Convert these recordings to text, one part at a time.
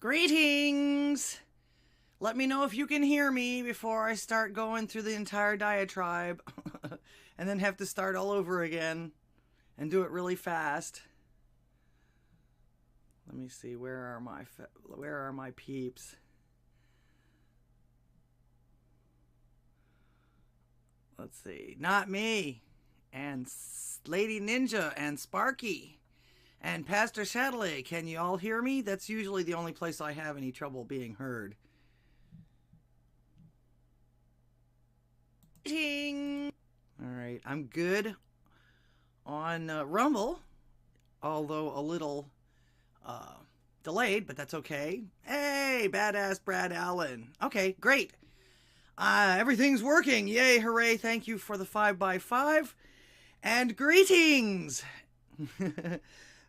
Greetings! Let me know if you can hear me before I start going through the entire diatribe and then have to start all over again and do it really fast. Let me see, where are my peeps? Let's see, not me, and Lady Ninja, and Sparky, and Pastor Shadley. Can you all hear me? That's usually the only place I have any trouble being heard. Ting! Alright, I'm good on Rumble, although a little delayed, but that's okay. Hey, badass Brad Allen. Okay, great. Everything's working. Yay, hooray. Thank you for the 5x5. And greetings.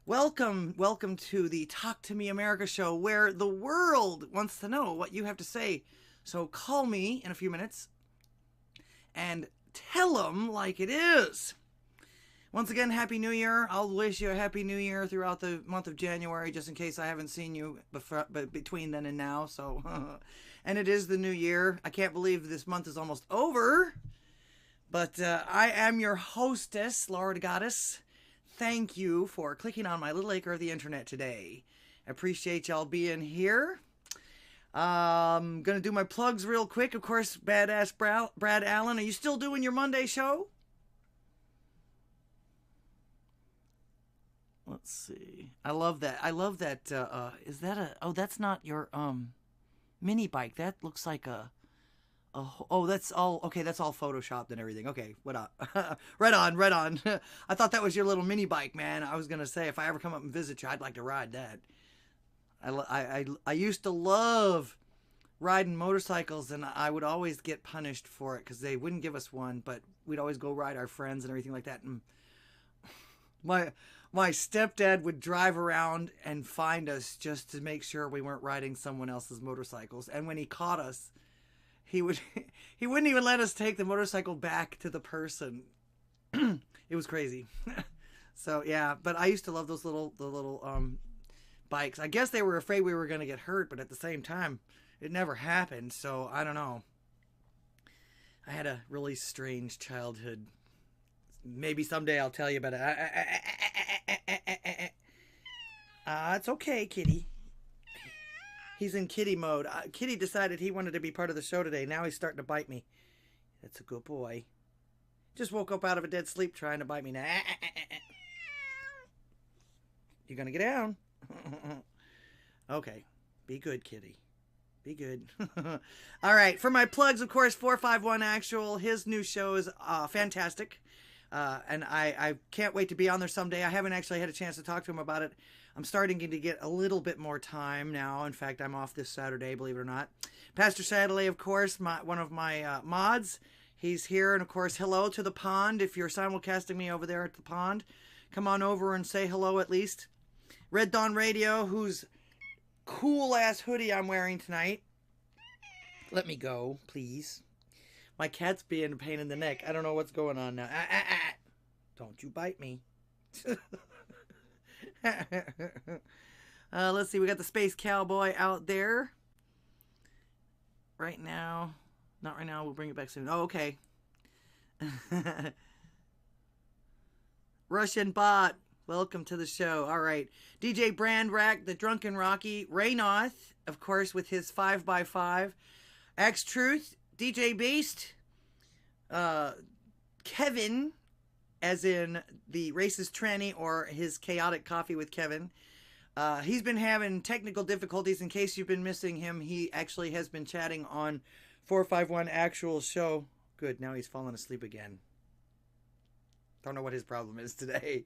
Welcome to the Talk to Me America show, where the world wants to know what you have to say. So call me in a few minutes and tell them like it is. Once again, Happy New Year. I'll wish you a Happy New Year throughout the month of January, just in case I haven't seen you between then and now. So, and it is the new year. I can't believe this month is almost over. But I am your hostess, DGddss. Thank you for clicking on my little acre of the internet today. I appreciate y'all being here. I'm going to do my plugs real quick. Of course, badass Brad Allen. Are you still doing your Monday show? Let's see. I love that. I love that. Is that a... Oh, that's not your mini bike. That looks like a... Oh, that's all... Okay, that's all photoshopped and everything. Okay, what up? Right on, right on. I thought that was your little mini bike, man. I was going to say, if I ever come up and visit you, I'd like to ride that. I used to love riding motorcycles, and I would always get punished for it because they wouldn't give us one, but we'd always go ride our friends and everything like that. And my stepdad would drive around and find us just to make sure we weren't riding someone else's motorcycles. And when he caught us, he wouldn't even let us take the motorcycle back to the person. It was crazy. So yeah, but I used to love those little bikes. I guess they were afraid we were going to get hurt, but at the same time, it never happened. So I don't know. I had a really strange childhood. Maybe someday I'll tell you about it. It's okay, Kitty. He's in kitty mode. Kitty decided he wanted to be part of the show today. Now he's starting to bite me. That's a good boy. Just woke up out of a dead sleep trying to bite me now. You gonna get down? Okay. Be good, Kitty. Be good. All right. For my plugs, of course, 451 Actual. His new show is fantastic. And I can't wait to be on there someday. I haven't actually had a chance to talk to him about it. I'm starting to get a little bit more time now. In fact, I'm off this Saturday, believe it or not. Pastor Shadley, of course, one of my mods. He's here. And, of course, hello to the pond. If you're simulcasting me over there at the pond, come on over and say hello at least. Red Dawn Radio, whose cool-ass hoodie I'm wearing tonight. Let me go, please. My cat's being a pain in the neck. I don't know what's going on now. Don't you bite me. Let's see. We got the Space Cowboy out there. Right now. Not right now. We'll bring it back soon. Oh, okay. Russian Bot. Welcome to the show. All right. DJ Brandrack, the Drunken Rocky. Raynoth, of course, with his 5x5. X-Truth. DJ Beast, Kevin, as in the racist tranny, or his chaotic coffee with Kevin. He's been having technical difficulties. In case you've been missing him, he actually has been chatting on 451 Actual show. Good, now he's fallen asleep again. Don't know what his problem is today.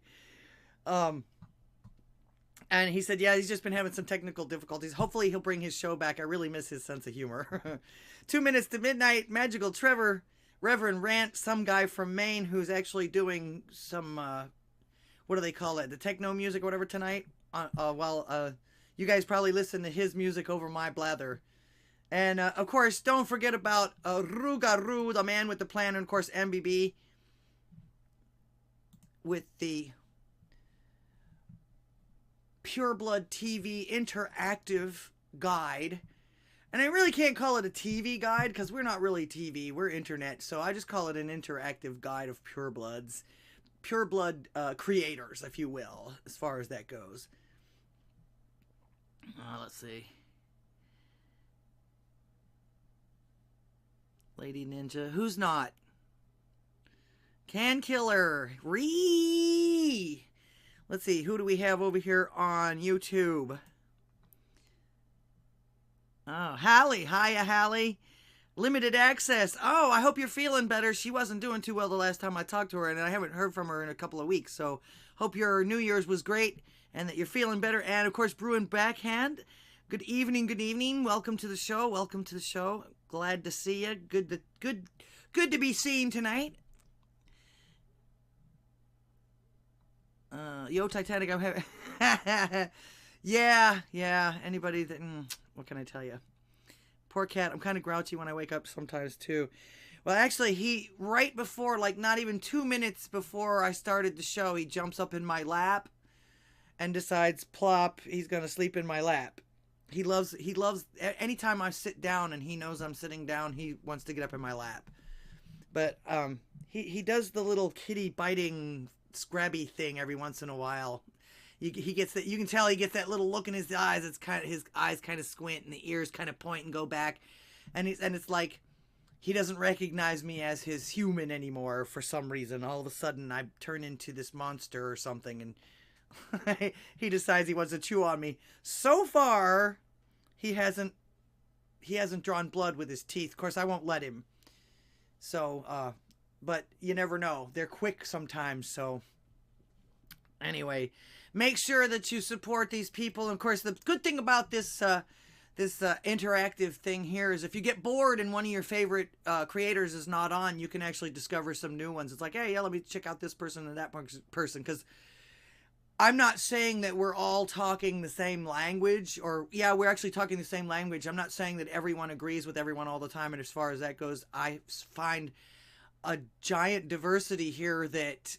And he said, yeah, he's just been having some technical difficulties. Hopefully he'll bring his show back. I really miss his sense of humor. 2 minutes to midnight, Magical Trevor, Reverend Rant, some guy from Maine who's actually doing some, what do they call it? The techno music or whatever tonight. While you guys probably listen to his music over my blather. And, of course, don't forget about Rugaru, the man with the plan, and, of course, MBB with the Pure Blood TV interactive guide. And I really can't call it a TV guide because we're not really TV, we're internet. So I just call it an interactive guide of purebloods, pureblood creators, if you will, as far as that goes. Let's see. Lady Ninja. Who's not? Can Killer. Ree. Let's see. Who do we have over here on YouTube? Oh, Hallie. Hiya, Hallie. Limited access. Oh, I hope you're feeling better. She wasn't doing too well the last time I talked to her, and I haven't heard from her in a couple of weeks. So hope your New Year's was great and that you're feeling better. And, of course, Bruin Backhand. Good evening, good evening. Welcome to the show. Welcome to the show. Glad to see you. Good to be seen tonight. Yo, Titanic, I'm having... yeah. Anybody that... what can I tell you? Poor cat. I'm kind of grouchy when I wake up sometimes, too. Well, actually, he... Right before, like, not even 2 minutes before I started the show, he jumps up in my lap and decides, plop, he's going to sleep in my lap. He loves, anytime I sit down and he knows I'm sitting down, he wants to get up in my lap. But he does the little kitty biting, scrabby thing every once in a while. He gets that, you can tell he gets that little look in his eyes. It's kind of, his eyes kind of squint and the ears kind of point and go back. And it's like, he doesn't recognize me as his human anymore for some reason. All of a sudden I turn into this monster or something, and he decides he wants to chew on me. So far, he hasn't drawn blood with his teeth. Of course, I won't let him. So, but you never know. They're quick sometimes. So, anyway, make sure that you support these people. And of course, the good thing about this interactive thing here is if you get bored and one of your favorite creators is not on, you can actually discover some new ones. It's like, hey, yeah, let me check out this person and that person, because I'm not saying that we're all talking the same language, or, yeah, we're actually talking the same language. I'm not saying that everyone agrees with everyone all the time, and as far as that goes, I find a giant diversity here that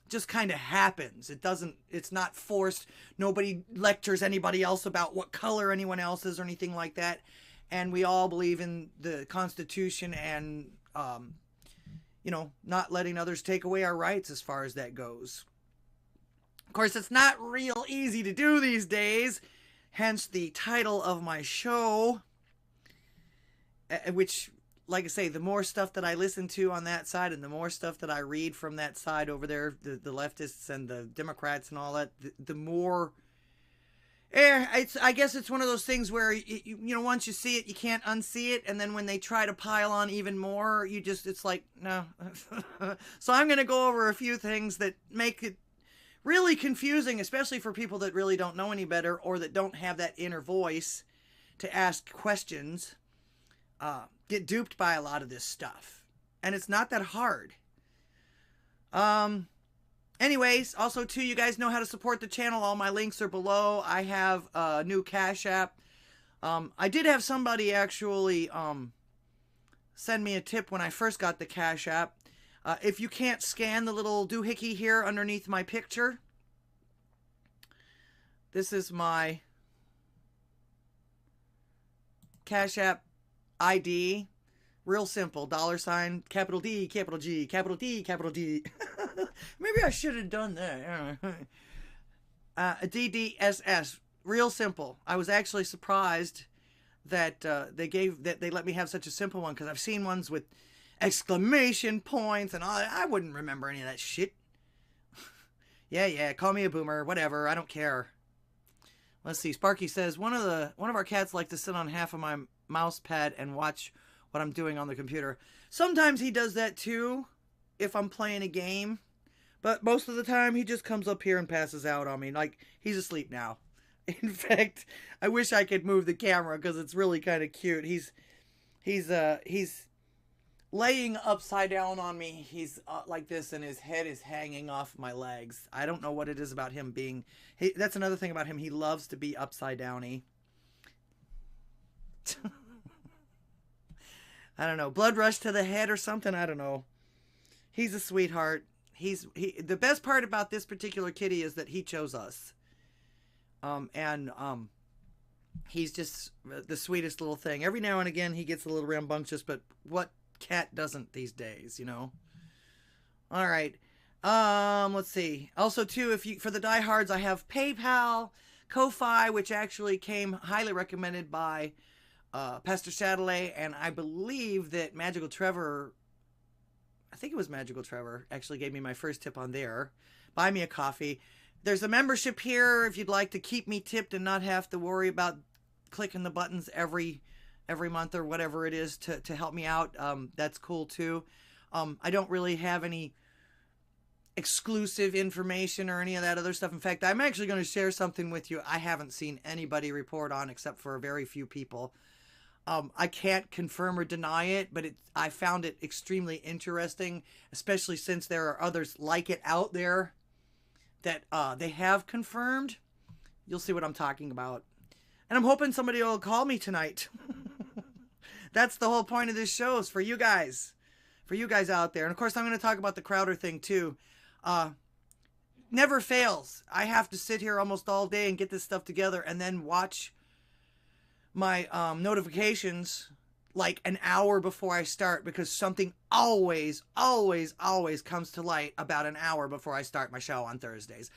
just kind of happens. It's not forced. Nobody lectures anybody else about what color anyone else is or anything like that. And we all believe in the Constitution and, not letting others take away our rights as far as that goes. Of course, it's not real easy to do these days, hence the title of my show, which, like I say, the more stuff that I listen to on that side and the more stuff that I read from that side over there, the leftists and the Democrats and all that, the more... I guess it's one of those things where, once you see it, you can't unsee it. And then when they try to pile on even more, it's like, no. So I'm going to go over a few things that make it really confusing, especially for people that really don't know any better or that don't have that inner voice to ask questions. Get duped by a lot of this stuff. And it's not that hard. Anyways, also, too, you guys know how to support the channel. All my links are below. I have a new Cash App. I did have somebody actually send me a tip when I first got the Cash App. If you can't scan the little doohickey here underneath my picture, this is my Cash App ID. Real simple. $, capital D, capital G, capital D, capital D. Maybe I should have done that. DGddss. Real simple. I was actually surprised that they let me have such a simple one, because I've seen ones with exclamation points and all. I wouldn't remember any of that shit. Yeah, call me a boomer, whatever, I don't care. Let's see. Sparky says one of our cats like to sit on half of my mouse pad and watch what I'm doing on the computer. Sometimes he does that too if I'm playing a game, but most of the time he just comes up here and passes out on me. Like, he's asleep now. In fact, I wish I could move the camera because it's really kind of cute. He's laying upside down on me. He's like this, and his head is hanging off my legs. I don't know what it is about him being... that's another thing about him. He loves to be upside downy. I don't know. Blood rush to the head or something. I don't know. He's a sweetheart. The best part about this particular kitty is that he chose us. He's just the sweetest little thing. Every now and again, he gets a little rambunctious, but what cat doesn't these days, you know? All right. Let's see. Also, too, if you for the diehards, I have PayPal, Ko-Fi, which actually came highly recommended by Pastor Chatelet, and I believe that Magical Trevor, I think it was Magical Trevor, actually gave me my first tip on there. Buy me a coffee. There's a membership here if you'd like to keep me tipped and not have to worry about clicking the buttons every month or whatever it is to help me out. That's cool too. I don't really have any exclusive information or any of that other stuff. In fact, I'm actually going to share something with you I haven't seen anybody report on except for very few people. I can't confirm or deny it, but I found it extremely interesting, especially since there are others like it out there that they have confirmed. You'll see what I'm talking about. And I'm hoping somebody will call me tonight. That's the whole point of this show, is for you guys. For you guys out there. And of course, I'm going to talk about the Crowder thing too. Never fails. I have to sit here almost all day and get this stuff together and then watch my notifications like an hour before I start, because something always comes to light about an hour before I start my show on Thursdays.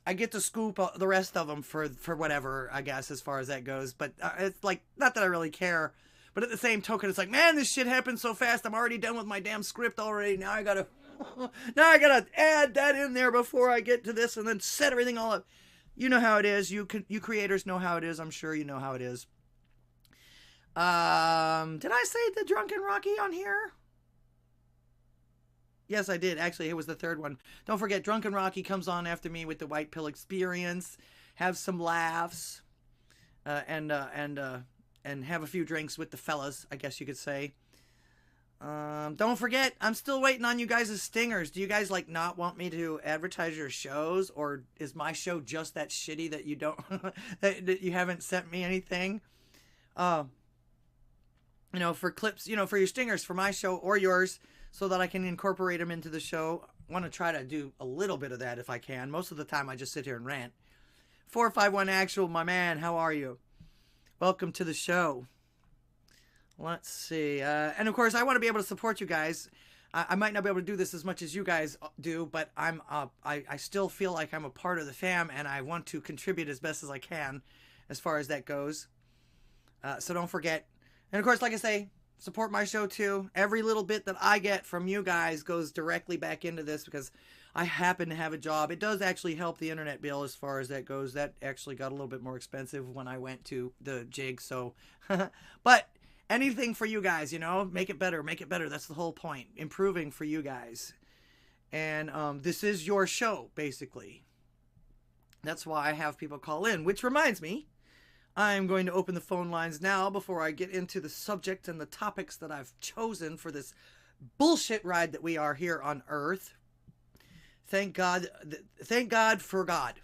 I get to scoop the rest of them for whatever, I guess, as far as that goes. But it's like, not that I really care. But at the same token, it's like, man, this shit happened so fast. I'm already done with my damn script already. Now I gotta add that in there before I get to this and then set everything all up. You know how it is. You creators know how it is. I'm sure you know how it is. Did I say the Drunken Rocky on here? Yes, I did. Actually, it was the third one. Don't forget, Drunken Rocky comes on after me with the White Pill Experience. Have some laughs, and have a few drinks with the fellas, I guess you could say. Don't forget, I'm still waiting on you guys' stingers. Do you guys like not want me to advertise your shows, or is my show just that shitty that you don't that you haven't sent me anything? You know, for clips, you know, for your stingers for my show or yours, so that I can incorporate them into the show. I want to try to do a little bit of that if I can. Most of the time I just sit here and rant. 451 Actual, my man, how are you? Welcome to the show. Let's see. And of course, I want to be able to support you guys. I might not be able to do this as much as you guys do, but I still feel like I'm a part of the fam, and I want to contribute as best as I can as far as that goes. So don't forget. And of course, like I say, support my show too. Every little bit that I get from you guys goes directly back into this, because I happen to have a job. It does actually help the internet bill as far as that goes. That actually got a little bit more expensive when I went to the jig. So, but anything for you guys, you know, make it better, make it better. That's the whole point. Improving for you guys. And this is your show, basically. That's why I have people call in, which reminds me, I'm going to open the phone lines now before I get into the subject and the topics that I've chosen for this bullshit ride that we are here on Earth. Thank God for God.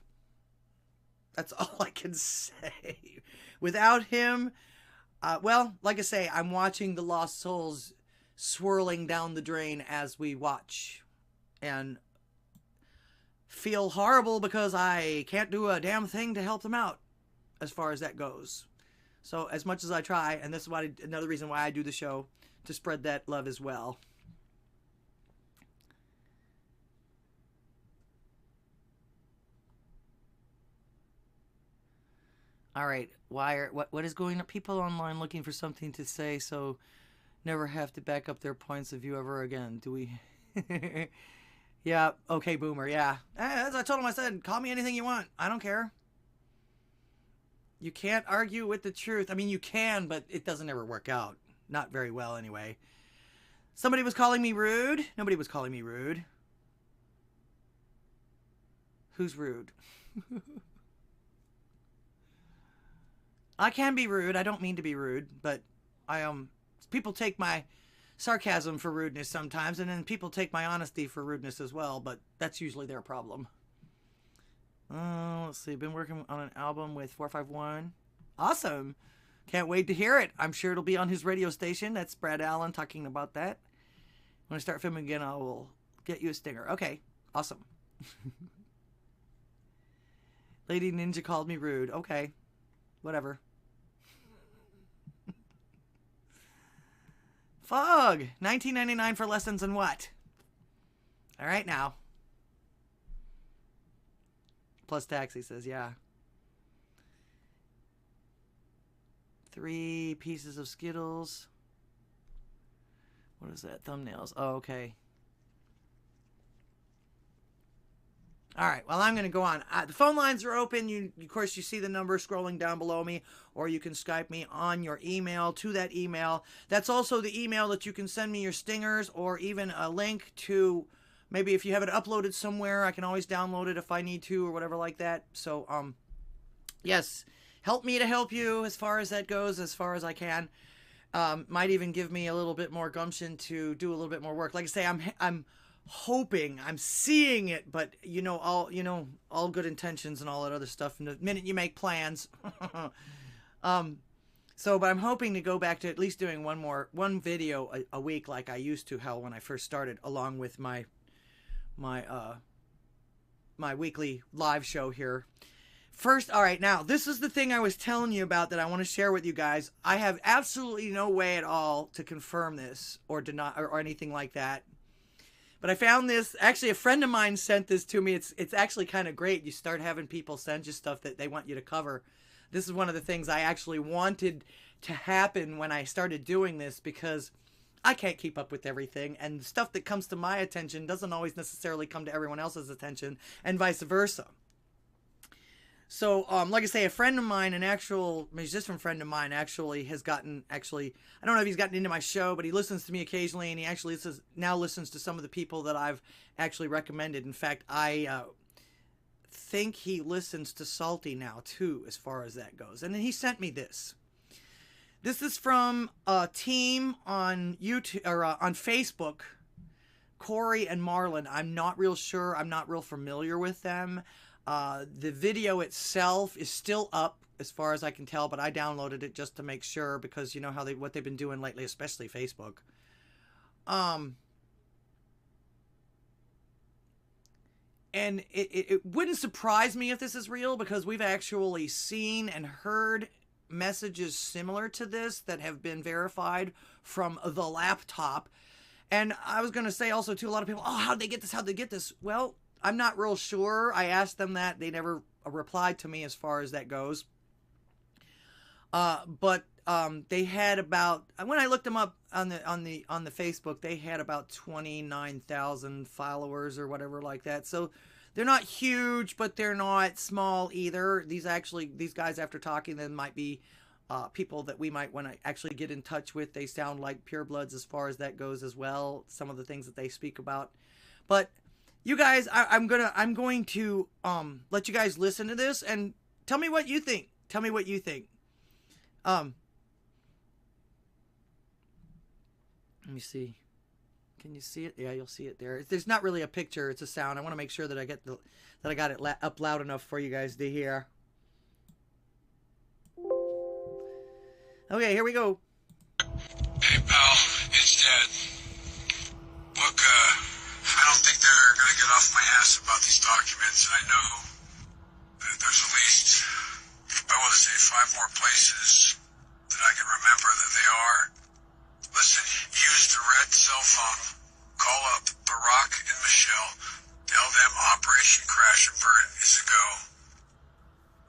That's all I can say. Without him, well, like I say, I'm watching the lost souls swirling down the drain as we watch. And feel horrible because I can't do a damn thing to help them out, as far as that goes. So as much as I try, and this is another reason why I do the show, to spread that love as well. All right, what is going on? People online looking for something to say, so never have to back up their points of view ever again. Do we? Yeah, okay, Boomer, yeah. As I told him, I said, call me anything you want. I don't care. You can't argue with the truth. I mean, you can, but it doesn't ever work out. Not very well, anyway. Somebody was calling me rude. Nobody was calling me rude. Who's rude? I can be rude. I don't mean to be rude, but people take my sarcasm for rudeness sometimes, and then people take my honesty for rudeness as well, but that's usually their problem. Let's see. Been working on an album with 451. Awesome. Can't wait to hear it. I'm sure it'll be on his radio station. That's Brad Allen talking about that. When I start filming again, I will get you a stinger. Okay. Awesome. Lady Ninja called me rude. Okay. whatever. Fug, $19.99 for lessons in what? All right now. Plus tax, he says, yeah. 3 pieces of Skittles. What is that? Thumbnails. Oh, okay. All right, well, I'm going to go on. The phone lines are open. Of course, you see the number scrolling down below me, or you can Skype me on your email to that email. That's also the email that you can send me your stingers, or even a link to, maybe if you have it uploaded somewhere, I can always download it if I need to, or whatever like that. So, yes, help me to help you as far as that goes, as far as I can. Might even give me a little bit more gumption to do a little bit more work. Like I say, I'm hoping, I'm seeing it, but all good intentions and all that other stuff. And the minute you make plans, but I'm hoping to go back to at least doing one video a week, like I used to, when I first started, along with my weekly live show here. First, all right, now this is the thing I was telling you about that I want to share with you guys. I have absolutely no way at all to confirm this or deny or anything like that. But I found this, actually a friend of mine sent this to me. It's actually kind of great. You start having people send you stuff that they want you to cover. This is one of the things I actually wanted to happen when I started doing this, because I can't keep up with everything. And the stuff that comes to my attention doesn't always necessarily come to everyone else's attention, and vice versa. So, like I say, a friend of mine, an actual musician friend of mine, actually has gotten, I don't know if he's gotten into my show, but he listens to me occasionally, and he actually now listens to some of the people that I've actually recommended. In fact, I think he listens to Salty now, too, as far as that goes. And then he sent me this. This is from a team on YouTube, or on Facebook, Corey and Marlon. I'm not real sure. I'm not real familiar with them. The video itself is still up as far as I can tell, but I downloaded it just to make sure, because you know how what they've been doing lately, especially Facebook. And it wouldn't surprise me if this is real, because we've actually seen and heard messages similar to this that have been verified from the laptop. And I was going to say also to a lot of people, oh, how'd they get this? How'd they get this? Well, I'm not real sure. I asked them that. They never replied to me as far as that goes. But they had about, when I looked them up on the Facebook, they had about 29,000 followers or whatever like that. So they're not huge, but they're not small either. These guys, after talking to them, might be people that we might want to actually get in touch with. They sound like purebloods as far as that goes as well. Some of the things that they speak about. But you guys, I'm going to let you guys listen to this and tell me what you think. Tell me what you think. Let me see. Can you see it? Yeah, you'll see it there. There's not really a picture. It's a sound. I want to make sure that I got it up loud enough for you guys to hear. Okay, here we go. Hey, pal. It's Dad. Look, I don't think they're going to get off my ass about these documents, and I know that there's at least, I want to say, 5 more places that I can remember that they are. Listen, use the red cell phone. Call up Barack and Michelle. Tell them Operation Crash and Burn is a go.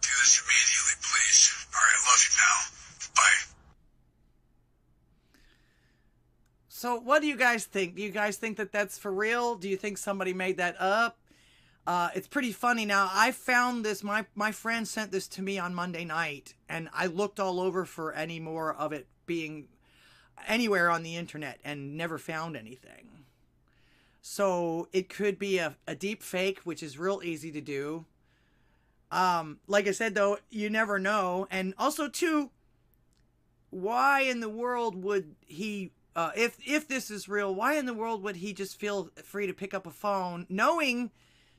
Do this immediately, please. All right, love you, pal. Bye. So what do you guys think? Do you guys think that that's for real? Do you think somebody made that up? It's pretty funny. Now, I found this, my friend sent this to me on Monday night, and I looked all over for any more of it being anywhere on the internet and never found anything. So it could be a deep fake, which is real easy to do. Like I said, though, you never know. And also, too, why in the world would he, if this is real, why in the world would he just feel free to pick up a phone, knowing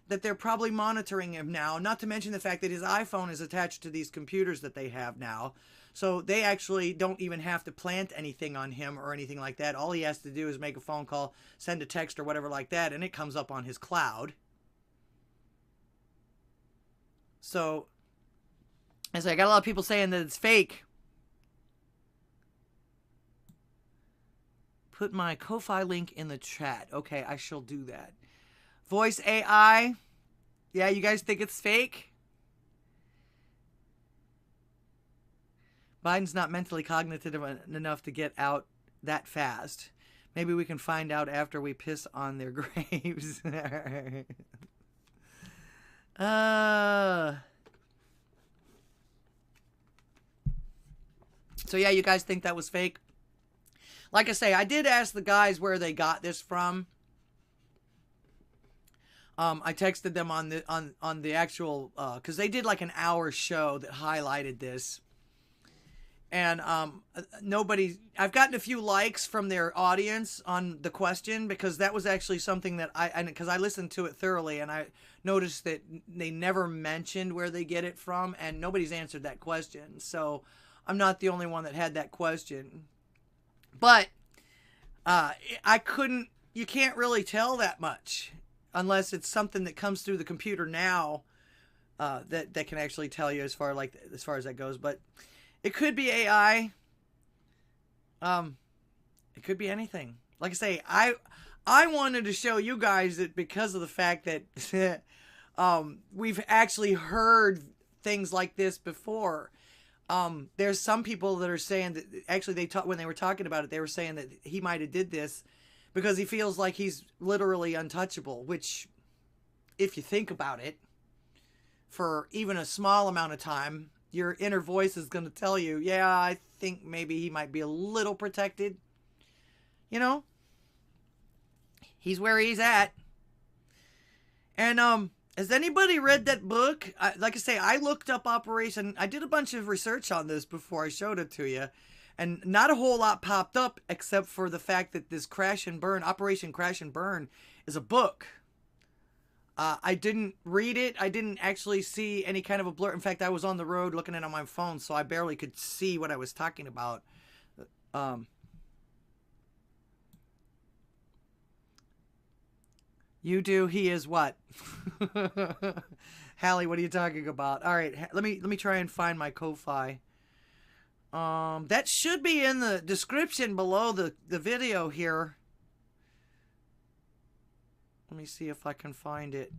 that they're probably monitoring him now, not to mention the fact that his iPhone is attached to these computers that they have now. So they actually don't even have to plant anything on him or anything like that. All he has to do is make a phone call, send a text or whatever like that, and it comes up on his cloud. So, And so I got a lot of people saying that it's fake. Put my Ko-Fi link in the chat. Okay, I shall do that. Voice AI. Yeah, you guys think it's fake? Biden's not mentally cognitive enough to get out that fast. Maybe we can find out after we piss on their graves. So yeah, you guys think that was fake? Like I say, I did ask the guys where they got this from. I texted them on the actual because they did like an hour show that highlighted this. And I've gotten a few likes from their audience on the question, because that was actually something that because I listened to it thoroughly, and I noticed that they never mentioned where they get it from, and nobody's answered that question. So I'm not the only one that had that question. But you can't really tell that much unless it's something that comes through the computer now that can actually tell you as far as that goes. But it could be AI. It could be anything. Like I say, I wanted to show you guys that because of the fact that we've actually heard things like this before. There's some people that are saying that actually when they were talking about it, they were saying that he might have did this because he feels like he's literally untouchable, which if you think about it, for even a small amount of time, your inner voice is going to tell you, yeah, I think maybe he might be a little protected. You know, he's where he's at. And, has anybody read that book? Like I say, I looked up I did a bunch of research on this before I showed it to you. And not a whole lot popped up except for the fact that this Operation Crash and Burn is a book. I didn't read it. I didn't actually see any kind of a blur. In fact, I was on the road looking at it on my phone, so I barely could see what I was talking about. You do. He is what? Hallie, what are you talking about? All right, let me try and find my Ko-Fi. That should be in the description below the video here. Let me see if I can find it.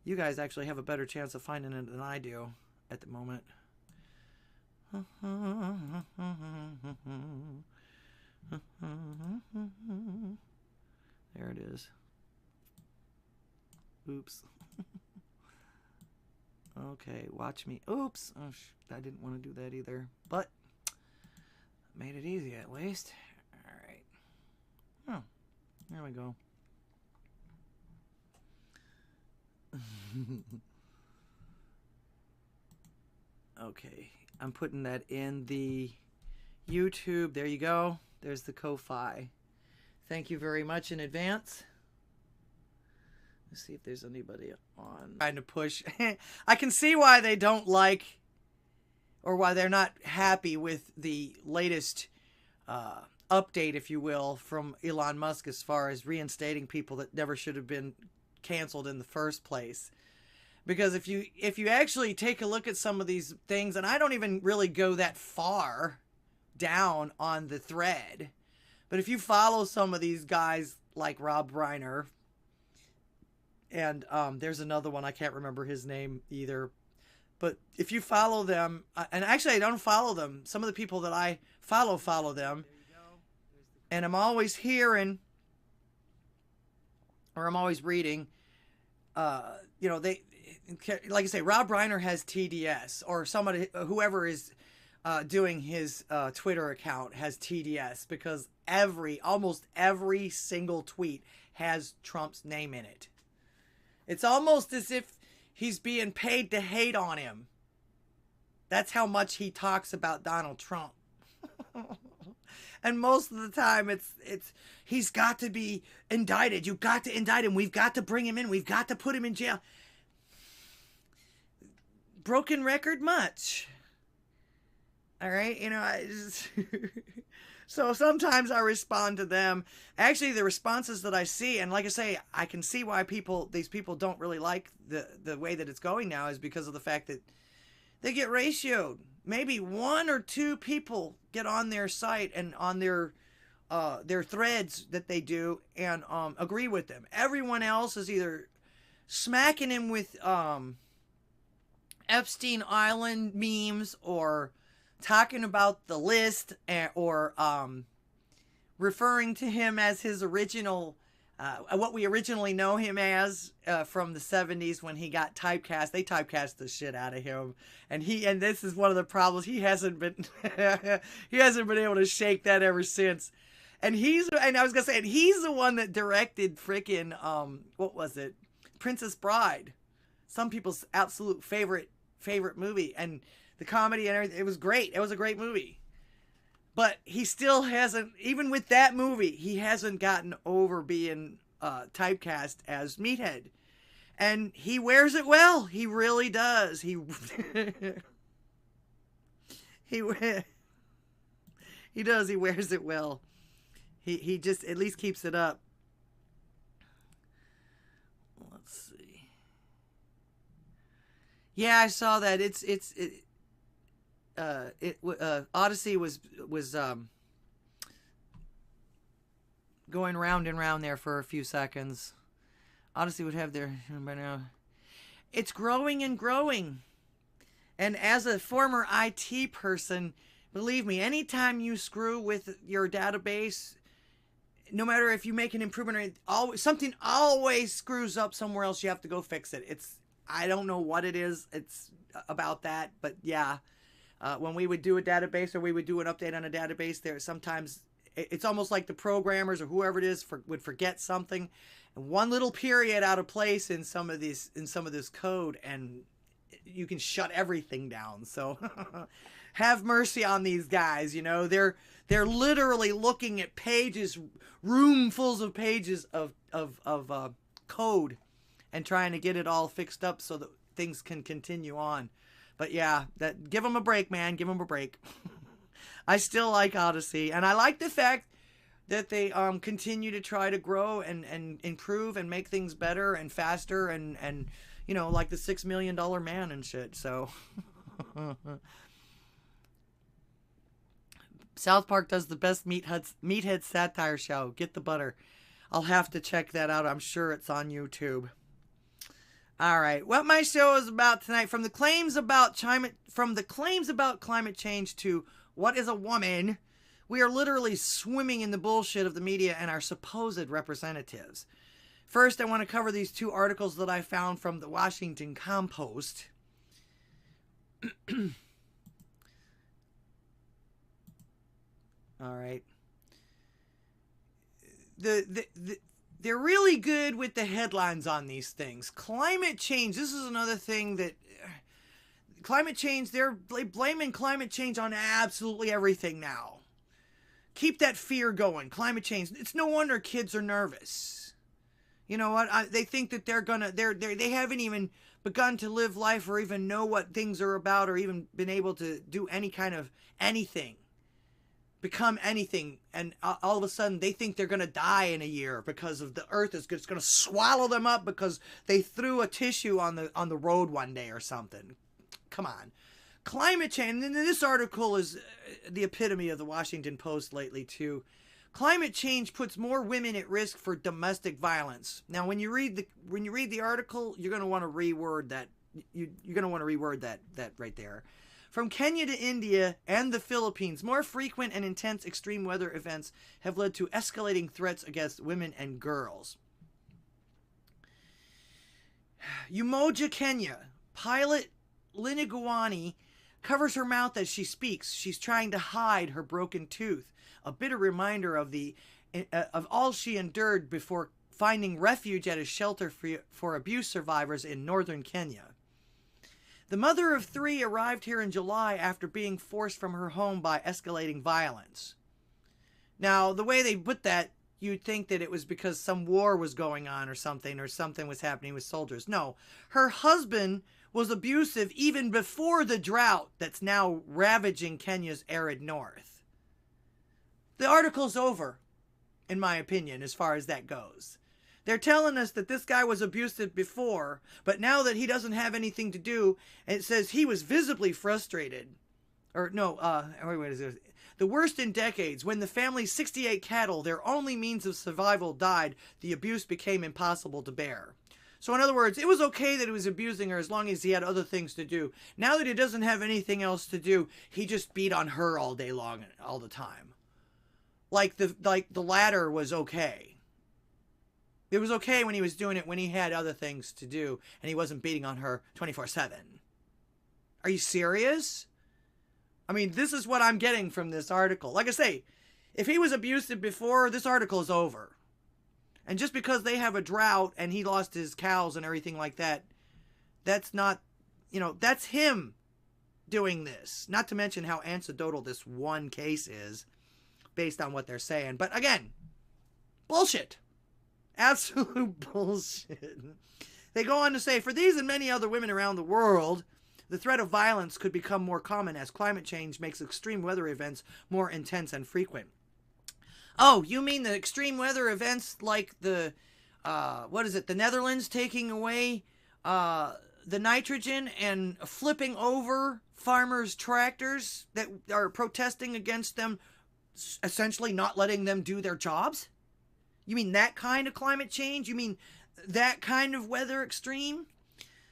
You guys actually have a better chance of finding it than I do at the moment. There it is. Oops. Okay, watch me. Oops. Oh, I didn't want to do that either. But made it easy at least. Alright. Oh, there we go. Okay, I'm putting that in the YouTube. There you go. There's the Ko-Fi. Thank you very much in advance. Let's see if there's anybody on. Trying to push. I can see why they don't like, or why they're not happy with the latest update, if you will, from Elon Musk as far as reinstating people that never should have been canceled in the first place. Because if you actually take a look at some of these things, and I don't even really go that far down on the thread, but if you follow some of these guys like Rob Reiner, and there's another one, I can't remember his name either, but if you follow them, and actually I don't follow them, some of the people that I follow them, and I'm always hearing, or I'm always reading, you know, they, like I say, Rob Reiner has TDS, or somebody, whoever is doing his Twitter account has TDS, because almost every single tweet has Trump's name in it. It's almost as if he's being paid to hate on him. That's how much he talks about Donald Trump. And most of the time it's he's got to be indicted. You've got to indict him. We've got to bring him in. We've got to put him in jail. Broken record much. All right, you know, I just so sometimes I respond to them. Actually, the responses that I see, and like I say, I can see why these people don't really like the way that it's going now, is because of the fact that they get ratioed. Maybe 1 or 2 people get on their site and on their threads that they do and agree with them. Everyone else is either smacking him with Epstein Island memes or talking about the list or referring to him as his original, what we originally know him as from the 70s when he got typecast. They typecast the shit out of him, and this is one of the problems. He hasn't been he hasn't been able to shake that ever since. And I was gonna say, and he's the one that directed freaking what was it, Princess Bride, some people's absolute favorite movie, and the comedy and everything. It was great. It was a great movie. But he still hasn't, even with that movie, he hasn't gotten over being typecast as Meathead. And he wears it well. He really does. He does. He wears it well. He just at least keeps it up. Let's see. Yeah, I saw that. Odysee was going round and round there for a few seconds. Odysee would have their by now. It's growing and growing. And as a former IT person, believe me, anytime you screw with your database, no matter if you make an improvement or something always screws up somewhere else, you have to go fix it. I don't know what it is. It's about that, but yeah. When we would do a database or we would do an update on a database, there sometimes it's almost like the programmers or whoever it is would forget something, and one little period out of place in some of this code, and you can shut everything down. So have mercy on these guys. You know, they're literally looking at pages, roomfuls of pages of code, and trying to get it all fixed up so that things can continue on. But yeah, give them a break, man. Give them a break. I still like Odysee, and I like the fact that they continue to try to grow and improve and make things better and faster and you know, like the $6 Million Man and shit. So South Park does the best meathead satire show. Get the butter. I'll have to check that out. I'm sure it's on YouTube. All right, what my show is about tonight, from the claims about climate change to what is a woman, we are literally swimming in the bullshit of the media and our supposed representatives. First, I want to cover these 2 articles that I found from the Washington Compost. All right. They're really good with the headlines on these things. Climate change. This is another thing that climate change, they're blaming climate change on absolutely everything now. Keep that fear going. Climate change. It's no wonder kids are nervous. You know what? They think that they haven't even begun to live life or even know what things are about or even been able to do any kind of anything. Become anything, and all of a sudden they think they're going to die in a year because of the earth is just going to swallow them up because they threw a tissue on the road one day or something. Come on. Climate change, and this article is the epitome of the Washington Post lately too. Climate change puts more women at risk for domestic violence. Now, when you read the article, you're going to want to reword that. You're going to want to reword that right there. From Kenya to India and the Philippines, more frequent and intense extreme weather events have led to escalating threats against women and girls. Umoja, Kenya. Pilot Linigawani covers her mouth as she speaks. She's trying to hide her broken tooth, a bitter reminder of all she endured before finding refuge at a shelter for abuse survivors in northern Kenya. The mother of 3 arrived here in July after being forced from her home by escalating violence. Now, the way they put that, you'd think that it was because some war was going on or something was happening with soldiers. No, her husband was abusive even before the drought that's now ravaging Kenya's arid north. The article's over, in my opinion, as far as that goes. They're telling us that this guy was abusive before, but now that he doesn't have anything to do, and it says he was visibly frustrated. Or no, wait, is it? The worst in decades. When the family's 68 cattle, their only means of survival, died, the abuse became impossible to bear. So in other words, it was okay that he was abusing her as long as he had other things to do. Now that he doesn't have anything else to do, he just beat on her all day long, all the time. Like the latter was okay. It was okay when he was doing it when he had other things to do and he wasn't beating on her 24/7. Are you serious? I mean, this is what I'm getting from this article. Like I say, if he was abusive before, this article is over. And just because they have a drought and he lost his cows and everything like that, that's not, that's him doing this. Not to mention how anecdotal this one case is based on what they're saying. But again, bullshit. Absolute bullshit. They go on to say, for these and many other women around the world, the threat of violence could become more common as climate change makes extreme weather events more intense and frequent. Oh, you mean the extreme weather events like the Netherlands taking away the nitrogen and flipping over farmers' tractors that are protesting against them, essentially not letting them do their jobs? You mean that kind of climate change? You mean that kind of weather extreme?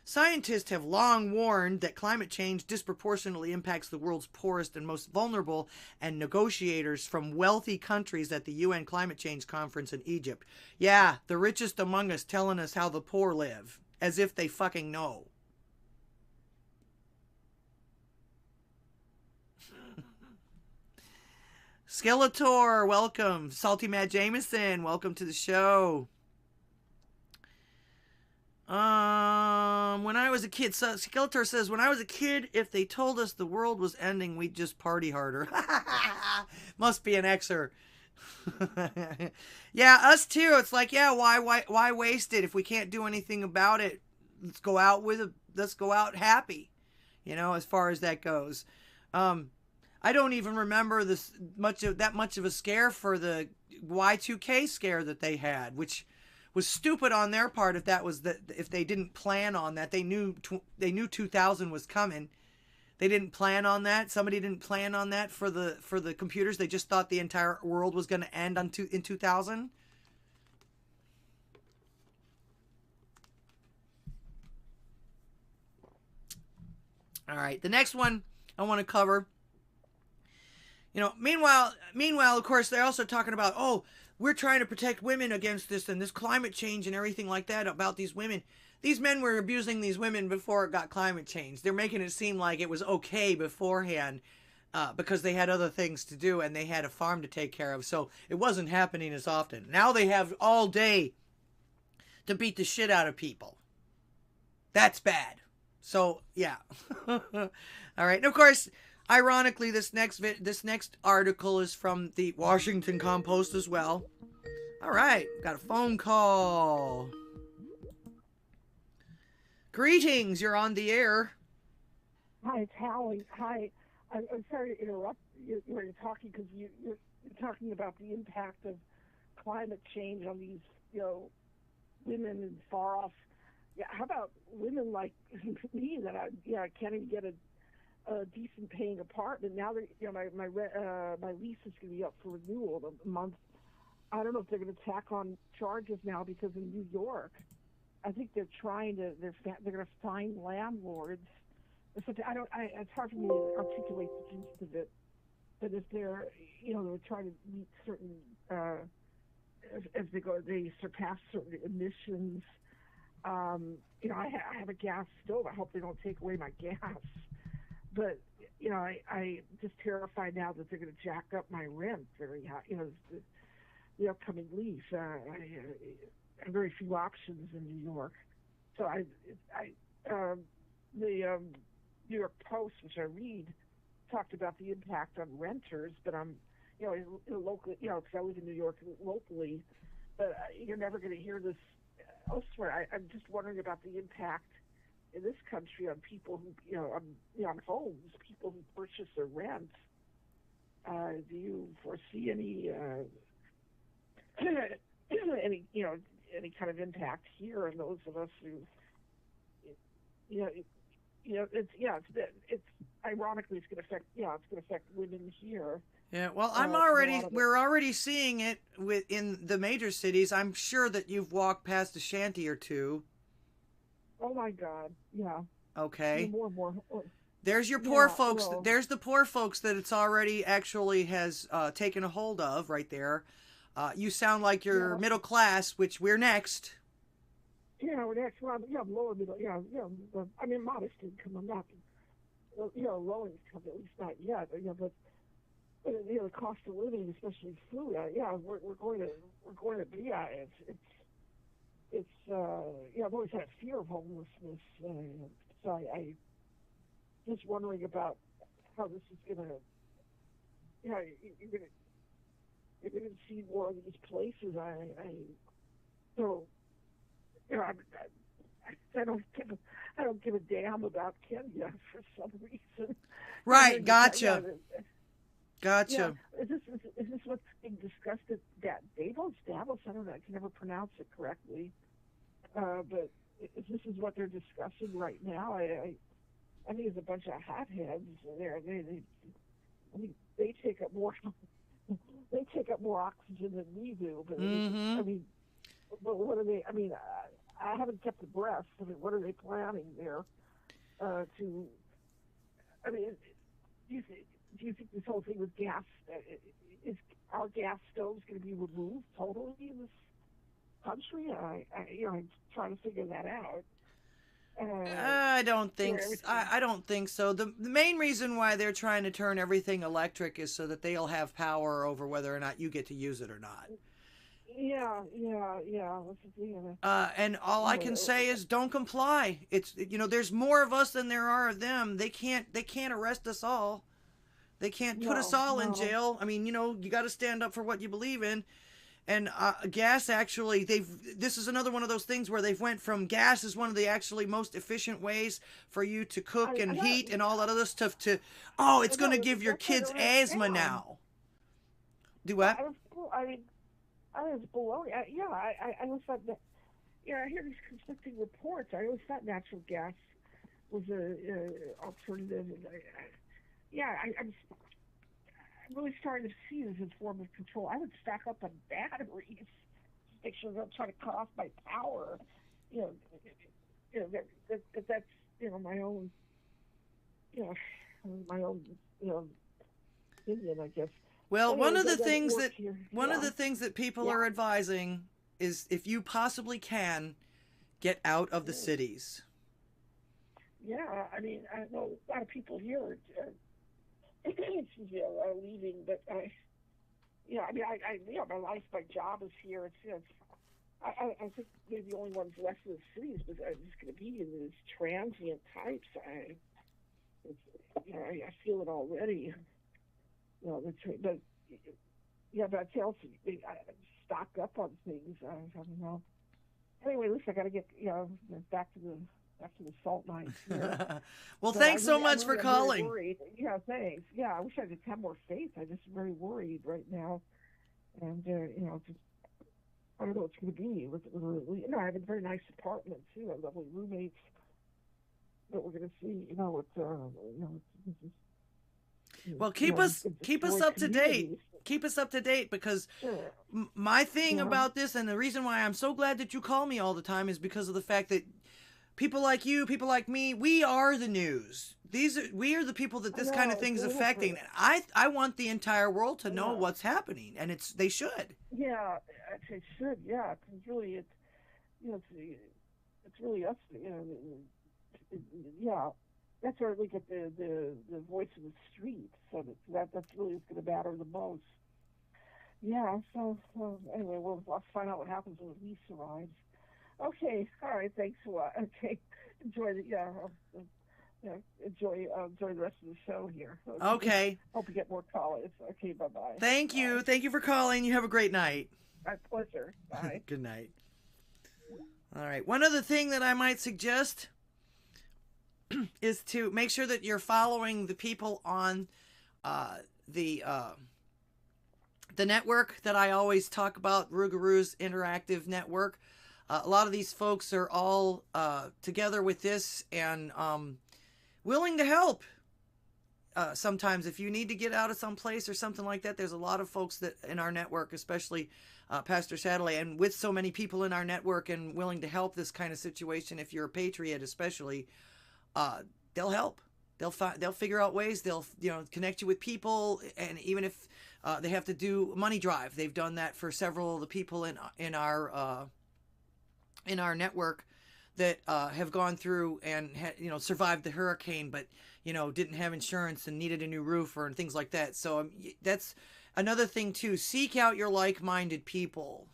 Scientists have long warned that climate change disproportionately impacts the world's poorest and most vulnerable, and negotiators from wealthy countries at the UN Climate Change Conference in Egypt. Yeah, the richest among us telling us how the poor live, as if they fucking know. Skeletor, welcome. Salty Matt Jameson, welcome to the show. When I was a kid, Skeletor says, when I was a kid, if they told us the world was ending, we'd just party harder. Must be an Xer. Yeah, us too. It's like, yeah, why waste it if we can't do anything about it? Let's go out happy, as far as that goes. I don't even remember that much of a scare for the Y2K scare that they had, which was stupid on their part if they didn't plan on that. They knew 2000 was coming. They didn't plan on that. Somebody didn't plan on that for the computers. They just thought the entire world was going to end in 2000. All right, the next one I want to cover. Meanwhile, of course, they're also talking about, we're trying to protect women against this and this climate change and everything like that about these women. These men were abusing these women before it got climate change. They're making it seem like it was okay beforehand because they had other things to do and they had a farm to take care of. So it wasn't happening as often. Now they have all day to beat the shit out of people. That's bad. So, yeah. All right. And of course, ironically, this next article is from the Washington Compost as well. All right, got a phone call. Greetings, you're on the air. Hi, it's Hallie. Hi, I'm sorry to interrupt you when you're talking because you're talking about the impact of climate change on these, women in far off. Yeah, how about women like me that I can't even get a decent paying apartment now? That my lease is going to be up for renewal in a month. I don't know if they're going to tack on charges now because in New York, I think they're going to fine landlords. It's hard for me to articulate the gist of it, but if they're they're trying to meet certain as they surpass certain emissions. I have a gas stove. I hope they don't take away my gas. But, I just terrified now that they're going to jack up my rent very high. The upcoming lease. I have very few options in New York. So the New York Post, which I read, talked about the impact on renters. But I'm, locally, because I live in New York locally, but you're never going to hear this elsewhere. I'm just wondering about the impact in this country on people who, on homes, people who purchase or rent. Do you foresee any, any kind of impact here, and those of us who, it's ironically it's going to affect women here. Yeah, well, we're already seeing it in the major cities. I'm sure that you've walked past a shanty or two. Oh my God, yeah. Okay. More and more. There's your poor folks. Well, there's the poor folks that it's already actually has taken a hold of right there. You sound like you're middle class, which we're next. Yeah, we're next. Well, I'm lower middle. I mean, modest income. I'm not, low income, at least not yet. But the cost of living, especially food. We're going to be at it. It's I've always had a fear of homelessness, so I just wondering about how this is gonna. You're gonna see more of these places. I don't give a damn about Kenya for some reason. Right, gotcha. Gotcha. Yeah. Is this what's being discussed at that Davos? I don't know. I can never pronounce it correctly. But if this is what they're discussing right now, I think it's a bunch of hotheads there. They take up more. They take up more oxygen than we do. But but what are they? I haven't kept abreast. What are they planning there? Do you think this whole thing with gas is our gas stoves going to be removed totally in this country? I'm trying to figure that out. I don't think so. The main reason why they're trying to turn everything electric is so that they'll have power over whether or not you get to use it or not. Yeah. And all I can say is don't comply. It's there's more of us than there are of them. They can't arrest us all. They can't put us all in jail. You got to stand up for what you believe in. And gas, actually, this is another one of those things where they've went from gas is one of the actually most efficient ways for you to cook and heat and all that other stuff to, it's going to give your kids asthma now. Do what? I was baloney. I always thought that, I hear these conflicting reports. I always thought natural gas was a alternative. And I'm really starting to see this as a form of control. I would stack up on batteries, make sure they'll try to cut off my power. That's my own, opinion, I guess. Well, one of the things that people are advising is if you possibly can, get out of the cities. Yeah, I know a lot of people here are leaving, but my life, my job is here. I think maybe the only ones left in the cities is just going to be in these transient types. I feel it already. But I tell you, stock up on things. I don't know. Anyway, listen, I got to get back to the salt mines here. Well, thanks so much for calling. Yeah, thanks. Yeah, I wish I just had more faith. I'm just very worried right now, and just I don't know what's going to be. I have a very nice apartment too. I have lovely roommates, but we're going to see. Well, keep us up to date. Keep us up to date because my thing about this, and the reason why I'm so glad that you call me all the time, is because of the fact that people like you, people like me, we are the news. We are the people that this kind of thing is affecting. I want the entire world to know what's happening, and they should. Yeah, they should. Yeah, it's really us. Yeah. That's where we get the voice of the street, so that's really what's going to matter the most. Yeah, so anyway, I'll find out what happens when the lease arrives. Okay, all right, thanks a lot. Okay, enjoy enjoy the rest of the show here. Okay. Hope you get more callers. Okay, bye-bye. Thank you for calling. You have a great night. My pleasure. Bye. Good night. All right, one other thing that I might suggest is to make sure that you're following the people on the network that I always talk about, Rougaroo's Interactive Network. A lot of these folks are all together with this and willing to help. Sometimes if you need to get out of some place or something like that, there's a lot of folks that in our network, especially Pastor Satellite, and with so many people in our network and willing to help this kind of situation, if you're a patriot especially, they'll help. They'll figure out ways. They'll connect you with people, and even if they have to do money drive, they've done that for several of the people in our network that have gone through and survived the hurricane, but didn't have insurance and needed a new roof and things like that. So that's another thing too. Seek out your like-minded people,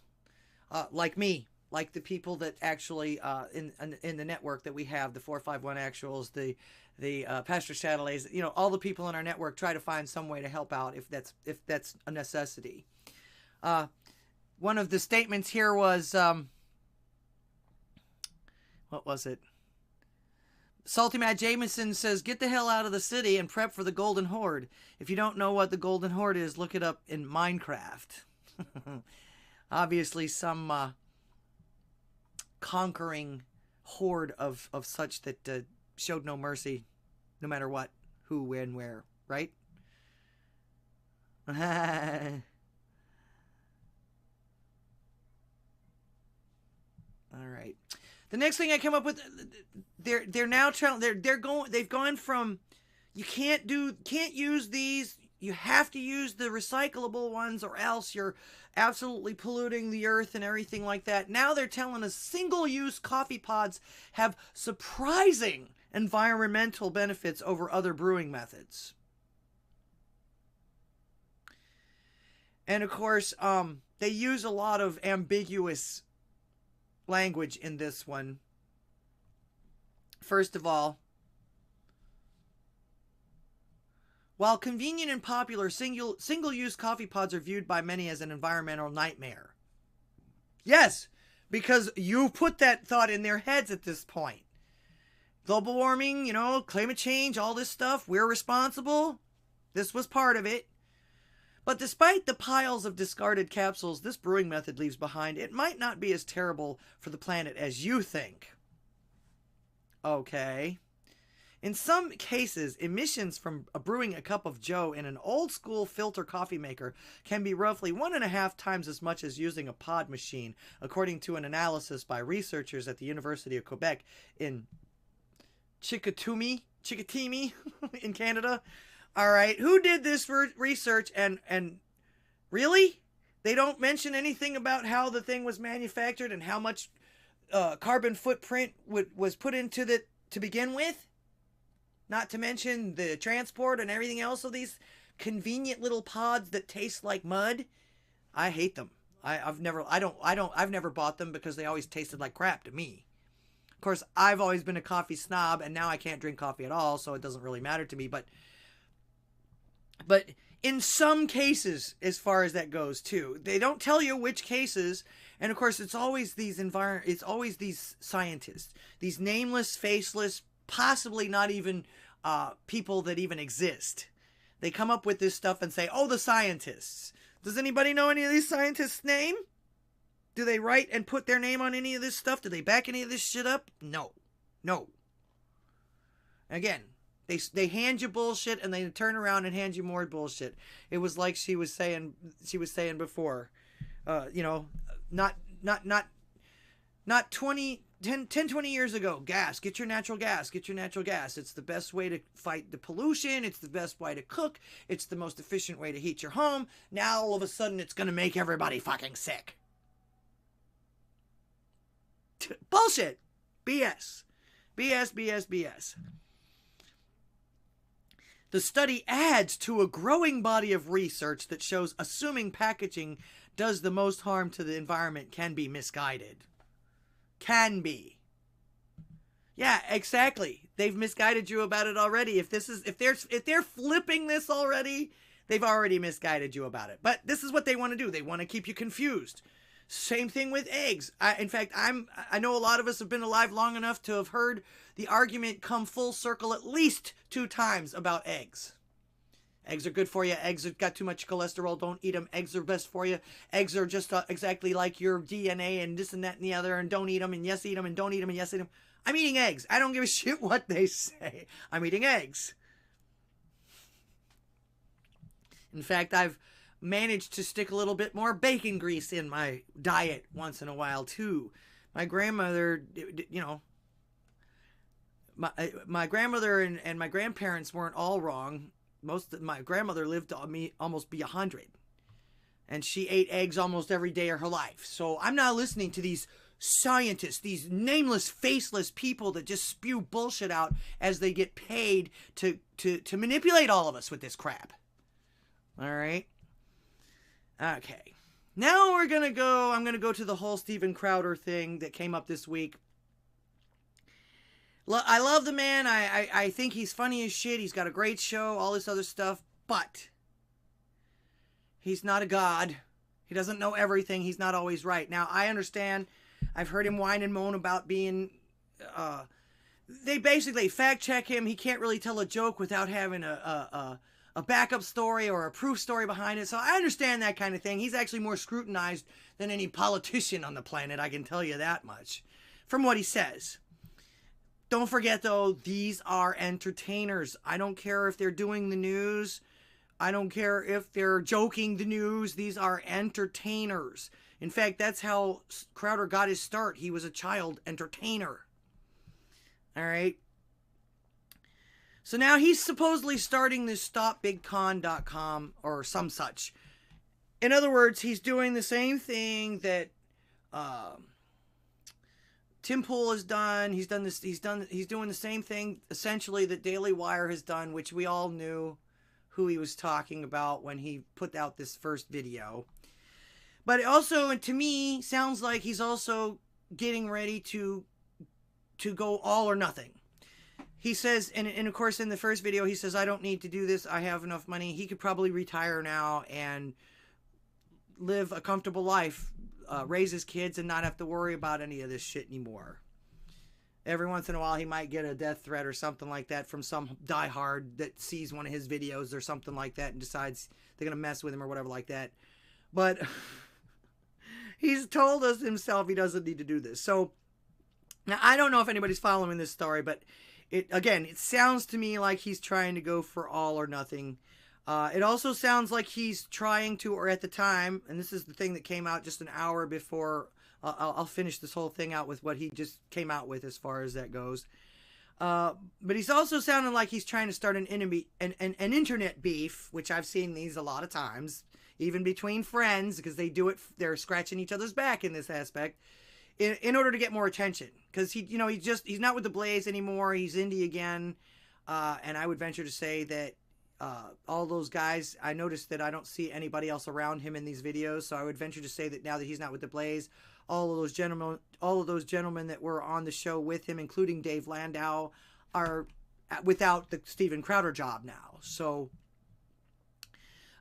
like me, like the people that actually in the network that we have, the 451 Actuals, the Pastor Satellites, all the people in our network. Try to find some way to help out if that's a necessity. One of the statements here was, what was it? Salty Matt Jameson says, get the hell out of the city and prep for the Golden Horde. If you don't know what the Golden Horde is, look it up in Minecraft. Obviously some conquering horde of such that showed no mercy, no matter what, who, when, where, right? All right. The next thing I come up with, they've gone from, you can't use these, you have to use the recyclable ones or else you're absolutely polluting the earth and everything like that. Now they're telling us single-use coffee pods have surprising environmental benefits over other brewing methods. And of course, they use a lot of ambiguous language in this one. First of all, while convenient and popular, single-use coffee pods are viewed by many as an environmental nightmare. Yes, because you put that thought in their heads at this point. Global warming, climate change, all this stuff, we're responsible. This was part of it. But despite the piles of discarded capsules this brewing method leaves behind, it might not be as terrible for the planet as you think. Okay. In some cases, emissions from brewing a cup of joe in an old-school filter coffee maker can be roughly 1.5 times as much as using a pod machine, according to an analysis by researchers at the University of Quebec in Chicoutimi in Canada. All right, who did this research and really? They don't mention anything about how the thing was manufactured and how much carbon footprint was put into it to begin with? Not to mention the transport and everything else of these convenient little pods that taste like mud. I hate them. I've never bought them because they always tasted like crap to me. Of course, I've always been a coffee snob and now I can't drink coffee at all, so it doesn't really matter to me, but in some cases, as far as that goes too, they don't tell you which cases. And of course, it's always these scientists, these nameless, faceless, possibly not even people that even exist. They come up with this stuff and say, oh, the scientists. Does anybody know any of these scientists' name? Do they write and put their name on any of this stuff? Do they back any of this shit up? No. Again, They hand you bullshit and they turn around and hand you more bullshit. It was like she was saying before, not 20 years ago, gas, get your natural gas. It's the best way to fight the pollution. It's the best way to cook. It's the most efficient way to heat your home. Now all of a sudden it's going to make everybody fucking sick. Bullshit. BS. The study adds to a growing body of research that shows assuming packaging does the most harm to the environment can be misguided. Can be. Yeah, exactly. They've misguided you about it already. If they're flipping this already, they've already misguided you about it. But this is what they want to do. They want to keep you confused. Same thing with eggs. In fact, I know a lot of us have been alive long enough to have heard the argument come full circle at least 2 times about eggs. Eggs are good for you. Eggs have got too much cholesterol. Don't eat them. Eggs are best for you. Eggs are just exactly like your DNA and this and that and the other. And don't eat them and yes, eat them and don't eat them and yes, eat them. I'm eating eggs. I don't give a shit what they say. I'm eating eggs. In fact, I've managed to stick a little bit more bacon grease in my diet once in a while too. My grandmother, you know, my grandmother and my grandparents weren't all wrong. My grandmother lived to almost be 100, and she ate eggs almost every day of her life. So I'm not listening to these scientists, these nameless, faceless people that just spew bullshit out as they get paid to manipulate all of us with this crap. All right. Okay. Now I'm going to go to the whole Steven Crowder thing that came up this week. I love the man. I think he's funny as shit. He's got a great show, all this other stuff, but he's not a god. He doesn't know everything. He's not always right. Now, I understand. I've heard him whine and moan about being, they basically fact check him. He can't really tell a joke without having a backup story or a proof story behind it. So I understand that kind of thing. He's actually more scrutinized than any politician on the planet. I can tell you that much from what he says. Don't forget, though, these are entertainers. I don't care if they're doing the news. I don't care if they're joking the news. These are entertainers. In fact, that's how Crowder got his start. He was a child entertainer. All right. So now he's supposedly starting this stopbigcon.com or some such. In other words, he's doing the same thing that Tim Pool has done. He's doing the same thing essentially that Daily Wire has done, which we all knew who he was talking about when he put out this first video. But it also, to me, sounds like he's also getting ready to go all or nothing. He says, and of course in the first video, he says, I don't need to do this. I have enough money. He could probably retire now and live a comfortable life, raise his kids and not have to worry about any of this shit anymore. Every once in a while, he might get a death threat or something like that from some diehard that sees one of his videos or something like that and decides they're going to mess with him or whatever like that. But he's told us himself he doesn't need to do this. So now I don't know if anybody's following this story, but it sounds to me like he's trying to go for all or nothing. It also sounds like he's trying to, or at the time, and this is the thing that came out just an hour before, I'll finish this whole thing out with what he just came out with as far as that goes. But he's also sounding like he's trying to start an internet beef, which I've seen these a lot of times, even between friends, because they do it, they're scratching each other's back in this aspect, in order to get more attention. Because he's not with the Blaze anymore, he's indie again, and I would venture to say that all those guys, I noticed that I don't see anybody else around him in these videos, so I would venture to say that now that he's not with the Blaze, all of those gentlemen that were on the show with him, including Dave Landau, are without the Steven Crowder job now. So,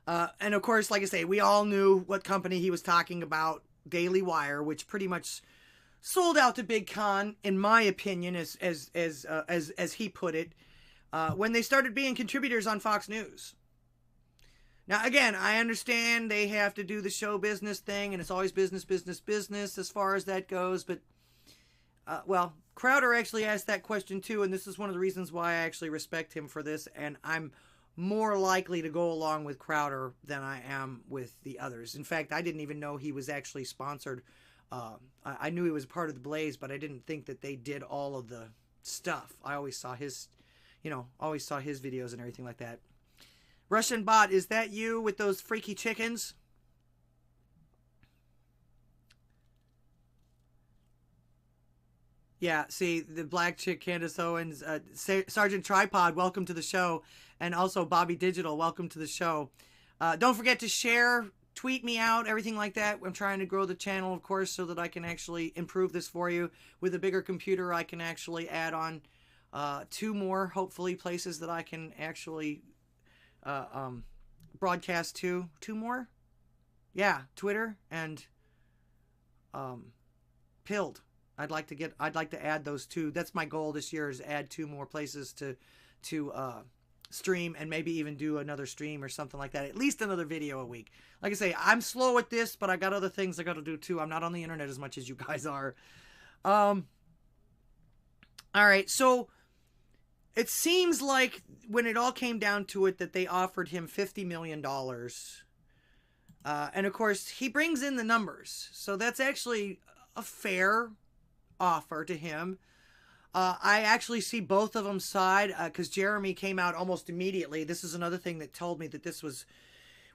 and of course, like I say, we all knew what company he was talking about, Daily Wire, which pretty much sold out to Big Con, in my opinion, as he put it, when they started being contributors on Fox News. Now, again, I understand they have to do the show business thing, and it's always business, business, business as far as that goes. But, well, Crowder actually asked that question too, and this is one of the reasons why I actually respect him for this, and I'm more likely to go along with Crowder than I am with the others. In fact, I didn't even know he was actually sponsored. I knew he was part of the Blaze, but I didn't think that they did all of the stuff. I always saw his, always saw his videos and everything like that. Russian bot, is that you with those freaky chickens? Yeah, see, the black chick, Candace Owens, Sergeant Tripod, welcome to the show. And also Bobby Digital, welcome to the show. Don't forget to share, tweet me out, everything like that. I'm trying to grow the channel, of course, so that I can actually improve this for you. With a bigger computer, I can actually add on 2 more, hopefully, places that I can actually broadcast to. 2 more? Yeah, Twitter and Pilled. I'd like to add those 2. That's my goal this year, is add 2 more places to stream and maybe even do another stream or something like that. At least another video a week. Like I say, I'm slow at this, but I got other things I got to do too. I'm not on the internet as much as you guys are. All right, so it seems like when it all came down to it that they offered him $50 million. And of course, he brings in the numbers. So that's actually a fair offer to him. I actually see both of them side because Jeremy came out almost immediately. This is another thing that told me that this was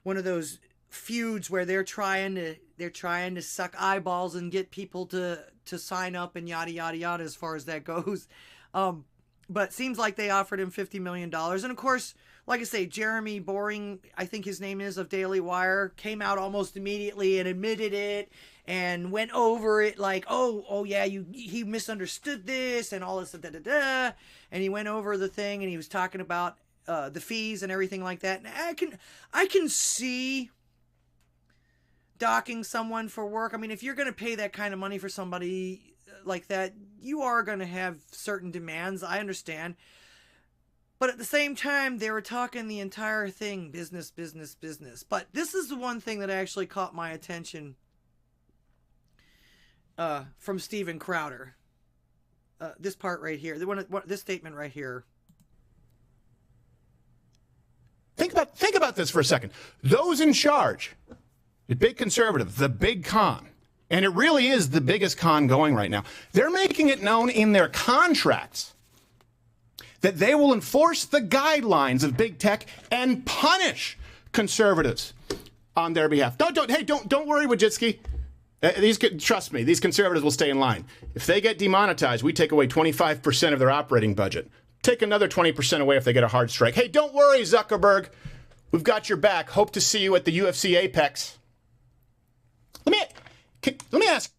one of those feuds where they're trying to suck eyeballs and get people to sign up and yada yada yada as far as that goes. But seems like they offered him $50 million. And of course, like I say, Jeremy Boring, I think his name is, of Daily Wire, came out almost immediately and admitted it and went over it like, oh yeah, he misunderstood this and all this, da-da-da. And he went over the thing and he was talking about the fees and everything like that. And I can see docking someone for work. I mean, if you're going to pay that kind of money for somebody like that, you are going to have certain demands. I understand. But at the same time, they were talking the entire thing, business, business, business. But this is the one thing that actually caught my attention from Steven Crowder. This part right here, this statement right here. Think about this for a second. Those in charge, the big conservative, the big con, and it really is the biggest con going right now, they're making it known in their contracts that they will enforce the guidelines of big tech and punish conservatives on their behalf. Don't worry, Wojcicki. Trust me, these conservatives will stay in line. If they get demonetized, we take away 25% of their operating budget. Take another 20% away if they get a hard strike. Hey, don't worry, Zuckerberg. We've got your back. Hope to see you at the UFC Apex. Let me ask.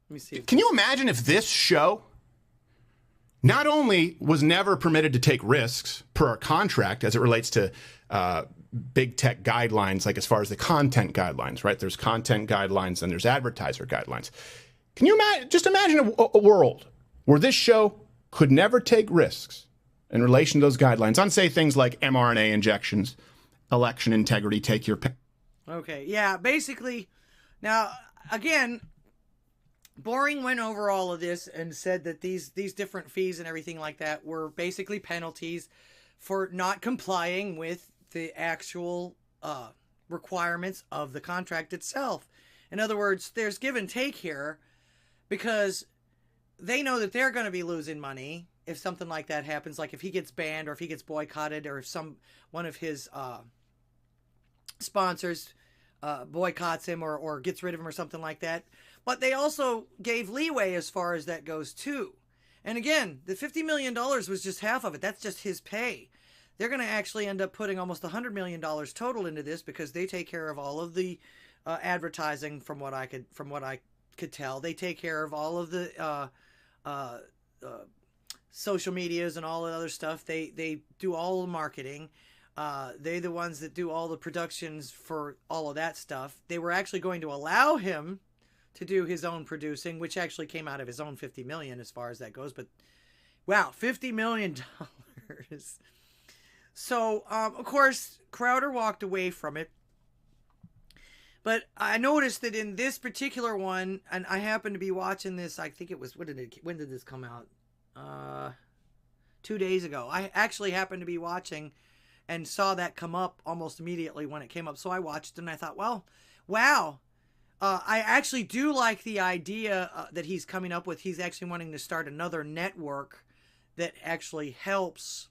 Let me see. Can you imagine if this show not only was never permitted to take risks per our contract as it relates to big tech guidelines, like as far as the content guidelines, right? There's content guidelines and there's advertiser guidelines. Can you imagine a world where this show could never take risks in relation to those guidelines on, say, things like mRNA injections, election integrity, take your pick? Okay, yeah, basically, now, again, Boring went over all of this and said that these different fees and everything like that were basically penalties for not complying with the actual requirements of the contract itself. In other words, there's give and take here because they know that they're going to be losing money if something like that happens, like if he gets banned or if he gets boycotted or if one of his sponsors boycotts him or gets rid of him or something like that. But they also gave leeway as far as that goes too. And again, the $50 million was just half of it. That's just his pay. They're going to actually end up putting almost $100 million total into this because they take care of all of the advertising from what I could tell. They take care of all of the social medias and all the other stuff. They do all the marketing. They're the ones that do all the productions for all of that stuff. They were actually going to allow him to do his own producing, which actually came out of his own $50 million as far as that goes. But wow, $50 million. So, of course, Crowder walked away from it. But I noticed that in this particular one, and I happened to be watching this, I think it was, when did this come out? 2 days ago. I actually happened to be watching and saw that come up almost immediately when it came up. So I watched it and I thought, well, wow. I actually do like the idea that he's coming up with. He's actually wanting to start another network that actually helps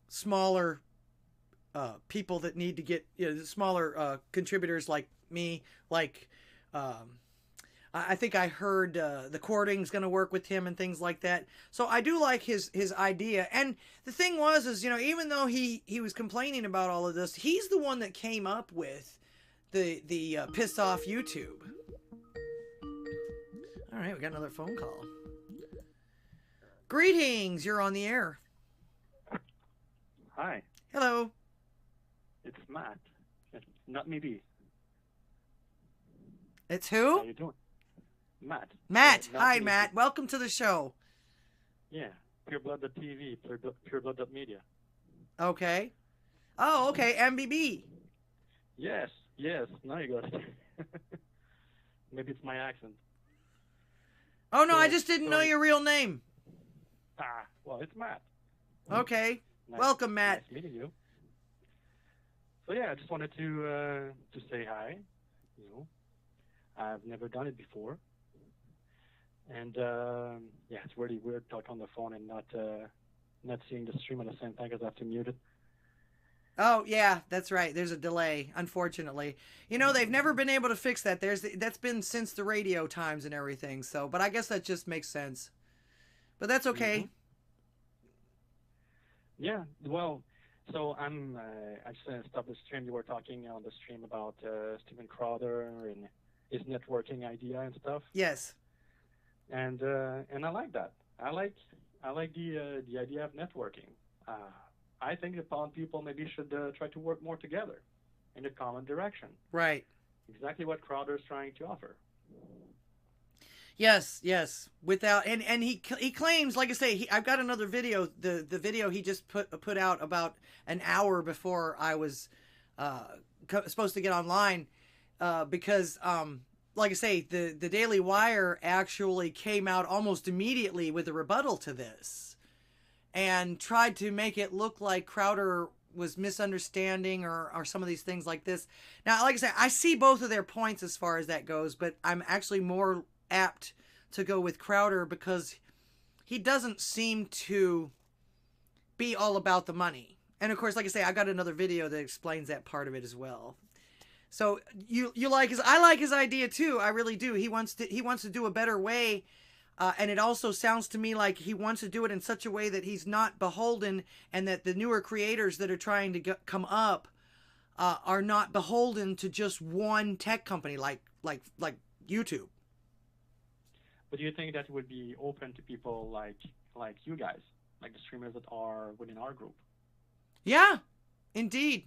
smaller people that need to get, smaller contributors like me, like I think I heard the courting's going to work with him and things like that. So I do like his idea. And the thing is, even though he was complaining about all of this, he's the one that came up with the piss off YouTube. All right, we got another phone call. Greetings, you're on the air. Hi. Hello. It's Matt. Not maybe. It's who? How you doing? Matt. Matt. Hi, me. Matt. Welcome to the show. Yeah. pureblood.tv, pureblood.media. Okay. Oh, okay. MBB. Yes. Now you got it. Maybe it's my accent. Oh no, So, I just didn't know your real name. Well, it's Matt. Okay. Nice, Welcome, Matt. Nice meeting you. So yeah, I just wanted to say hi. You know, I've never done it before, and yeah, it's really weird talking on the phone and not seeing the stream at the same time because I have to mute it. Oh yeah, that's right. There's a delay, unfortunately. You know, they've never been able to fix that. That's been since the radio times and everything. So, but I guess that just makes sense. But that's okay. Mm-hmm. Yeah. Well, so I just stopped the stream. You were talking on the stream about Steven Crowder and his networking idea and stuff. Yes. And I like that. I like the idea of networking. I think that people maybe should try to work more together in a common direction. Right. Exactly what Crowder is trying to offer. Yes. Without and he claims, like I say, I've got another video. The video he just put out about an hour before I was supposed to get online, because like I say, the Daily Wire actually came out almost immediately with a rebuttal to this, and tried to make it look like Crowder was misunderstanding or some of these things like this. Now, like I said, I see both of their points as far as that goes, but I'm actually more apt to go with Crowder because he doesn't seem to be all about the money. And of course, like I say, I got another video that explains that part of it as well. So you like I like his idea too. I really do. He wants to do a better way. And it also sounds to me like he wants to do it in such a way that he's not beholden, and that the newer creators that are trying to come up are not beholden to just one tech company like YouTube. But do you think that would be open to people like you guys, like the streamers that are within our group? Yeah, indeed.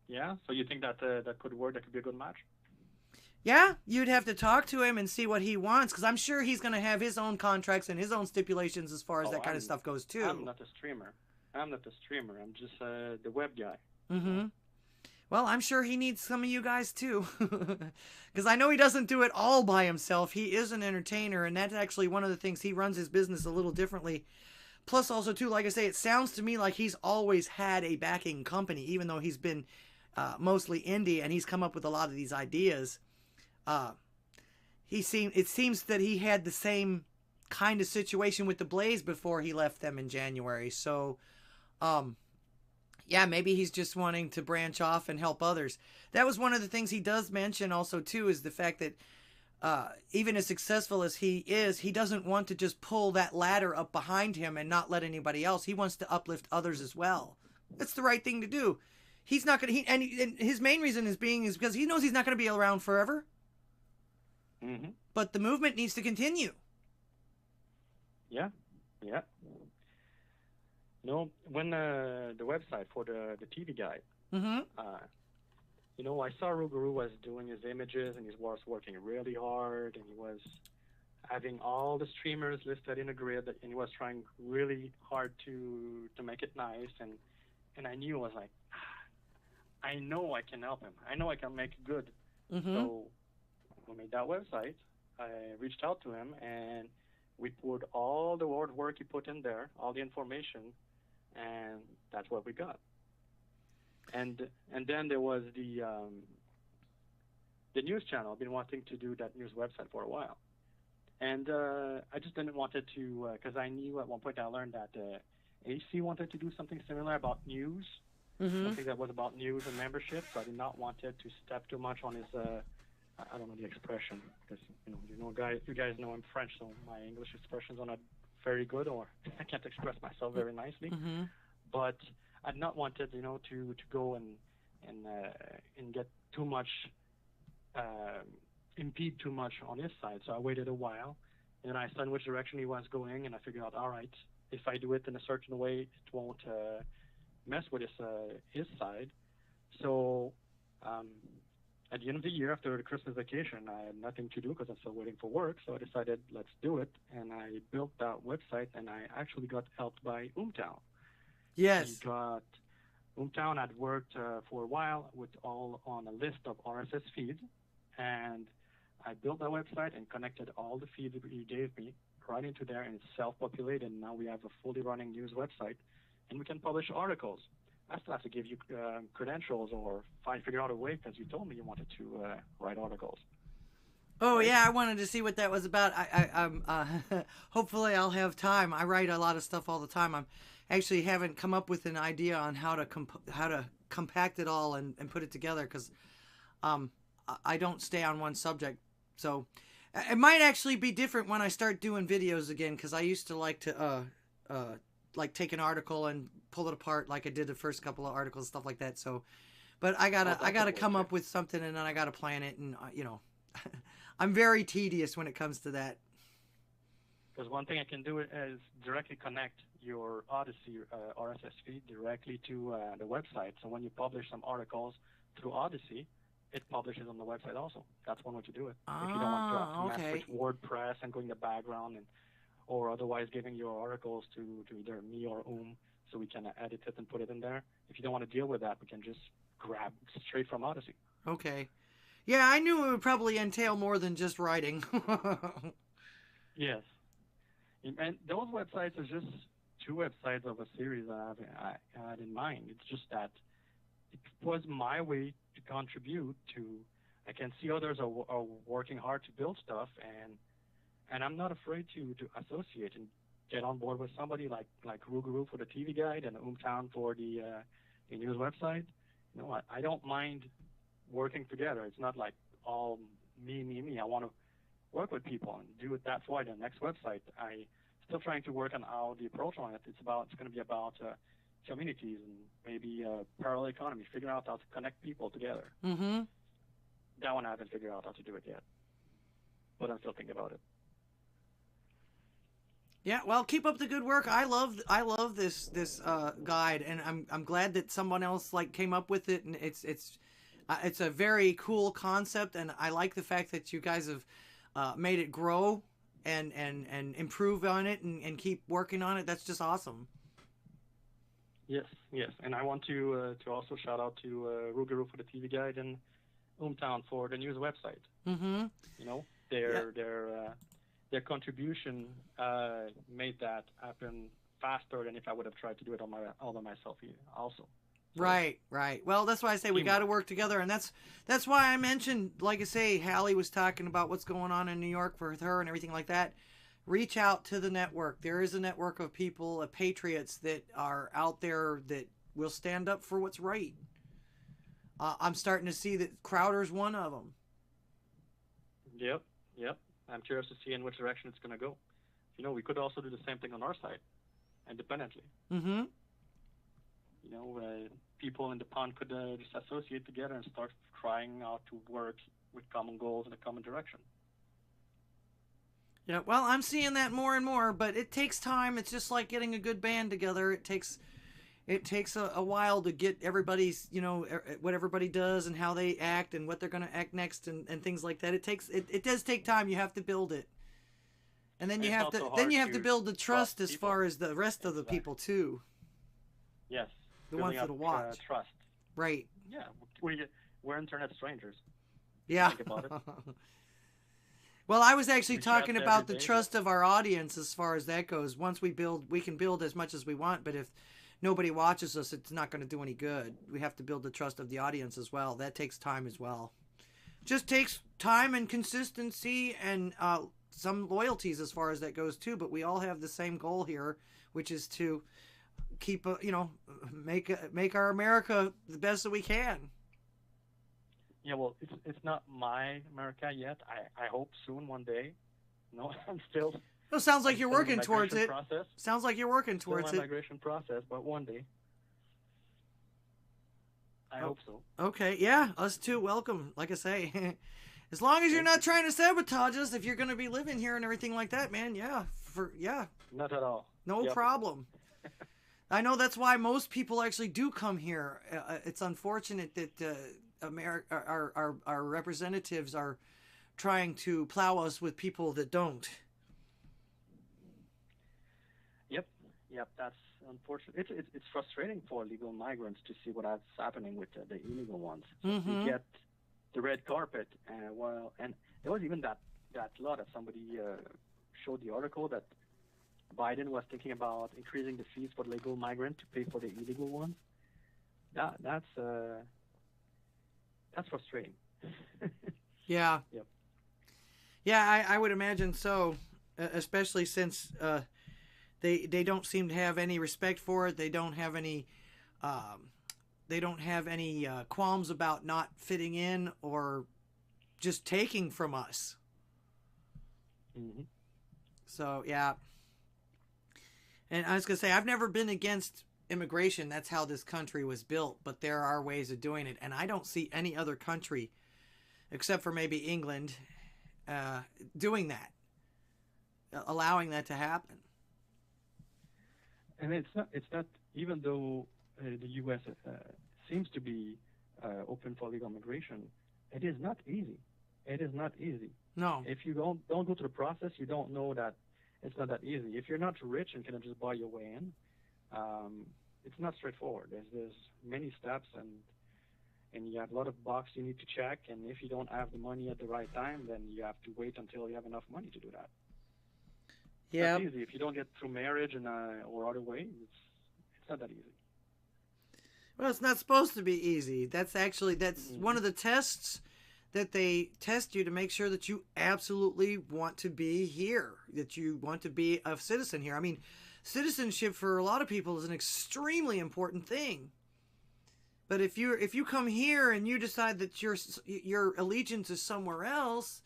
Yeah. So you think that that could work? That could be a good match. Yeah, you'd have to talk to him and see what he wants, because I'm sure he's going to have his own contracts and his own stipulations as far as that kind of stuff goes, too. I'm not a streamer. I'm I'm just the web guy. Mm-hmm. Well, I'm sure he needs some of you guys, too. Because I know he doesn't do it all by himself. He is an entertainer, and that's actually one of the things. He runs his business a little differently. Plus, also, too, like I say, it sounds to me like he's always had a backing company, even though he's been mostly indie, and he's come up with a lot of these ideas. It seems that he had the same kind of situation with the Blaze before he left them in January. So, yeah, maybe he's just wanting to branch off and help others. That was one of the things he does mention also, too, is the fact that even as successful as he is, he doesn't want to just pull that ladder up behind him and not let anybody else. He wants to uplift others as well. That's the right thing to do. He's not going to, and his main reason is because he knows he's not going to be around forever. Mm-hmm. But the movement needs to continue. Yeah. No, when the website for the TV guide, Mm-hmm. I saw Ruguru was doing his images and he was working really hard, and he was having all the streamers listed in a grid, and he was trying really hard to make it nice, and I knew, I was like, I know I can help him. I know I can make it good. Mm-hmm. So we made that website. I reached out to him, and we put all the hard work he put in there, all the information, and that's what we got. And then there was the news channel. I've been wanting to do that news website for a while, and I just didn't want it to, because I knew at one point I learned that AC wanted to do something similar about news, something that was about news and membership. So I did not want it to step too much on his. I don't know the expression, because you guys know I'm French, so my English expressions are not very good, or I can't express myself very nicely. Mm-hmm. But I'd not wanted, to go and get too much, impede too much on his side. So I waited a while, and I saw in which direction he was going, and I figured out, all right, if I do it in a certain way, it won't mess with his side. So at the end of the year, after the Christmas vacation, I had nothing to do because I'm still waiting for work. So I decided, let's do it. And I built that website, and I actually got helped by Umtown. Yes. Umtown had worked for a while with all on a list of RSS feeds, and I built that website and connected all the feeds that he gave me right into there, and it's self-populated. And now we have a fully running news website, and we can publish articles. I still have to give you credentials or figure out a way, because you told me you wanted to write articles. Oh yeah, I wanted to see what that was about. I'm hopefully I'll have time. I write a lot of stuff all the time. I'm actually haven't come up with an idea on how to compact it all and put it together, because I don't stay on one subject. So it might actually be different when I start doing videos again, because I used to like to like take an article and pull it apart like I did the first couple of articles, stuff like that. So, but I gotta come up with something, and then I gotta plan it, and you know, I'm very tedious when it comes to that. Because one thing I can do is directly connect your Odysee RSS feed directly to the website. So when you publish some articles through Odysee, it publishes on the website also. That's one way to do it. If you don't want to mess with WordPress and going in the background, or otherwise giving your articles to either me or so we can edit it and put it in there. If you don't want to deal with that, we can just grab straight from Odysee. Okay. Yeah, I knew it would probably entail more than just writing. Yes. And those websites are just two websites of a series that I had in mind. It's just that it was my way to contribute to. I can see others are working hard to build stuff, and I'm not afraid to associate and get on board with somebody like Rougarou for the TV guide and Umtown for the news website. You know, I don't mind working together. It's not like all me. I want to work with people and do it that way. The next website, I still trying to work on how the approach on it. It's going to be about communities and maybe parallel economy, figuring out how to connect people together. Mm-hmm. That one I haven't figured out how to do it yet, but I'm still thinking about it. Yeah, well, keep up the good work. I love this guide, and I'm glad that someone else like came up with it, and it's a very cool concept, and I like the fact that you guys have made it grow and improve on it and keep working on it. That's just awesome. Yes, and I want to also shout out to Rougarou for the TV guide and Umtown for the news website. Mm-hmm. You know, their contribution made that happen faster than if I would have tried to do it all by myself also. So, Right. Well, that's why I say we got to work together, and that's why I mentioned, like I say, Hallie was talking about what's going on in New York for her and everything like that. Reach out to the network. There is a network of people, of patriots that are out there that will stand up for what's right. I'm starting to see that Crowder's one of them. Yep. I'm curious to see in which direction it's going to go. You know, we could also do the same thing on our side, independently. Mm-hmm. You know, people in the pond could just associate together and start trying out to work with common goals in a common direction. Yeah, well, I'm seeing that more and more, but it takes time. It's just like getting a good band together. It takes a while to get everybody's, you know, what everybody does and how they act and what they're going to act next and things like that. It does take time. You have to build it. And then you have to build the trust as far as the rest of the people too. Yes. The ones that'll watch. Trust. Right. Yeah. We're internet strangers. Yeah. Think about it. Well, I was actually talking about the trust of our audience as far as that goes. Once we build, we can build as much as we want, but if nobody watches us, it's not going to do any good. We have to build the trust of the audience as well. That takes time as well. Just takes time and consistency and some loyalties as far as that goes too, but we all have the same goal here, which is to keep, make our America the best that we can. Yeah, well, it's not my America yet. I hope soon, one day. No, I'm still. Well, sounds like you're working towards it. Sounds like you're working towards it. Migration process, but one day. I hope so. Okay, yeah, us too. Welcome. Like I say, as long as you're not trying to sabotage us, if you're going to be living here and everything like that, man. Yeah, Not at all. No problem. I know that's why most people actually do come here. It's unfortunate that our representatives are trying to plow us with people that don't. Yep, that's unfortunate. It's frustrating for legal migrants to see what's happening with the illegal ones. So Mm-hmm. they get the red carpet, and there was even that law that somebody showed the article that Biden was thinking about increasing the fees for legal migrants to pay for the illegal ones. That's frustrating. Yeah. Yep. Yeah, I would imagine so, especially since they don't seem to have any respect for it. They don't have any qualms about not fitting in or just taking from us. Mm-hmm. So yeah. And I was gonna say, I've never been against immigration. That's how this country was built. But there are ways of doing it, and I don't see any other country, except for maybe England, doing that, allowing that to happen. And it's not even though the U.S. Seems to be open for legal migration, it is not easy. It is not easy. No. If you don't go through the process, you don't know that it's not that easy. If you're not rich and can just buy your way in, it's not straightforward. There's many steps, and you have a lot of boxes you need to check. And if you don't have the money at the right time, then you have to wait until you have enough money to do that. Yeah. It's not easy. If you don't get through marriage and or other way, it's not that easy. Well, it's not supposed to be easy. That's one of the tests that they test you to make sure that you absolutely want to be here, that you want to be a citizen here. I mean, citizenship for a lot of people is an extremely important thing. But if you come here and you decide that your allegiance is somewhere else,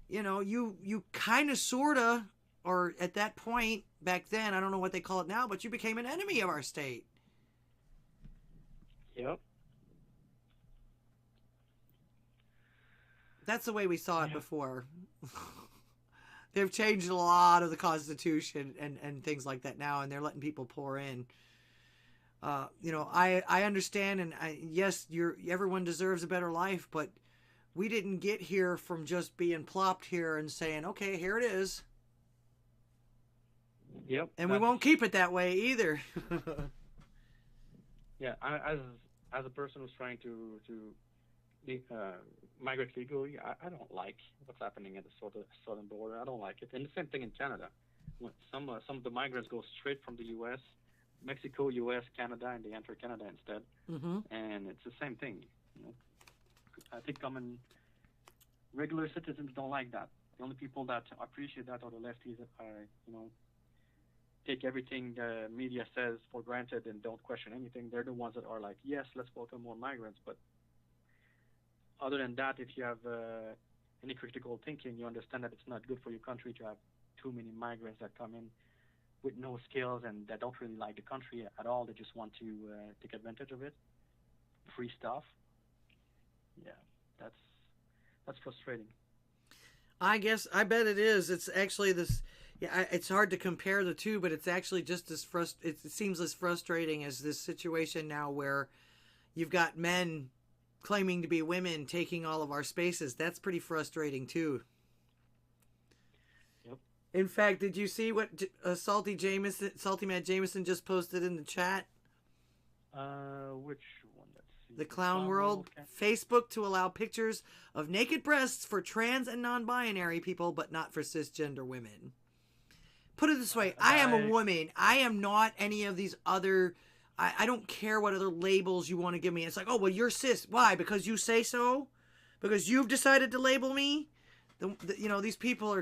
you kind of sorta, or at that point back then, I don't know what they call it now, but you became an enemy of our state. Yep. That's the way we saw it before. They've changed a lot of the Constitution and things like that now, and they're letting people pour in. I understand, and yes, everyone deserves a better life, but we didn't get here from just being plopped here and saying, okay, here it is. Yep. And we won't keep it that way either. Yeah, as a person who's trying to migrate legally, I don't like what's happening at the southern border. I don't like it. And the same thing in Canada. When some of the migrants go straight from the U.S., Mexico, U.S., Canada, and they enter Canada instead. Mm-hmm. And it's the same thing. I think regular citizens don't like that. The only people that appreciate that are the lefties that are, take everything the media says for granted and don't question anything. They're the ones that are like, yes, let's welcome more migrants. But other than that, if you have any critical thinking, you understand that it's not good for your country to have too many migrants that come in with no skills and that don't really like the country at all. They just want to take advantage of it. Free stuff. Yeah, that's frustrating. I bet it is. It's actually this. Yeah, it's hard to compare the two, but it's actually just as it seems as frustrating as this situation now where you've got men claiming to be women taking all of our spaces. That's pretty frustrating too. Yep. In fact, did you see what Salty Matt Jameson just posted in the chat? Which one? Let's see. The Clown World. Okay. Facebook to allow pictures of naked breasts for trans and non-binary people, but not for cisgender women. Put it this way, I am a woman. I am not any of these other... I don't care what other labels you want to give me. It's like, oh, well, you're cis. Why? Because you say so? Because you've decided to label me? These people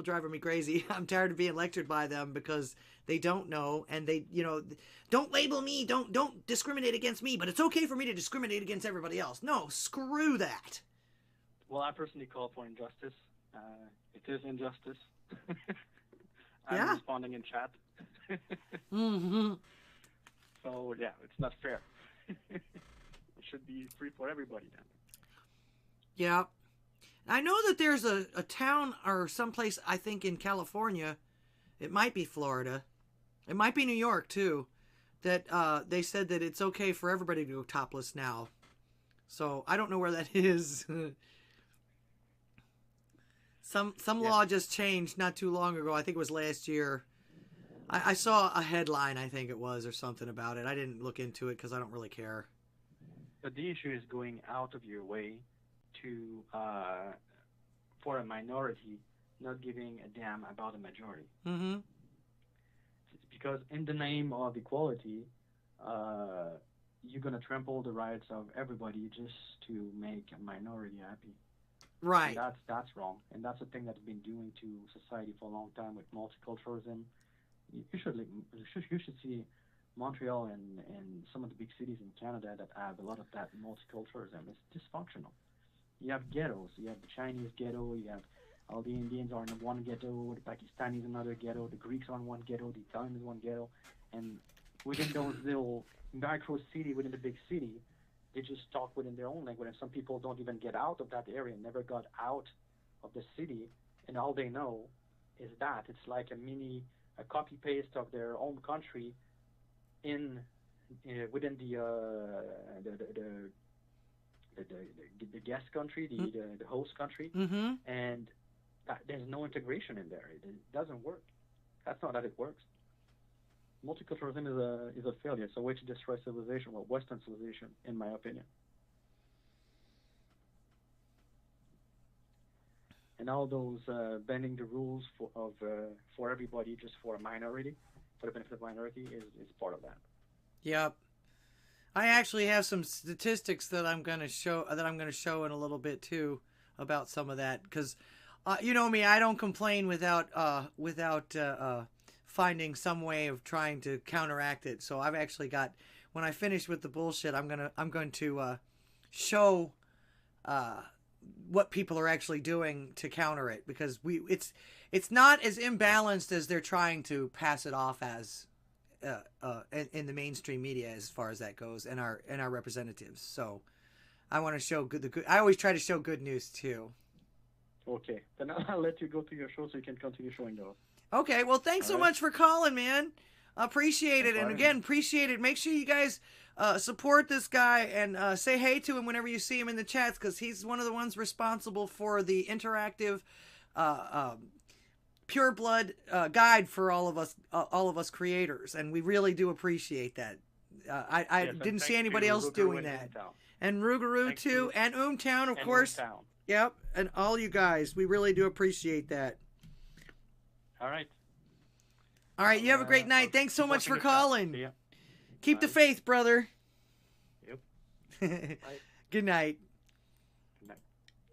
driving me crazy. I'm tired of being lectured by them because they don't know. And they, don't label me. Don't discriminate against me. But it's okay for me to discriminate against everybody else. No, screw that. Well, I personally call for injustice. It is injustice. I'm responding in chat. Mm-hmm. So, yeah, it's not fair. It should be free for everybody then. Yeah. I know that there's a town or someplace, I think, in California. It might be Florida. It might be New York, too. That they said that it's okay for everybody to go topless now. So I don't know where that is. Some law just changed not too long ago. I think it was last year. I saw a headline, I think it was, or something about it. I didn't look into it because I don't really care. But the issue is going out of your way to for a minority, not giving a damn about a majority. Mm-hmm. It's because in the name of equality, you're going to trample the rights of everybody just to make a minority happy. Right. And that's wrong. And that's a thing that's been doing to society for a long time with multiculturalism. You should see Montreal and some of the big cities in Canada that have a lot of that multiculturalism. It's dysfunctional. You have ghettos. You have the Chinese ghetto. You have all the Indians are in one ghetto. The Pakistanis in another ghetto. The Greeks are in one ghetto. The Italians in one ghetto. And within those little micro city, within the big city, they just talk within their own language. And some people don't even get out of that area, never got out of the city, and all they know is that. It's like a copy-paste of their own country within the guest country, the host country, mm-hmm. and there's no integration in there. It doesn't work. That's not how it works. Multiculturalism is a failure. It's a way to destroy civilization, well, Western civilization, in my opinion. And all those bending the rules for everybody, just for a minority, for the benefit of the minority, is part of that. Yep. I actually have some statistics that I'm going to show in a little bit too about some of that, because you know me, I don't complain without finding some way of trying to counteract it. So I've actually got, when I finish with the bullshit, I'm going to show what people are actually doing to counter it, because it's not as imbalanced as they're trying to pass it off as in the mainstream media, as far as that goes, and our representatives. So I want to show the good. I always try to show good news too. Okay, then I'll let you go to your show so you can continue showing those. Okay, well, thanks so much for calling, man. Appreciate it. And again, appreciate it. Make sure you guys support this guy and say hey to him whenever you see him in the chats, because he's one of the ones responsible for the interactive pure blood guide for all of us creators, and we really do appreciate that. I didn't see anybody else doing that. And Rougarou too, and Oomtown, of course. Yep, and all you guys, we really do appreciate that. All right. All right, you have a great night. Thanks so much for calling. Keep the faith, brother. Yep. Good night. Good night.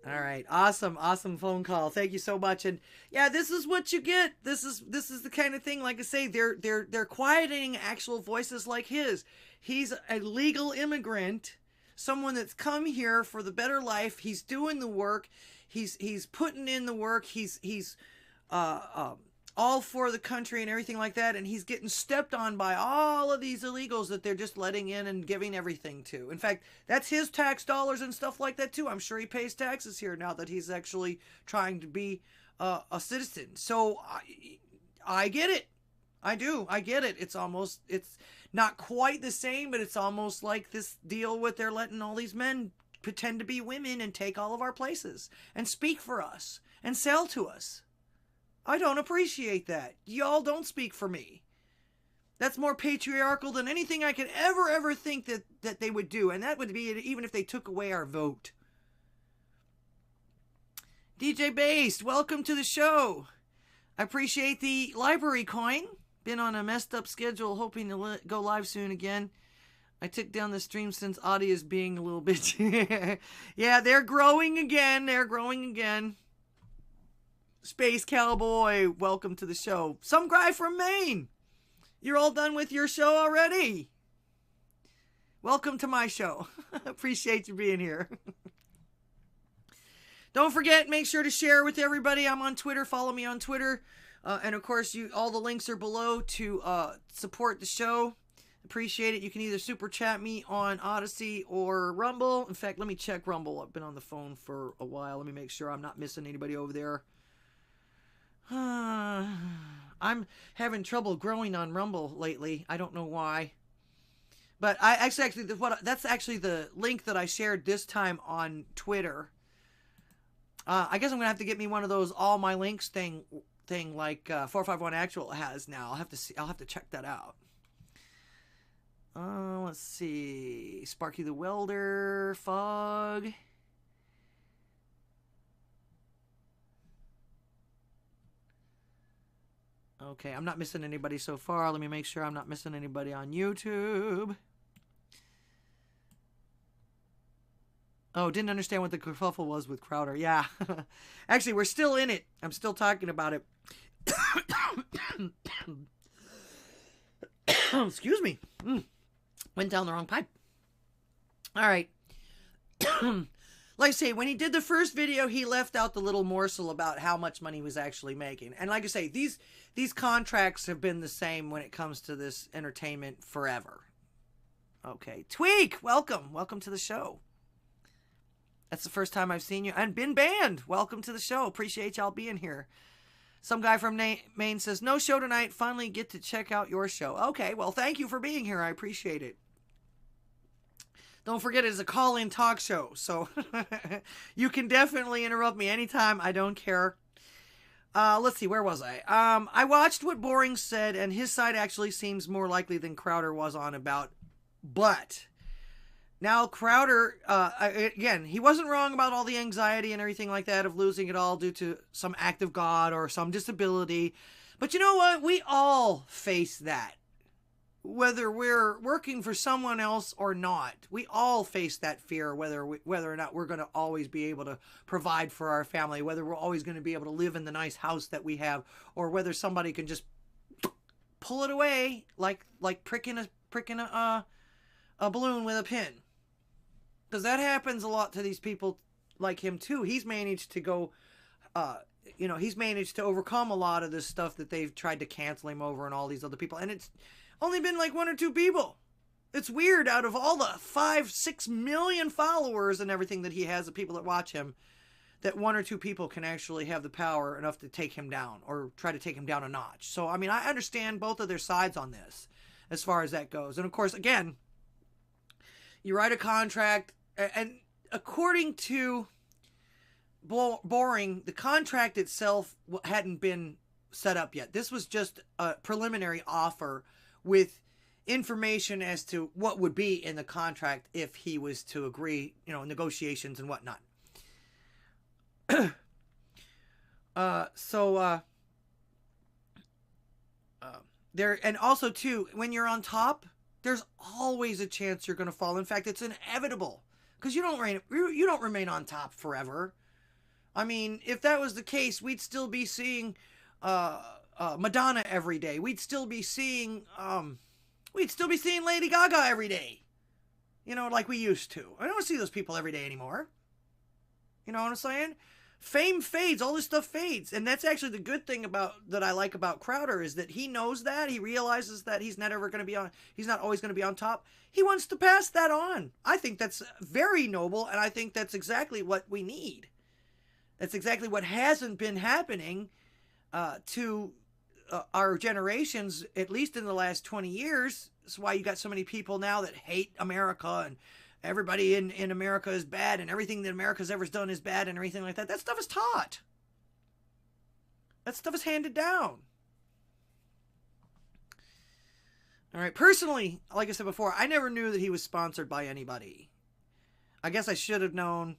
All right, awesome phone call. Thank you so much. And yeah, this is what you get. This is the kind of thing, like I say, they're quieting actual voices like his. He's a legal immigrant, someone that's come here for the better life. He's doing the work. He's putting in the work. He's all for the country and everything like that, and he's getting stepped on by all of these illegals that they're just letting in and giving everything to. In fact, that's his tax dollars and stuff like that too. I'm sure he pays taxes here now that he's actually trying to be a citizen. So I get it. I do. I get it. It's not quite the same, but it's almost like this deal with they're letting all these men pretend to be women and take all of our places and speak for us and sell to us. I don't appreciate that. Y'all don't speak for me. That's more patriarchal than anything I could ever think that they would do. And that would be it even if they took away our vote. DJ Based, welcome to the show. I appreciate the library coin. Been on a messed up schedule, hoping to go live soon again. I took down the stream since audio is being a little bit... Yeah, they're growing again. Space Cowboy, welcome to the show. Some guy from Maine. You're all done with your show already. Welcome to my show. Appreciate you being here. Don't forget, make sure to share with everybody. I'm on Twitter. Follow me on Twitter. And of course, all the links are below to support the show. Appreciate it. You can either super chat me on Odysee or Rumble. In fact, let me check Rumble. I've been on the phone for a while. Let me make sure I'm not missing anybody over there. I'm having trouble growing on Rumble lately. I don't know why. But that's actually the link that I shared this time on Twitter. I guess I'm gonna have to get me one of those all my links thing like 451 Actual has now. I'll have to check that out. Let's see. Sparky the Welder, Fog. Okay, I'm not missing anybody so far. Let me make sure I'm not missing anybody on YouTube. Oh, didn't understand what the kerfuffle was with Crowder. Yeah. Actually, we're still in it. I'm still talking about it. Excuse me. Went down the wrong pipe. All right. Like I say, when he did the first video, he left out the little morsel about how much money he was actually making. And like I say, these contracts have been the same when it comes to this entertainment forever. Okay. Tweak, welcome. Welcome to the show. That's the first time I've seen you. And been banned. Welcome to the show. Appreciate y'all being here. Some guy from Maine says, no show tonight. Finally get to check out your show. Okay, well, thank you for being here. I appreciate it. Don't forget, it's a call-in talk show. So you can definitely interrupt me anytime. I don't care. Let's see. Where was I? I watched what Boring said, and his side actually seems more likely than Crowder was on about. But now Crowder, again, he wasn't wrong about all the anxiety and everything like that of losing it all due to some act of God or some disability. But you know what? We all face that. Whether we're working for someone else or not, we all face that fear, whether or not we're going to always be able to provide for our family, whether we're always going to be able to live in the nice house that we have, or whether somebody can just pull it away like pricking a balloon with a pin. Because that happens a lot to these people like him too. He's managed to go, he's managed to overcome a lot of this stuff that they've tried to cancel him over and all these other people. And it's only been like 1 or 2 people. It's weird, out of all the 5-6 million followers and everything that he has, the people that watch him, that 1 or 2 people can actually have the power enough to take him down or try to take him down a notch. So, I mean, I understand both of their sides on this as far as that goes. And of course, again, you write a contract, and according to Boring, the contract itself hadn't been set up yet. This was just a preliminary offer with information as to what would be in the contract if he was to agree, negotiations and whatnot. There, and also too, when you're on top, there's always a chance you're going to fall. In fact, it's inevitable, because you don't remain on top forever. I mean, if that was the case, we'd still be seeing Madonna every day. We'd still be seeing Lady Gaga every day. Like we used to. I don't see those people every day anymore. You know what I'm saying? Fame fades, all this stuff fades. And that's actually the good thing that I like about Crowder, is that he knows that. He realizes that he's not always going to be on top. He wants to pass that on. I think that's very noble, and I think that's exactly what we need. That's exactly what hasn't been happening to our generations, at least in the last 20 years. That's why you got so many people now that hate America, and everybody in America is bad, and everything that America's ever done is bad, and everything like that. That stuff is taught. That stuff is handed down. All right. Personally, like I said before, I never knew that he was sponsored by anybody. I guess I should have known,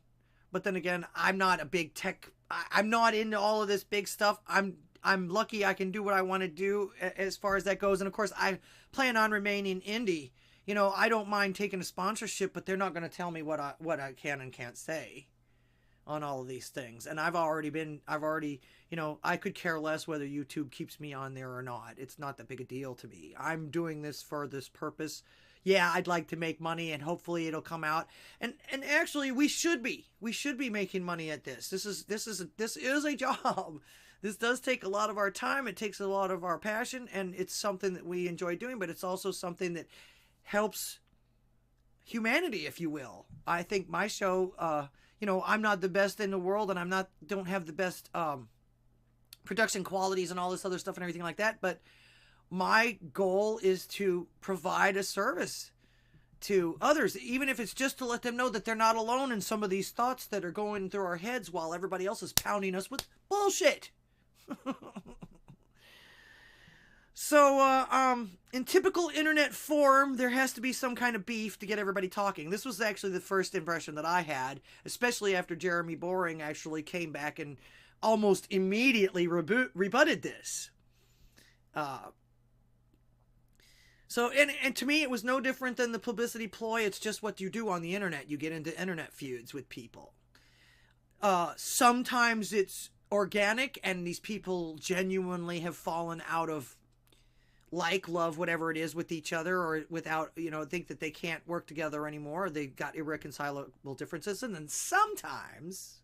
but then again, I'm not a big tech. I'm not into all of this big stuff. I'm lucky I can do what I want to do as far as that goes. And of course, I plan on remaining indie. I don't mind taking a sponsorship, but they're not going to tell me what I can and can't say on all of these things. And I could care less whether YouTube keeps me on there or not. It's not that big a deal to me. I'm doing this for this purpose. Yeah, I'd like to make money, and hopefully it'll come out. And actually, we should be making money at this. This is a job. This does take a lot of our time. It takes a lot of our passion, and it's something that we enjoy doing, but it's also something that helps humanity, if you will. I think my show, I'm not the best in the world, and don't have the best production qualities and all this other stuff and everything like that, but my goal is to provide a service to others, even if it's just to let them know that they're not alone in some of these thoughts that are going through our heads while everybody else is pounding us with bullshit. So, in typical internet form, there has to be some kind of beef to get everybody talking. This was actually the first impression that I had, especially after Jeremy Boring actually came back and almost immediately rebutted this. So, and to me, it was no different than the publicity ploy. It's just what you do on the internet. You get into internet feuds with people. Sometimes it's organic, and these people genuinely have fallen out of love, whatever it is, with each other, or without, think that they can't work together anymore. They got irreconcilable differences. And then sometimes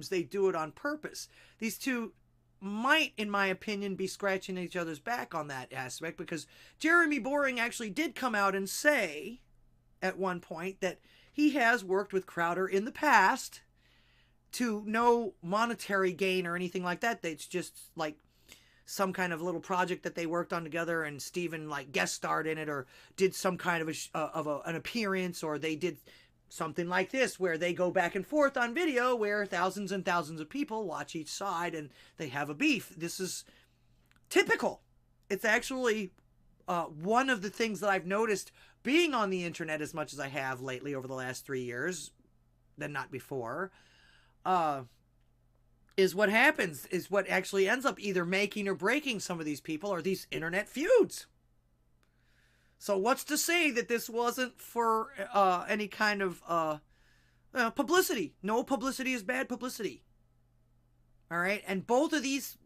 they do it on purpose. These two might, in my opinion, be scratching each other's back on that aspect, because Jeremy Boring actually did come out and say at one point that he has worked with Crowder in the past to no monetary gain or anything like that. It's just like some kind of little project that they worked on together, and Steven like guest starred in it, or did some kind of an appearance, or they did something like this where they go back and forth on video where thousands and thousands of people watch each side and they have a beef. This is typical. It's actually one of the things that I've noticed being on the internet as much as I have lately over the last 3 years, than not before, is what happens, is what actually ends up either making or breaking some of these people, or these internet feuds. So what's to say that this wasn't for any kind of publicity? No publicity is bad publicity. All right? And both of these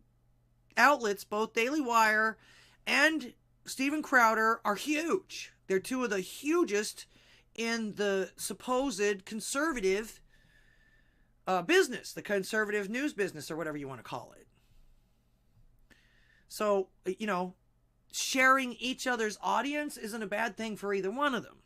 outlets, both Daily Wire and Steven Crowder, are huge. They're two of the hugest in the supposed conservative business, the conservative news business, or whatever you want to call it. So, sharing each other's audience isn't a bad thing for either one of them.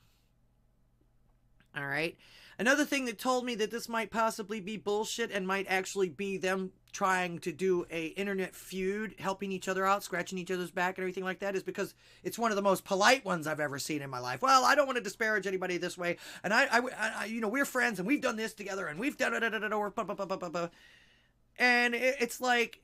All right. Another thing that told me that this might possibly be bullshit and might actually be them trying to do a internet feud, helping each other out, scratching each other's back and everything like that, is because it's one of the most polite ones I've ever seen in my life. Well, I don't want to disparage anybody this way, and I we're friends, and we've done this together, and we've done it, and it's like,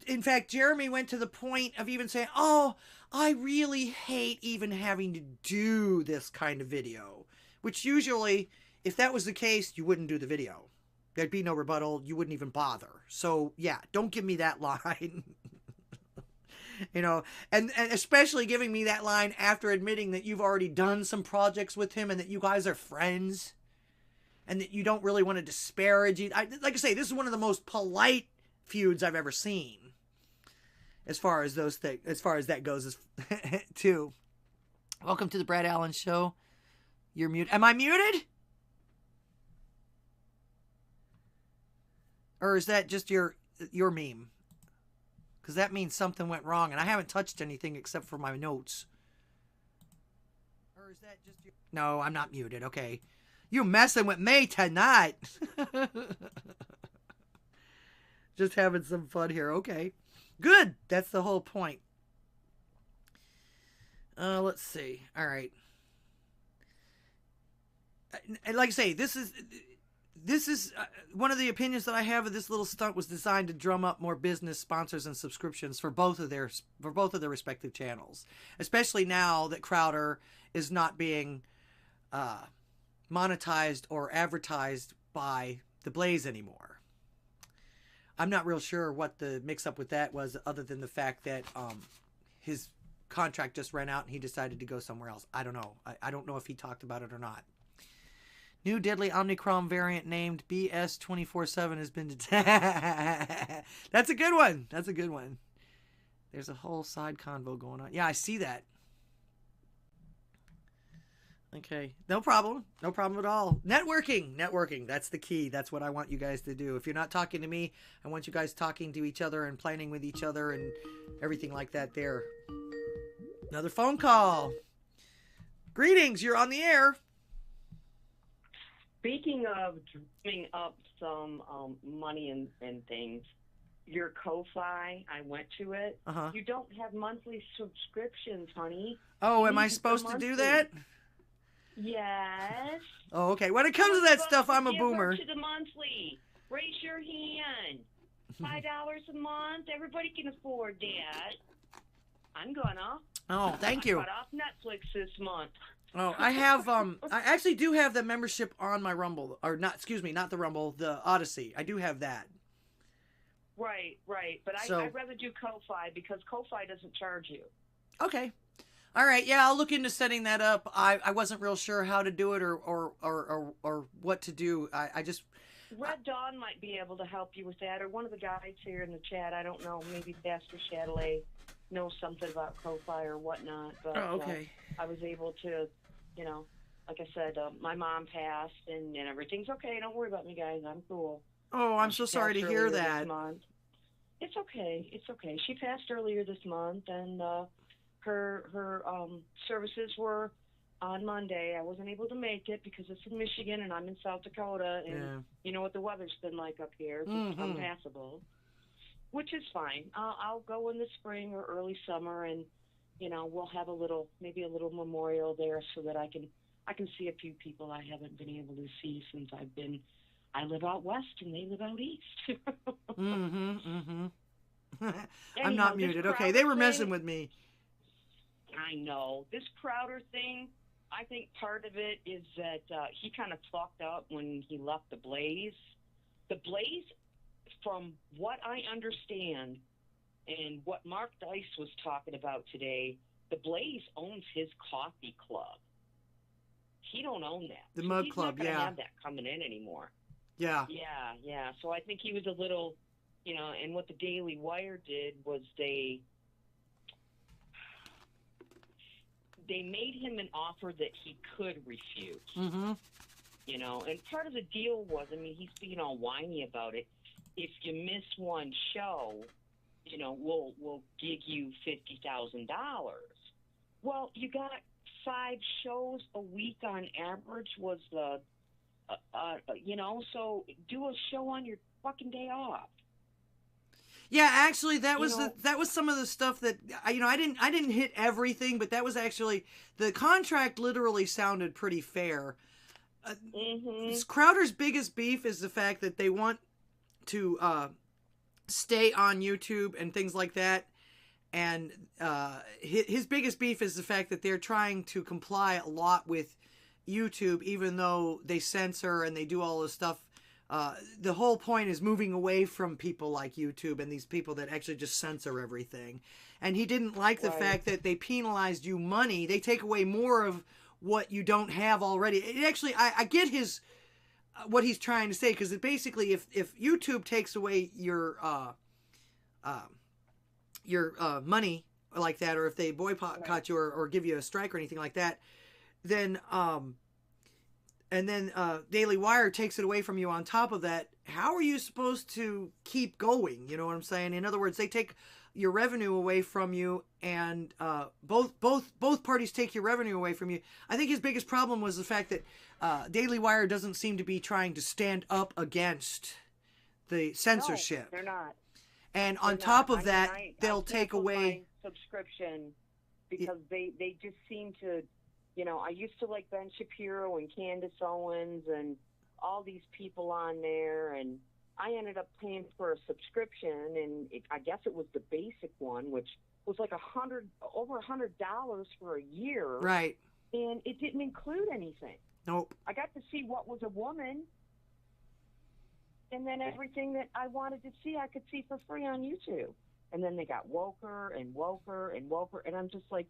in fact, Jeremy went to the point of even saying, "Oh, I really hate even having to do this kind of video," which usually, if that was the case, you wouldn't do the video. There'd be no rebuttal. You wouldn't even bother. So, yeah, don't give me that line. And especially giving me that line after admitting that you've already done some projects with him and that you guys are friends and that you don't really want to disparage it. Like I say, this is one of the most polite feuds I've ever seen, as far as those things, as far as that goes, too. Welcome to the Brad Allen Show. You're muted. Am I muted? Or is that just your meme? Because that means something went wrong, and I haven't touched anything except for my notes. Or is that just your... No, I'm not muted. Okay. You messing with me tonight. Just having some fun here. Okay. Good. That's the whole point. Let's see. All right. Like I say, this is one of the opinions that I have of this little stunt was designed to drum up more business sponsors and subscriptions for both of their respective channels, especially now that Crowder is not being monetized or advertised by the Blaze anymore. I'm not real sure what the mix-up with that was, other than the fact that his contract just ran out and he decided to go somewhere else. I don't know. I don't know if he talked about it or not. New deadly Omicron variant named BS247 has been detected. That's a good one. That's a good one. There's a whole side convo going on. Yeah, I see that. Okay. No problem. No problem at all. Networking. Networking. That's the key. That's what I want you guys to do. If you're not talking to me, I want you guys talking to each other and planning with each other and everything like that there. Another phone call. Greetings. You're on the air. Speaking of dreaming up some money and things, your Ko-Fi, I went to it. Uh-huh. You don't have monthly subscriptions, honey. Oh, am I supposed to do that? Yes. Oh, okay. When it comes to that stuff, I'm a boomer. Give her to the monthly. Raise your hand. $5 a month. Everybody can afford that. I'm gonna. Oh, thank you. I got off Netflix this month. Oh, I have, I actually do have the membership on my Rumble, or not, excuse me, not the Rumble, the Odysee. I do have that. Right. But I'd rather do Ko-Fi because Ko-Fi doesn't charge you. Okay. All right. Yeah, I'll look into setting that up. I wasn't real sure how to do it or what to do. I just... Red Dawn might be able to help you with that, or one of the guys here in the chat. I don't know. Maybe Pastor Chatelet knows something about Ko-Fi or whatnot. But, okay. I was able to, like I said, my mom passed, and everything's okay. Don't worry about me, guys. I'm cool. Oh, I'm so sorry to hear that. It's okay. It's okay. She passed earlier this month, and her services were on Monday. I wasn't able to make it because it's in Michigan and I'm in South Dakota, and you know what the weather's been like up here. It's unpassable, which is fine. I'll go in the spring or early summer, and we'll have maybe a little memorial there so that I can see a few people I haven't been able to see since I live out west and they live out east. I'm not muted. Okay, they were messing with me. I know. This Crowder thing, I think part of it is that he kind of fucked up when he left the Blaze. The Blaze, from what I understand and what Mark Dice was talking about today, the Blaze owns his coffee club. He don't own that. The Mug Club, he's not gonna have that coming in anymore. Yeah. Yeah. So I think he was a little, and what the Daily Wire did was they made him an offer that he could refuse. Mm-hmm. And part of the deal was, he's being all whiny about it. If you miss one show, we'll give you $50,000. Well, you got 5 shows a week on average was the, so do a show on your fucking day off. Yeah, actually, that was some of the stuff that I didn't hit everything, but that was actually the contract. Literally sounded pretty fair. Crowder's biggest beef is the fact that they want to stay on YouTube and things like that, and his biggest beef is the fact that they're trying to comply a lot with YouTube, even though they censor and they do all this stuff. The whole point is moving away from people like YouTube and these people that actually just censor everything. And he didn't like the fact that they penalized you money. They take away more of what you don't have already. It actually, I get his, what he's trying to say, because it basically, if YouTube takes away your money like that, or if they boycott you or give you a strike or anything like that, then, and then Daily Wire takes it away from you on top of that, how are you supposed to keep going? You know what I'm saying? In other words, they take your revenue away from you, and both parties take your revenue away from you. I think his biggest problem was the fact that Daily Wire doesn't seem to be trying to stand up against the censorship. No, they're not. And on top of that, they'll take away subscription because they just seem to. I used to like Ben Shapiro and Candace Owens and all these people on there, and I ended up paying for a subscription, and I guess it was the basic one, which was like over $100 for a year. Right. And it didn't include anything. Nope. I got to see What Was a Woman, and then everything that I wanted to see, I could see for free on YouTube. And then they got woker and woker and woker, and I'm just like,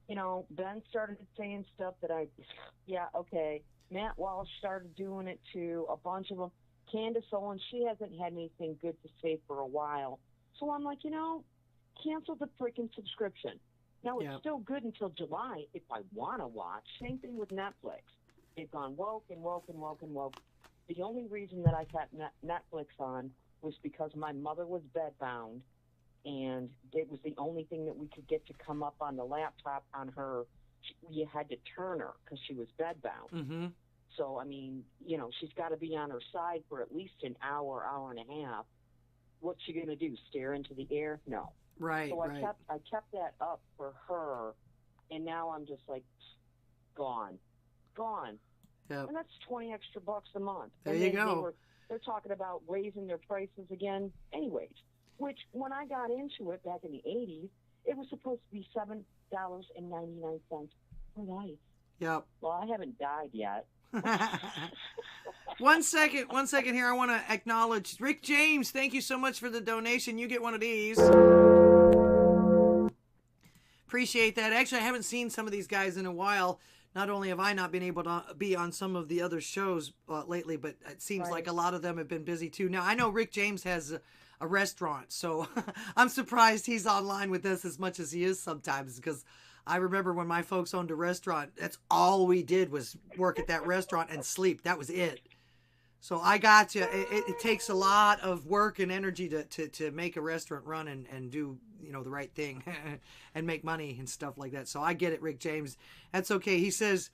Ben started saying stuff that okay. Matt Walsh started doing it too, a bunch of them. Candace Owens, she hasn't had anything good to say for a while. So I'm like, cancel the freaking subscription. Now, it's still good until July if I want to watch. Same thing with Netflix. They've gone woke and woke and woke and woke. The only reason that I kept Netflix on was because my mother was bedbound, and it was the only thing that we could get to come up on the laptop on her. You had to turn her because she was bedbound. Mm-hmm. So, she's got to be on her side for at least an hour, hour and a half. what's she going to do? Stare into the air? No. Right, So right. I kept that up for her, and now I'm just like, gone. Yep. And that's 20 extra bucks a month. There and you go. They're talking about raising their prices again anyways, which when I got into it back in the 80s, it was supposed to be $7.99 for life. Yep. Well, I haven't died yet. One second here. I want to acknowledge Rick James. Thank you so much for the donation. You get one of these. Appreciate that. Actually, I haven't seen some of these guys in a while. Not only have I not been able to be on some of the other shows lately, but it seems like a lot of them have been busy too. Now, I know Rick James has a restaurant, so I'm surprised he's online with us as much as he is sometimes, because I remember when my folks owned a restaurant, that's all we did was work at that restaurant and sleep. That was it. So I got you. It takes a lot of work and energy to make a restaurant run and do, you know, the right thing and make money and stuff like that. So I get it, Rick James. That's okay. He says,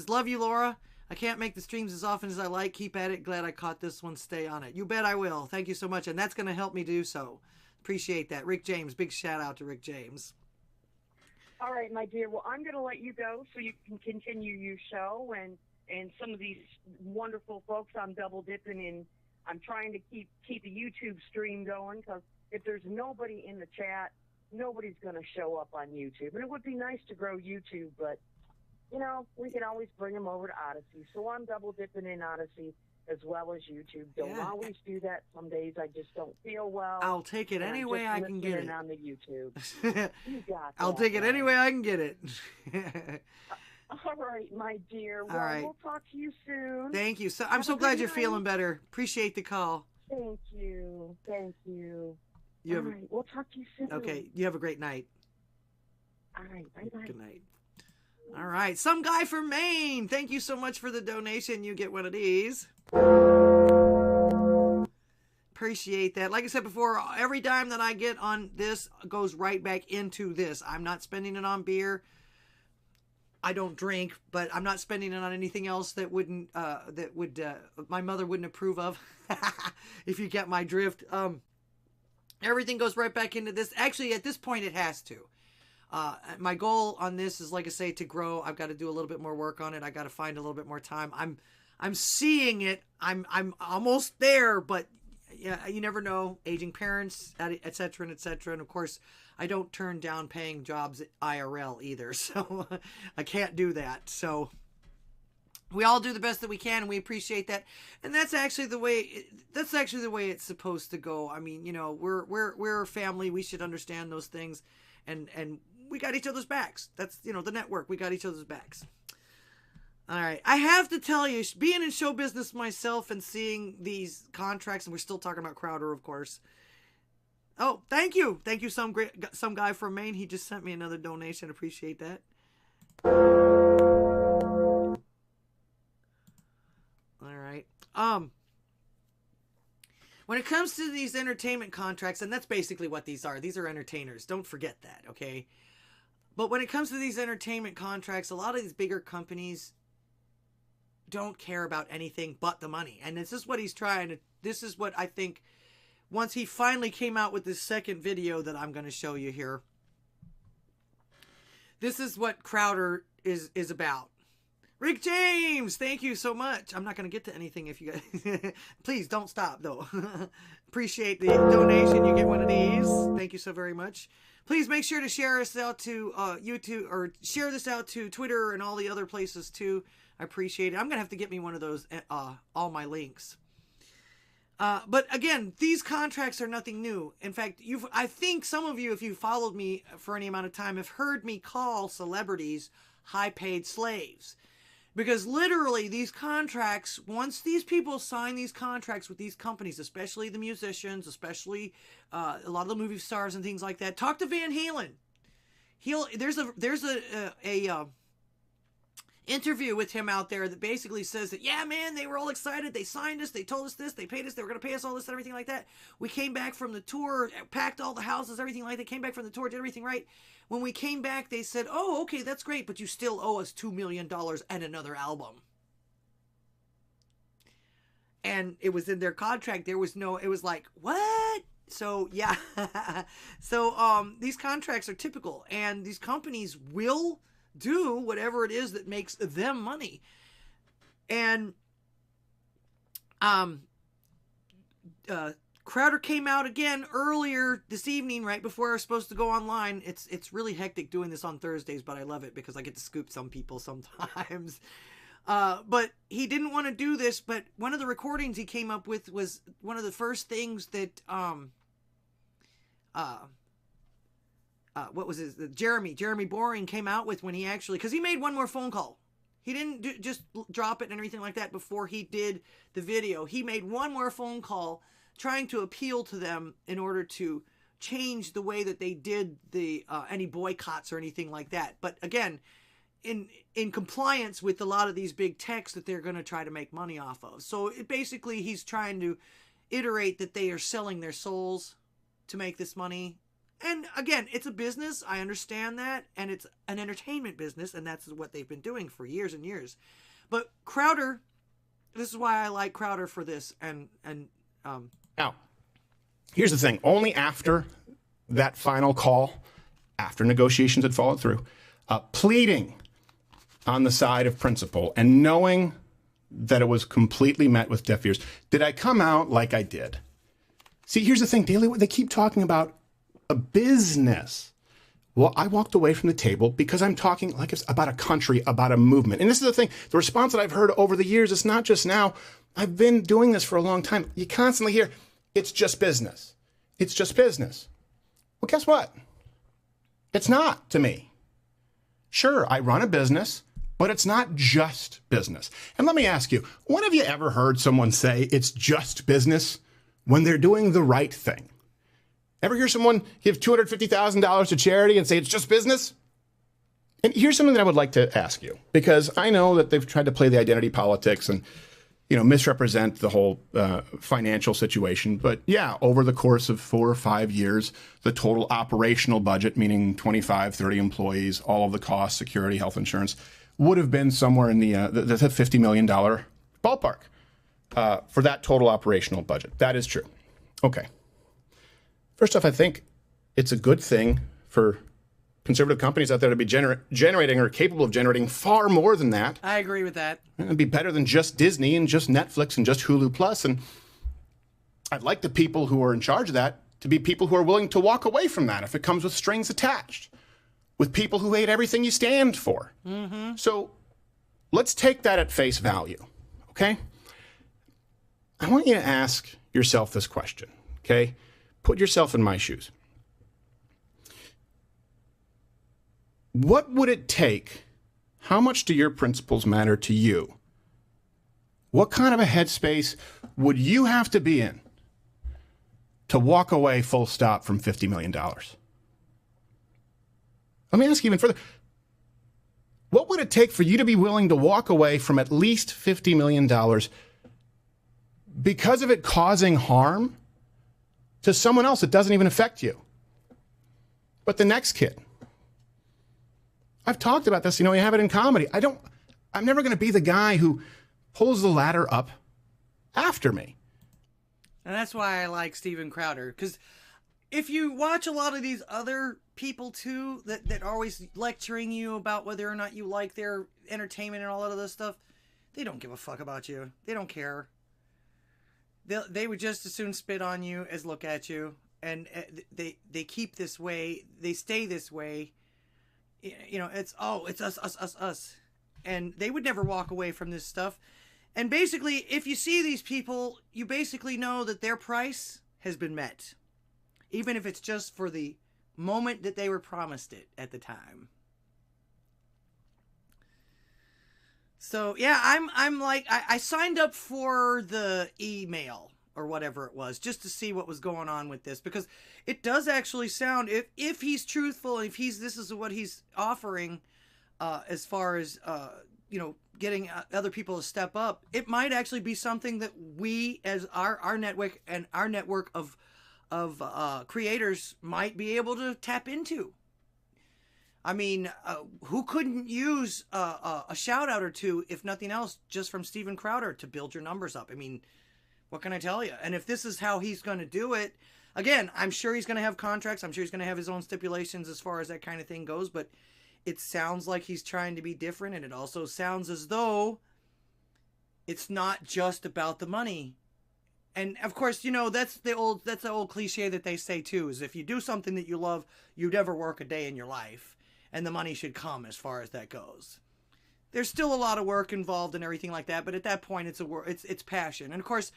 love you, Laura. I can't make the streams as often as I like. Keep at it. Glad I caught this one. Stay on it. You bet I will. Thank you so much. And that's going to help me do so. Appreciate that. Rick James. Big shout out to Rick James. All right, my dear. Well, I'm going to let you go so you can continue your show and some of these wonderful folks I'm double dipping in. I'm trying to keep the YouTube stream going, because if there's nobody in the chat, nobody's going to show up on YouTube. And it would be nice to grow YouTube, but, you know, we can always bring them over to Odysee. So I'm double dipping in Odysee as well as YouTube. Don't always do that. Some days I just don't feel well. I'll take it any way I can get it. On the YouTube. You got that. I'll take it any way I can get it. All right, my dear. Well, right. We'll talk to you soon. Thank you. I'm so glad you're feeling better. Appreciate the call. Thank you. All right, we'll talk to you soon. Okay, you have a great night. All right, bye-bye. Good night. All right, some guy from Maine. Thank you so much for the donation. You get one of these. Appreciate that. Like I said before, every dime that I get on this goes right back into this. I'm not spending it on beer. I don't drink, but I'm not spending it on anything else that would my mother wouldn't approve of. If you get my drift. Everything goes right back into this. Actually, at this point, it has to. My goal on this is, like I say, to grow. I've got to do a little bit more work on it. I got to find a little bit more time. I'm seeing it. I'm almost there, but yeah, you never know. Aging parents, et cetera, and et cetera. And of course, I don't turn down paying jobs at IRL either, so I can't do that. So we all do the best that we can, and we appreciate that. And that's actually the way. That's actually the way it's supposed to go. I mean, you know, we're a family. We should understand those things, and we got each other's backs. That's, you know, the network. We got each other's backs. All right. I have to tell you, being in show business myself and seeing these contracts, and we're still talking about Crowder, of course. Oh, thank you. Thank you, some guy from Maine. He just sent me another donation. Appreciate that. All right. When it comes to these entertainment contracts, and that's basically what these are entertainers. Don't forget that, okay? But when it comes to these entertainment contracts, a lot of these bigger companies don't care about anything but the money. And this is what he's trying to, this is what I think, once he finally came out with this second video that I'm going to show you here, this is what Crowder is about. Rick James, thank you so much. I'm not going to get to anything if you guys, please don't stop though. Appreciate the donation. You get one of these. Thank you so very much. Please make sure to share us out to YouTube, or share this out to Twitter and all the other places too. I appreciate it. I'm going to have to get me one of those, all my links. But again, these contracts are nothing new. In fact, I think some of you, if you followed me for any amount of time, have heard me call celebrities high-paid slaves. Because literally, these contracts, once these people sign these contracts with these companies, especially the musicians, especially a lot of the movie stars and things like that, talk to Van Halen. There's a interview with him out there that basically says that, yeah, man, they were all excited. They signed us. They told us this. They paid us. They were going to pay us all this and everything like that. We came back from the tour, packed all the houses, everything like that. Came back from the tour, did everything right. When we came back, they said, oh, okay, that's great, but you still owe us $2 million and another album. and it was in their contract. There was no, it was like, what? So yeah. So these contracts are typical, and these companies will do whatever it is that makes them money. And Crowder came out again earlier this evening, right before I was supposed to go online. It's really hectic doing this on Thursdays, but I love it because I get to scoop some people sometimes. But he didn't want to do this, but one of the recordings he came up with was one of the first things that, what was his, Jeremy Boring came out with when he actually, because he made one more phone call. He didn't just drop it and everything like that before he did the video. He made one more phone call trying to appeal to them in order to change the way that they did the any boycotts or anything like that. But again, in compliance with a lot of these big techs that they're going to try to make money off of. So basically he's trying to iterate that they are selling their souls to make this money. And again, it's a business. I understand that. And it's an entertainment business. And that's what they've been doing for years and years. But Crowder, this is why I like Crowder for this. Now, here's the thing. Only after that final call, after negotiations had followed through, pleading on the side of principle and knowing that it was completely met with deaf ears, did I come out like I did. See, here's the thing. Daily, they keep talking about a business. Well, I walked away from the table because I'm talking like it's about a country, about a movement. And this is the thing. The response that I've heard over the years, it's not just now. I've been doing this for a long time. You constantly hear, it's just business. It's just business. Well, guess what? It's not to me. Sure, I run a business, but it's not just business. And let me ask you, when have you ever heard someone say it's just business when they're doing the right thing? Ever hear someone give $250,000 to charity and say it's just business? And here's something that I would like to ask you, because I know that they've tried to play the identity politics and, misrepresent the whole financial situation. But yeah, over the course of 4 or 5 years, the total operational budget, meaning 25, 30 employees, all of the costs, security, health insurance, would have been somewhere in the $50 million ballpark for that total operational budget. That is true. Okay. First off, I think it's a good thing for conservative companies out there to be generating or capable of generating far more than that. I agree with that. It'd be better than just Disney and just Netflix and just Hulu Plus. And I'd like the people who are in charge of that to be people who are willing to walk away from that if it comes with strings attached, with people who hate everything you stand for. Mm-hmm. So let's take that at face value, okay? I want you to ask yourself this question, okay? Put yourself in my shoes. What would it take? How much do your principles matter to you? What kind of a headspace would you have to be in to walk away full stop from $50 million? Let me ask you even further. What would it take for you to be willing to walk away from at least $50 million because of it causing harm to someone else that doesn't even affect you, but the next kid? I've talked about this, you have it in comedy. I'm never going to be the guy who pulls the ladder up after me. And that's why I like Steven Crowder, because if you watch a lot of these other people too that are always lecturing you about whether or not you like their entertainment and all that other stuff, they don't give a fuck about you. They don't care. They would just as soon spit on you as look at you. And they keep this way. They stay this way. It's us. And they would never walk away from this stuff. And basically, if you see these people, you basically know that their price has been met. Even if it's just for the moment that they were promised it at the time. So, yeah, I'm like, I signed up for the email or whatever it was, just to see what was going on with this, because it does actually sound, if he's truthful, if this is what he's offering, as far as, getting other people to step up, it might actually be something that we, as our network and our network of creators, might be able to tap into. I mean, who couldn't use a shout out or two, if nothing else, just from Steven Crowder to build your numbers up? I mean, What can I tell you? And if this is how he's going to do it, again, I'm sure he's going to have contracts. I'm sure he's going to have his own stipulations as far as that kind of thing goes. But it sounds like he's trying to be different. And it also sounds as though it's not just about the money. And of course, you know, that's the old cliche that they say too, is if you do something that you love, you never work a day in your life. And the money should come as far as that goes. There's still a lot of work involved and everything like that, but at that point, it's passion. And of course,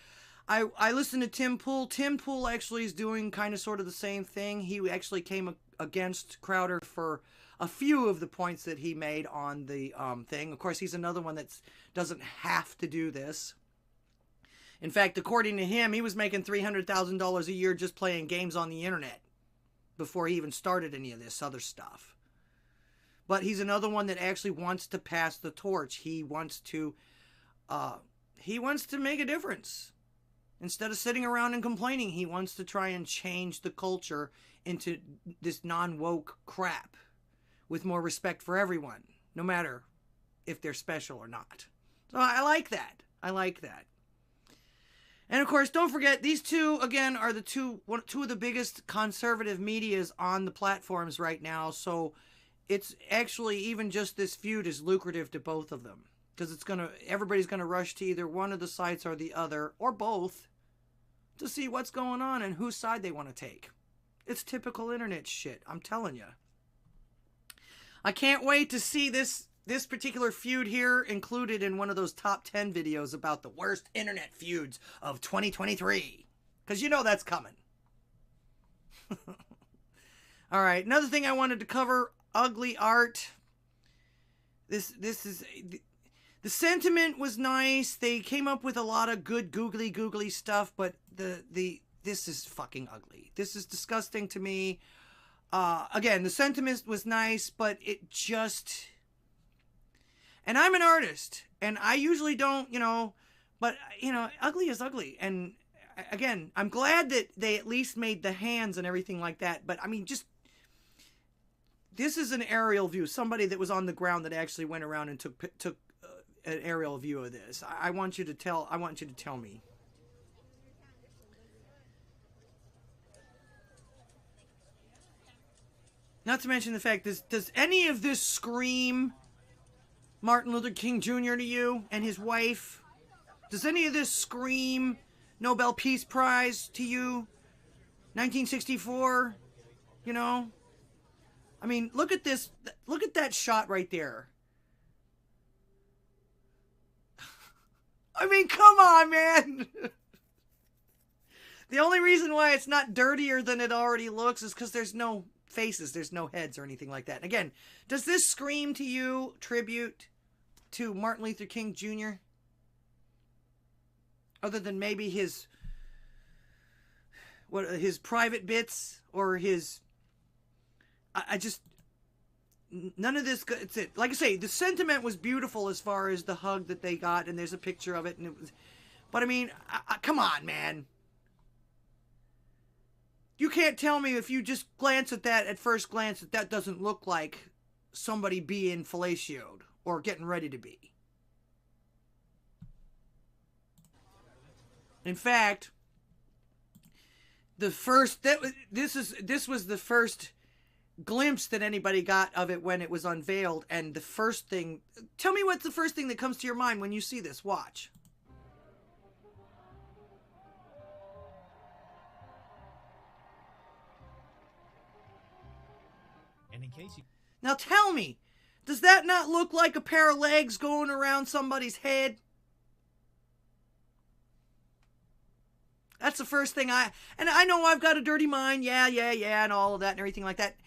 I listened to Tim Pool. Tim Pool actually is doing kind of sort of the same thing. He actually came against Crowder for a few of the points that he made on the thing. Of course, he's another one that doesn't have to do this. In fact, according to him, he was making $300,000 a year just playing games on the internet before he even started any of this other stuff. But he's another one that actually wants to pass the torch. He wants to make a difference. Instead of sitting around and complaining, he wants to try and change the culture into this non-woke crap with more respect for everyone, no matter if they're special or not. So I like that. I like that. And of course, don't forget, these two, again, are two of the biggest conservative medias on the platforms right now. So it's actually, even just this feud is lucrative to both of them. Because everybody's going to rush to either one of the sites or the other, or both, to see what's going on and whose side they want to take. It's typical internet shit, I'm telling you. I can't wait to see this particular feud here included in one of those top 10 videos about the worst internet feuds of 2023. Because you know that's coming. All right, another thing I wanted to cover, ugly art. This is... The sentiment was nice. They came up with a lot of good googly stuff, but this is fucking ugly. This is disgusting to me. Again, the sentiment was nice, but it just... And I'm an artist, and I usually don't, but, ugly is ugly. And again, I'm glad that they at least made the hands and everything like that, but I mean, this is an aerial view. Somebody that was on the ground that actually went around and took an aerial view of this. I want you to tell me. Not to mention the fact, does any of this scream Martin Luther King Jr. to you and his wife? Does any of this scream Nobel Peace Prize to you? 1964? I mean, look at this. Look at that shot right there. I mean, come on, man. The only reason why it's not dirtier than it already looks is because there's no faces, there's no heads or anything like that. And again, does this scream to you tribute to Martin Luther King Jr.? Other than maybe his private bits or his... None of this. It's it. Like I say, the sentiment was beautiful as far as the hug that they got, and there's a picture of it. And it was, but I mean, come on, man. You can't tell me if you just glance at that at first glance that doesn't look like somebody being fellatioed or getting ready to be. In fact, this was the first glimpse that anybody got of it when it was unveiled, and the first thing... Tell me what's the first thing that comes to your mind when you see this. Watch. And in case you... Now tell me, does that not look like a pair of legs going around somebody's head? That's the first thing and I know I've got a dirty mind, yeah, and all of that and everything like that.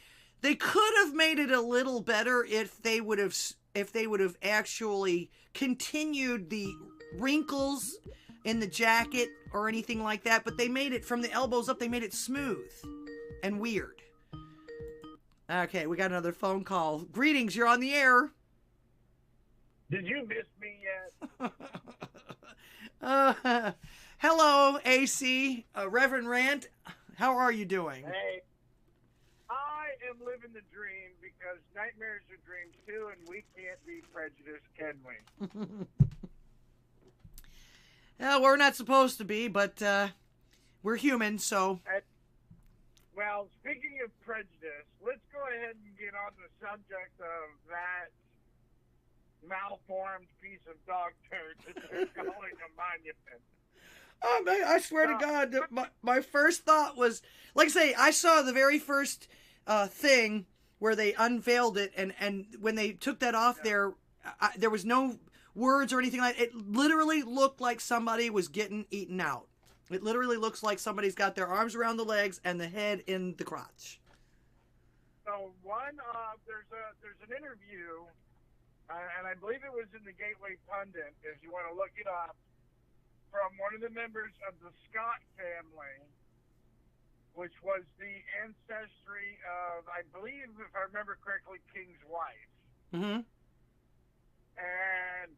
They could have made it a little better if they would have actually continued the wrinkles in the jacket or anything like that, but they made it from the elbows up, they made it smooth and weird. Okay, we got another phone call. Greetings, you're on the air. Did you miss me yet? Hello, AC, Reverend Rant. How are you doing? Hey, I am living the dream because nightmares are dreams too, and we can't be prejudiced, can we? Yeah, we're not supposed to be, but we're human, so. Well, speaking of prejudice, let's go ahead and get on the subject of that malformed piece of dog turd that they're calling a monument. Oh, man, I swear to God, my first thought was, like I say, I saw the very first thing where they unveiled it, and when they took that off there was no words or anything like it. It literally looked like somebody was getting eaten out. It literally looks like somebody's got their arms around the legs and the head in the crotch. So there's an interview, and I believe it was in the Gateway Pundit, if you want to look it up, from one of the members of the Scott family, which was the ancestry of, I believe, if I remember correctly, King's wife. Mm-hmm. And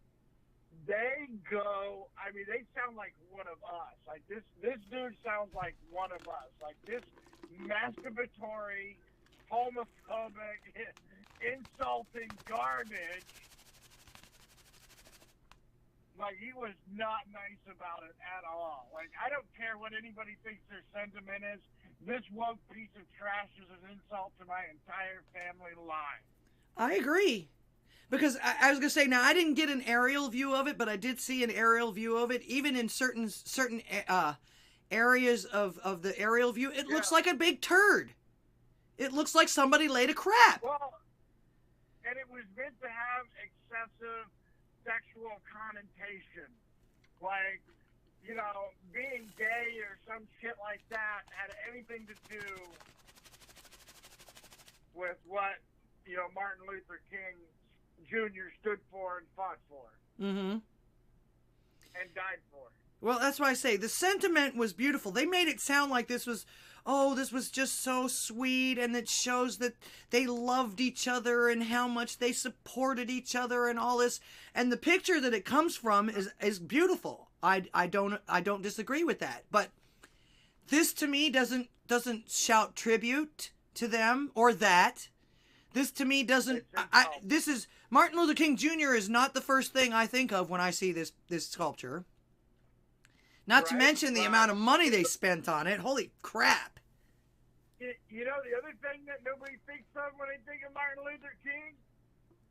they go, I mean, they sound like one of us. Like, this dude sounds like one of us. Like, this masturbatory, homophobic, insulting garbage. Like, he was not nice about it at all. Like, I don't care what anybody thinks their sentiment is. This woke piece of trash is an insult to my entire family line. I agree. Because I was going to say, now, I didn't get an aerial view of it, but I did see an aerial view of it. Even in certain areas of the aerial view, it looks like a big turd. It looks like somebody laid a crap. Well, and it was meant to have excessive sexual connotation. Like, you know, being gay or some shit like that had anything to do with what, you know, Martin Luther King Jr. stood for and fought for. Mm-hmm. And died for. Well, that's why I say the sentiment was beautiful. They made it sound like this was just so sweet, and it shows that they loved each other and how much they supported each other and all this. And the picture that it comes from is beautiful. I don't disagree with that. But this to me doesn't shout tribute to them or that. This to me doesn't. This is Martin Luther King Jr. is not the first thing I think of when I see this sculpture. Not to mention the amount of money they spent on it. Holy crap. You know, the other thing that nobody thinks of when they think of Martin Luther King,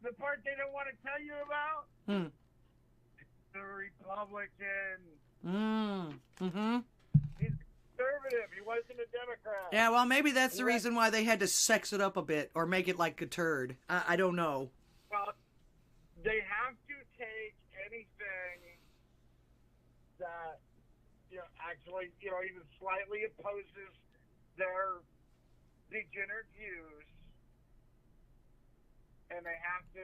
the part they don't want to tell you about, the Republican. Mm-hmm. He's conservative. He wasn't a Democrat. Yeah, well, maybe that's the reason why they had to sex it up a bit or make it like a turd. I don't know. Well, they have to take anything that, you know, actually, you know, even slightly opposes their degenerate views, and they have to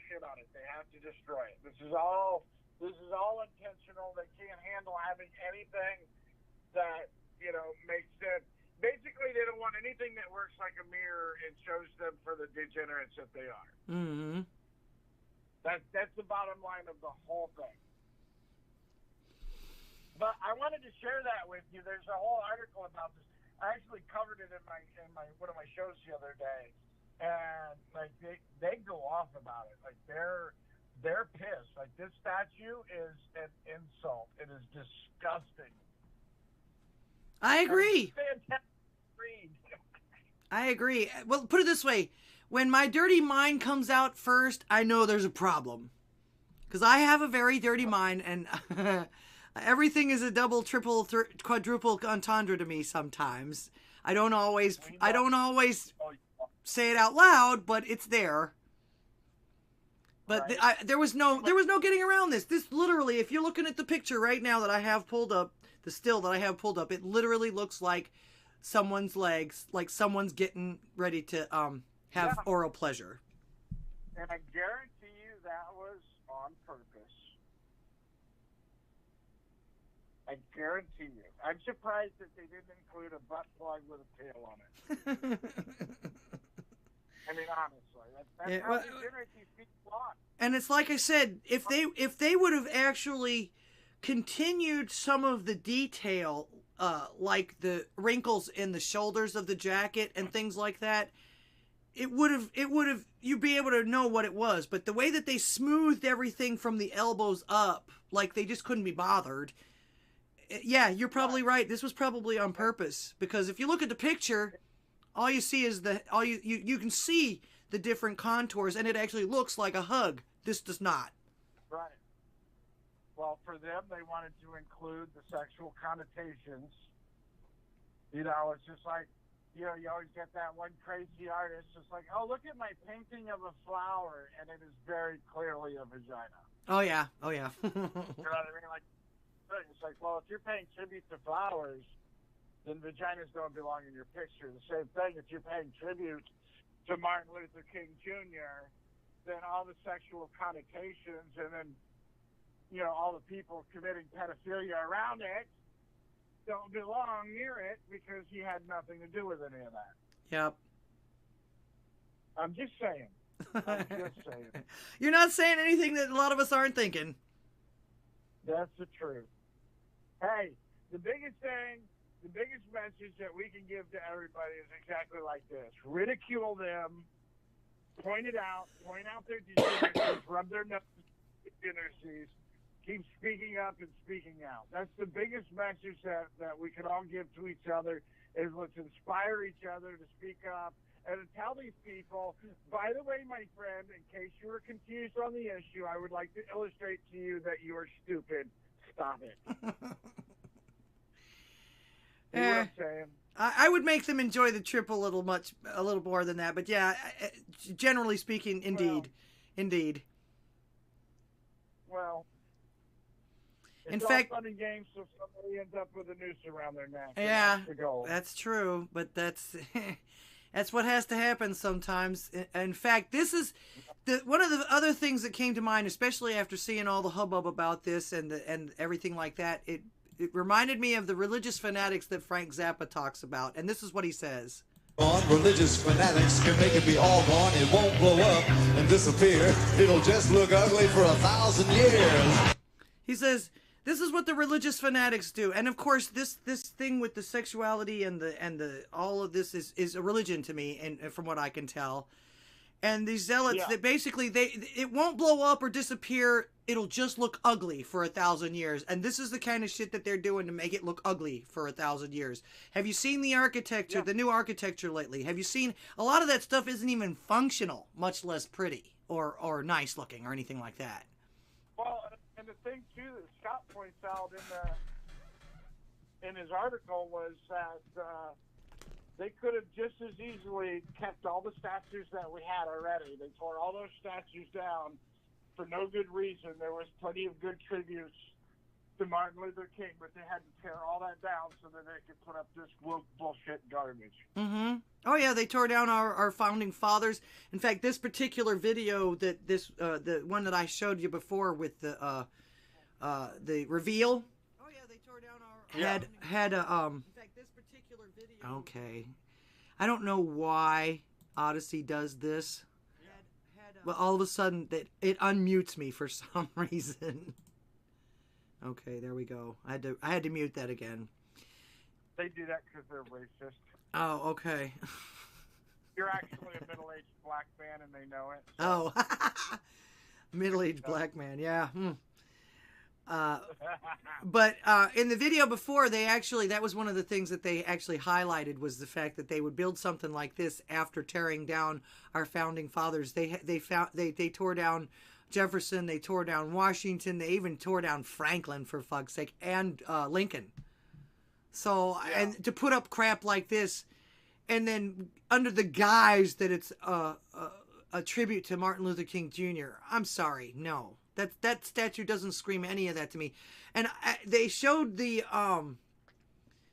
shit on it. They have to destroy it. This is all intentional. They can't handle having anything that, you know, makes them. Basically, they don't want anything that works like a mirror and shows them for the degenerates that they are. Mm-hmm. That's the bottom line of the whole thing. But I wanted to share that with you. There's a whole article about this. I actually covered it in my one of my shows the other day, and like they go off about it. Like they're pissed. Like, this statue is an insult. It is disgusting. I agree. Fantastic read. I agree. Well, put it this way: when my dirty mind comes out first, I know there's a problem, because I have a very dirty mind, and everything is a double, triple, quadruple entendre to me sometimes. I don't always say it out loud, but it's there. But there was no getting around this. This literally, if you're looking at the picture right now that I have pulled up, the still that I have pulled up, it literally looks like someone's legs, like someone's getting ready to have oral pleasure. And I guarantee you that was on purpose. I guarantee you. I'm surprised that they didn't include a butt plug with a tail on it. I mean, honestly, that's how degenerate these people are. And it's like I said, if they would have actually continued some of the detail, like the wrinkles in the shoulders of the jacket and things like that, it would have, you'd be able to know what it was. But the way that they smoothed everything from the elbows up, like they just couldn't be bothered. Yeah, you're probably right. This was probably on purpose, because if you look at the picture, all you see is you can see the different contours, and it actually looks like a hug. This does not. Right. Well, for them, they wanted to include the sexual connotations. You know, it's just like, you know, you always get that one crazy artist just like, oh, look at my painting of a flower, and it is very clearly a vagina. Oh, yeah. Oh, yeah. You know what I mean? Like, it's like, well, if you're paying tribute to flowers, then vaginas don't belong in your picture. The same thing, if you're paying tribute to Martin Luther King Jr., then all the sexual connotations and then, you know, all the people committing pedophilia around it don't belong near it because he had nothing to do with any of that. Yep. I'm just saying. You're not saying anything that a lot of us aren't thinking. That's the truth. Hey, the biggest thing, the biggest message that we can give to everybody is exactly like this. Ridicule them, point out their degeneracies, rub their nose in degeneracies, keep speaking up and speaking out. That's the biggest message that we can all give to each other, is let's inspire each other to speak up and to tell these people, by the way, my friend, in case you were confused on the issue, I would like to illustrate to you that you are stupid. Stop it. You know what I'm saying? I would make them enjoy the trip a little more than that, but yeah, generally speaking, indeed. Well, it's in all fact, fun and games, so somebody ends up with a noose around their neck. Yeah, that's the goal. That's true, but that's that's what has to happen sometimes. In fact, this is one of the other things that came to mind, especially after seeing all the hubbub about this and everything like that. It reminded me of the religious fanatics that Frank Zappa talks about, and this is what he says. Religious fanatics can make it be all gone. It won't blow up and disappear. It'll just look ugly for 1,000 years. He says, this is what the religious fanatics do. And of course, this thing with the sexuality and the all of this is a religion to me, and from what I can tell. And these zealots, that basically it won't blow up or disappear. It'll just look ugly for 1,000 years. And this is the kind of shit that they're doing to make it look ugly for 1,000 years. Have you seen the architecture, the new architecture lately? Have you seen a lot of that stuff isn't even functional, much less pretty or nice looking or anything like that. Well, and the thing too that Scott points out in his article was that they could have just as easily kept all the statues that we had already. They tore all those statues down for no good reason. There was plenty of good tributes to Martin Luther King, but they had to tear all that down so that they could put up this woke bullshit garbage. Mm-hmm. Oh yeah, they tore down our founding fathers. In fact, this particular video the one that I showed you before with the reveal. Oh yeah, they tore down our had a In fact, this particular video. Okay, I don't know why Odysee does this. But all of a sudden, it unmutes me for some reason. Okay, there we go. I had to mute that again. They do that because they're racist. Oh, okay. You're actually a middle-aged black man, and they know it. So. Oh, middle-aged black man. Yeah. But in the video before, that was one of the things that they actually highlighted, was the fact that they would build something like this after tearing down our founding fathers. They tore down Jefferson, they tore down Washington, they even tore down Franklin, for fuck's sake, and Lincoln. So, and to put up crap like this, and then under the guise that it's a tribute to Martin Luther King Jr., I'm sorry, no. That statue doesn't scream any of that to me. And they showed the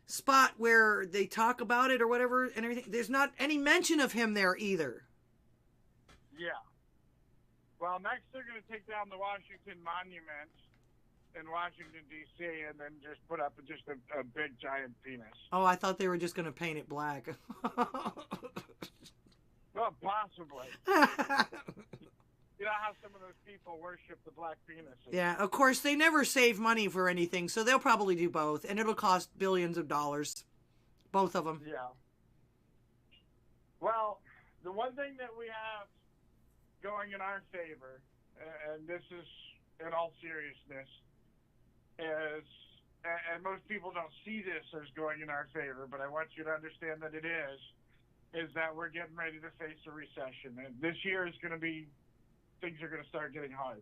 spot where they talk about it or whatever and everything. There's not any mention of him there either. Yeah. Well, next they're going to take down the Washington Monument in Washington, D.C., and then just put up just a big, giant penis. Oh, I thought they were just going to paint it black. Well, possibly. You know how some of those people worship the black penises. Yeah, of course, they never save money for anything, so they'll probably do both, and it'll cost billions of dollars. Both of them. Yeah. Well, the one thing that we have going in our favor, and this is in all seriousness, is, and most people don't see this as going in our favor, but I want you to understand that it is that we're getting ready to face a recession. And this year is going to be, things are going to start getting hard.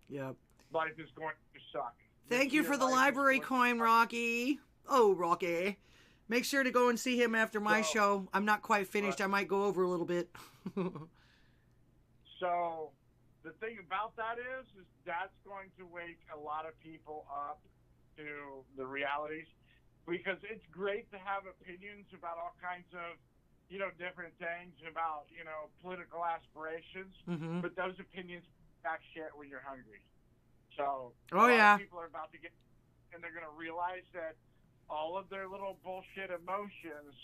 Yep. Life is going to suck. Thank you for the library coin, Rocky. Oh, Rocky. Make sure to go and see him after my show. I'm not quite finished. I might go over a little bit. So the thing about that is that's going to wake a lot of people up to the realities, because it's great to have opinions about all kinds of, different things about, political aspirations, but those opinions back shit when you're hungry. So a lot of people are about to get, and they're going to realize that all of their little bullshit emotions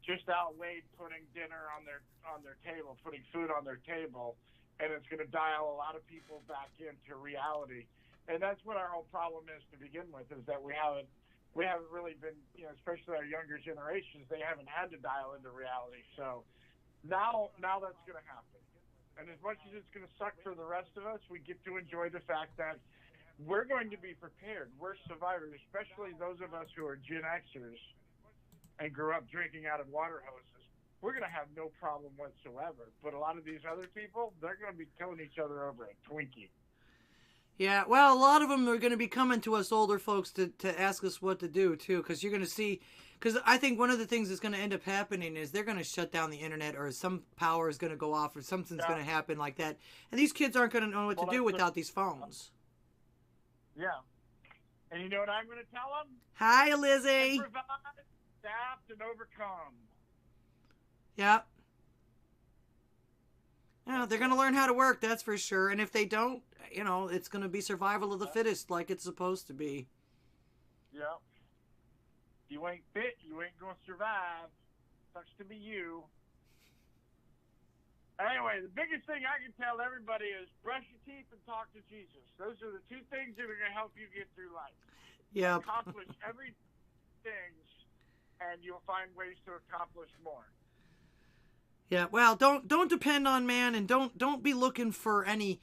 just outweighed putting dinner on their table, putting food on their table, and it's going to dial a lot of people back into reality. And that's what our whole problem is to begin with, is that we haven't really been, especially our younger generations, they haven't had to dial into reality. So now that's going to happen. And as much as it's going to suck for the rest of us, we get to enjoy the fact that we're going to be prepared. We're survivors, especially those of us who are Gen Xers and grew up drinking out of water hoses. We're going to have no problem whatsoever. But a lot of these other people, they're going to be killing each other over a Twinkie. Yeah, well, a lot of them are going to be coming to us older folks to ask us what to do, too, because you're going to see, because I think one of the things that's going to end up happening is they're going to shut down the internet, or some power is going to go off, or something's going to happen like that. And these kids aren't going to know what to do without these phones. Yeah. And you know what I'm going to tell them? Hi, Lizzie. Improvise, adapt, and overcome. Yep. Yeah, they're going to learn how to work, that's for sure. And if they don't, it's going to be survival of the fittest like it's supposed to be. Yep. You ain't fit, you ain't going to survive. Sucks to be you. Anyway, the biggest thing I can tell everybody is brush your teeth and talk to Jesus. Those are the two things that are going to help you get through life. Yep. Accomplish everything, and you'll find ways to accomplish more. Yeah, well, don't depend on man, and don't be looking for any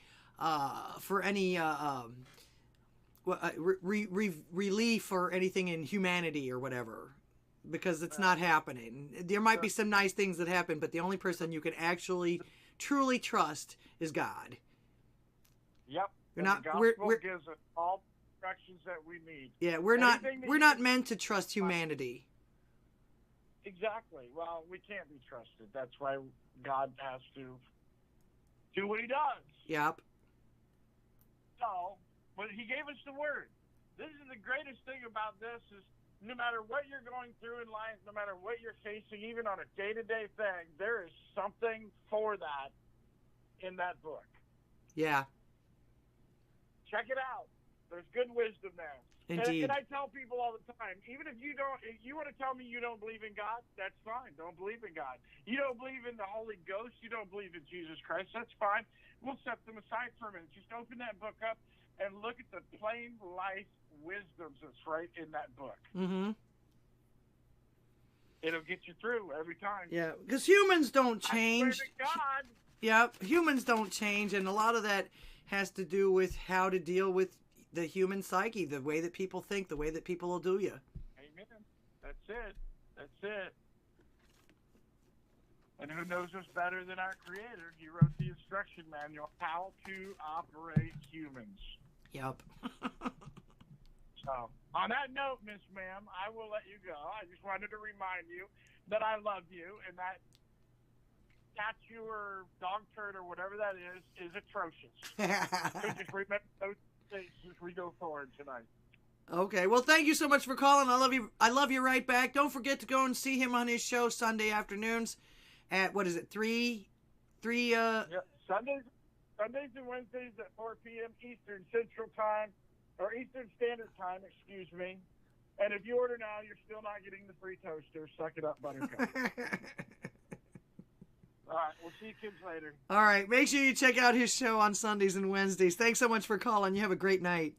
relief or anything in humanity or whatever, because it's not happening. There might be some nice things that happen, but the only person you can actually truly trust is God. Yep. The gospel gives us all the directions that we need. Yeah, we're not meant to trust humanity. Exactly. Well, we can't be trusted. That's why God has to do what he does. Yep. So, but he gave us the word. This is the greatest thing about this, is no matter what you're going through in life, no matter what you're facing, even on a day-to-day thing, there is something for that in that book. Yeah. Check it out. There's good wisdom there. Indeed. And I tell people all the time, even if you want to tell me you don't believe in God, that's fine. Don't believe in God. You don't believe in the Holy Ghost, you don't believe in Jesus Christ, that's fine. We'll set them aside for a minute. Just open that book up and look at the plain life wisdoms that's right in that book. Mm-hmm. It'll get you through every time. Yeah, because humans don't change. I swear to God. Yep, humans don't change, and a lot of that has to do with how to deal with the human psyche, the way that people think, the way that people will do you. Amen. That's it. That's it. And who knows us better than our Creator? He wrote the instruction manual, how to operate humans. Yep. So, on that note, Miss Ma'am, I will let you go. I just wanted to remind you that I love you, and that statue or dog turd or whatever that is atrocious. So just remember those things as we go forward tonight. Okay, well, thank you so much for calling. I love you right back. Don't forget to go and see him on his show Sunday afternoons at, 3? Yeah, Sundays and Wednesdays at 4 p.m. Eastern Central Time, or Eastern Standard Time, excuse me. And if you order now, you're still not getting the free toaster. Suck it up, Buttercup. All right, we'll see you kids later. All right, make sure you check out his show on Sundays and Wednesdays. Thanks so much for calling. You have a great night.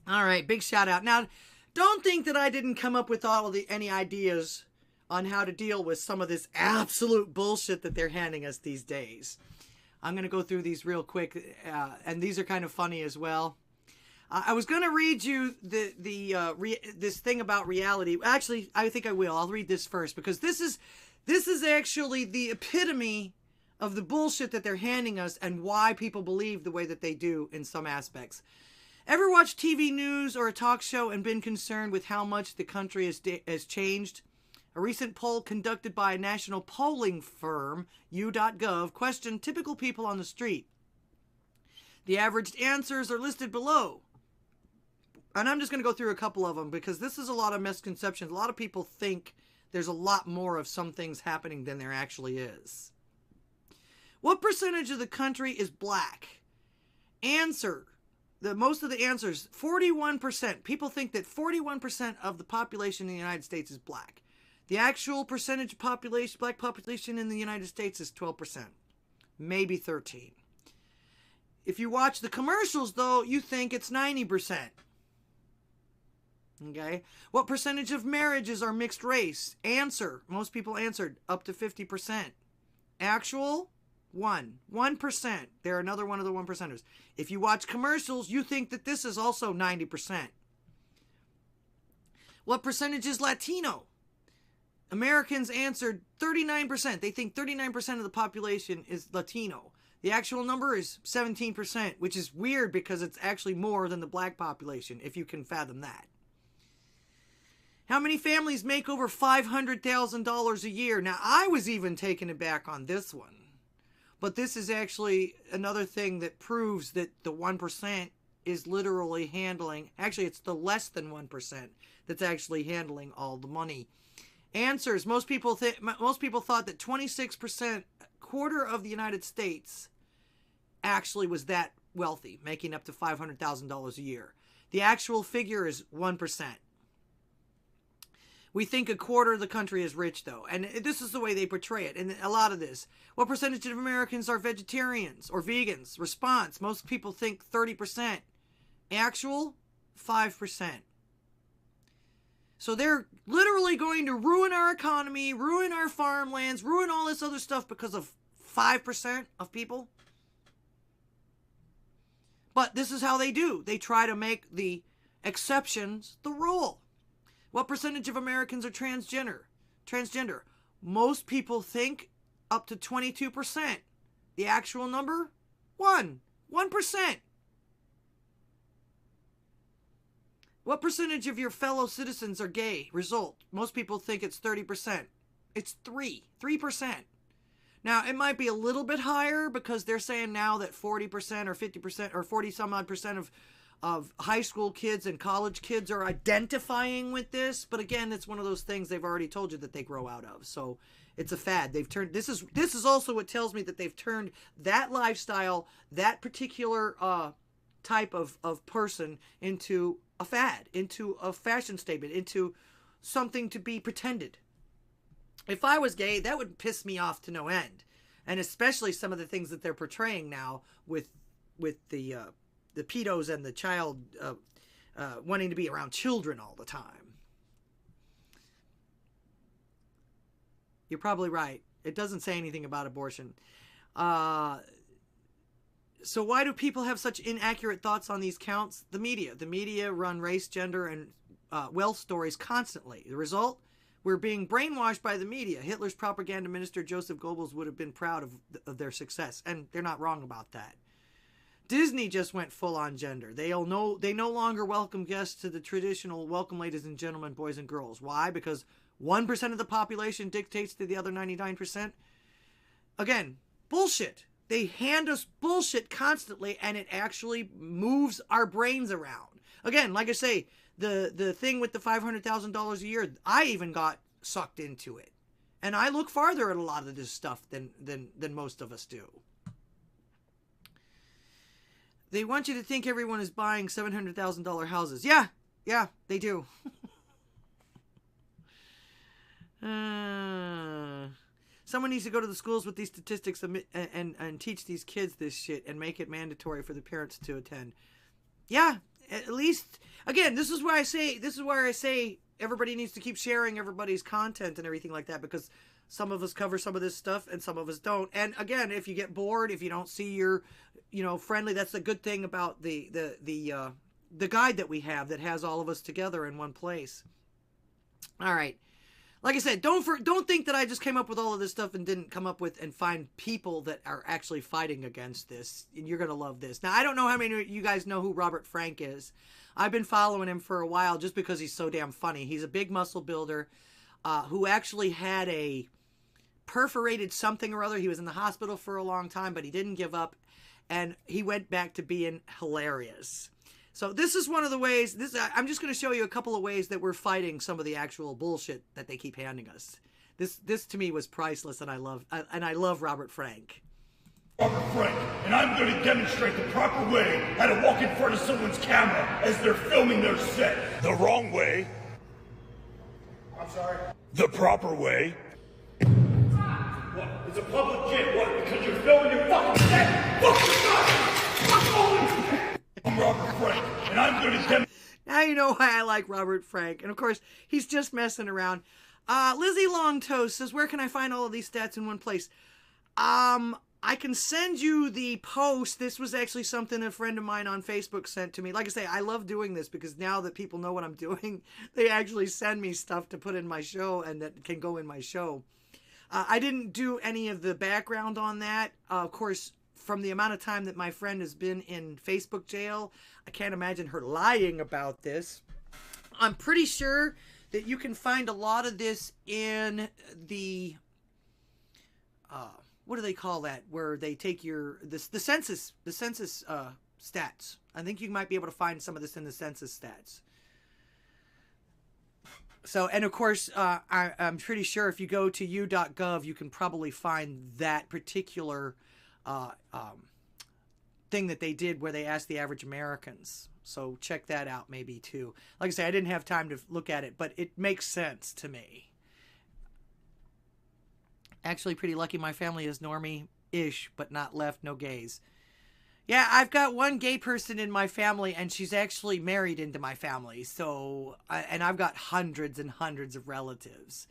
All right, big shout out. Now, don't think that I didn't come up with any ideas on how to deal with some of this absolute bullshit that they're handing us these days. I'm going to go through these real quick, and these are kind of funny as well. I was going to read you this thing about reality. Actually, I think I will. I'll read this first because this is actually the epitome of the bullshit that they're handing us and why people believe the way that they do in some aspects. Ever watched TV news or a talk show and been concerned with how much the country has changed? A recent poll conducted by a national polling firm, U.gov, questioned typical people on the street. The averaged answers are listed below. And I'm just going to go through a couple of them because this is a lot of misconceptions. A lot of people think there's a lot more of some things happening than there actually is. What percentage of the country is black? Answer. Most of the answers, 41%. People think that 41% of the population in the United States is black. The actual percentage of population, black population in the United States is 12%. Maybe 13%. If you watch the commercials, though, you think it's 90%. Okay. What percentage of marriages are mixed race? Answer. Most people answered up to 50%. Actual? 1%. They're another one of the 1%ers. If you watch commercials, you think that this is also 90%. What percentage is Latino? Americans answered 39%. They think 39% of the population is Latino. The actual number is 17%, which is weird because it's actually more than the black population, if you can fathom that. How many families make over $500,000 a year? Now, I was even taken aback on this one. But this is actually another thing that proves that the 1% is literally handling, actually it's the less than 1% that's actually handling all the money. Answers, most people thought that 26%, quarter of the United States actually was that wealthy, making up to $500,000 a year. The actual figure is 1%. We think a quarter of the country is rich, though. And this is the way they portray it. And a lot of this. What percentage of Americans are vegetarians or vegans? Response. Most people think 30%. Actual, 5%. So they're literally going to ruin our economy, ruin our farmlands, ruin all this other stuff because of 5% of people. But this is how they do. They try to make the exceptions the rule. What percentage of Americans are transgender? Most people think up to 22%. The actual number? 1%. What percentage of your fellow citizens are gay? Result. Most people think it's 30%. It's 3%. Now, it might be a little bit higher because they're saying now that 40% or 50% or 40 some odd percent of high school kids and college kids are identifying with this. But again, it's one of those things they've already told you that they grow out of. So it's a fad. They've turned, this is also what tells me that they've turned that lifestyle, that particular type of person into a fad, into a fashion statement, into something to be pretended. If I was gay, that would piss me off to no end. And especially some of the things that they're portraying now with the pedos and the child wanting to be around children all the time. You're probably right. It doesn't say anything about abortion. So why do people have such inaccurate thoughts on these counts? The media. The media run race, gender, and wealth stories constantly. The result? We're being brainwashed by the media. Hitler's propaganda minister, Joseph Goebbels, would have been proud of their success. And they're not wrong about that. Disney just went full on gender. They no longer welcome guests to the traditional welcome ladies and gentlemen, boys and girls. Why? Because 1% of the population dictates to the other 99%. Again, bullshit. They hand us bullshit constantly, and it actually moves our brains around. Again, like I say, the thing with the $500,000 a year, I even got sucked into it. And I look farther at a lot of this stuff than most of us do. They want you to think everyone is buying $700,000 houses. Yeah, they do. Someone needs to go to the schools with these statistics and teach these kids this shit and make it mandatory for the parents to attend. Yeah, at least, again, this is where I say everybody needs to keep sharing everybody's content and everything like that, because some of us cover some of this stuff and some of us don't. And again, if you get bored, if you don't see your, friendly, that's the good thing about the guide that we have that has all of us together in one place. All right. Like I said, don't think that I just came up with all of this stuff and didn't come up with and find people that are actually fighting against this. And you're going to love this. Now, I don't know how many of you guys know who Robert Frank is. I've been following him for a while just because he's so damn funny. He's a big muscle builder who actually had a perforated something or other. He was in the hospital for a long time, but he didn't give up. And he went back to being hilarious. So this is one of the ways, I'm just going to show you a couple of ways that we're fighting some of the actual bullshit that they keep handing us. This to me was priceless, and I love Robert Frank. Robert Frank, and I'm going to demonstrate the proper way how to walk in front of someone's camera as they're filming their set. The wrong way. I'm sorry? The proper way. What? It's a public gym. What? Because you're filming your fucking set? Fuck your God! Fuck all of you! I'm Robert Frank, and I'm going to demonstrate. Now you know why I like Robert Frank. And of course, he's just messing around. Lizzie Longtoast says, where can I find all of these stats in one place? I can send you the post. This was actually something a friend of mine on Facebook sent to me. Like I say, I love doing this because now that people know what I'm doing, they actually send me stuff to put in my show and that can go in my show. I didn't do any of the background on that. Of course, from the amount of time that my friend has been in Facebook jail, I can't imagine her lying about this. I'm pretty sure that you can find a lot of this in the, what do they call that? Where they take the census stats. I think you might be able to find some of this in the census stats. So, and of course, I'm pretty sure if you go to you.gov, you can probably find that particular thing that they did where they asked the average Americans. So check that out maybe too. Like I say, I didn't have time to look at it, but it makes sense to me. Actually pretty lucky my family is normie-ish, but not left, no gays. Yeah, I've got one gay person in my family, and she's actually married into my family. So, and I've got hundreds and hundreds of relatives.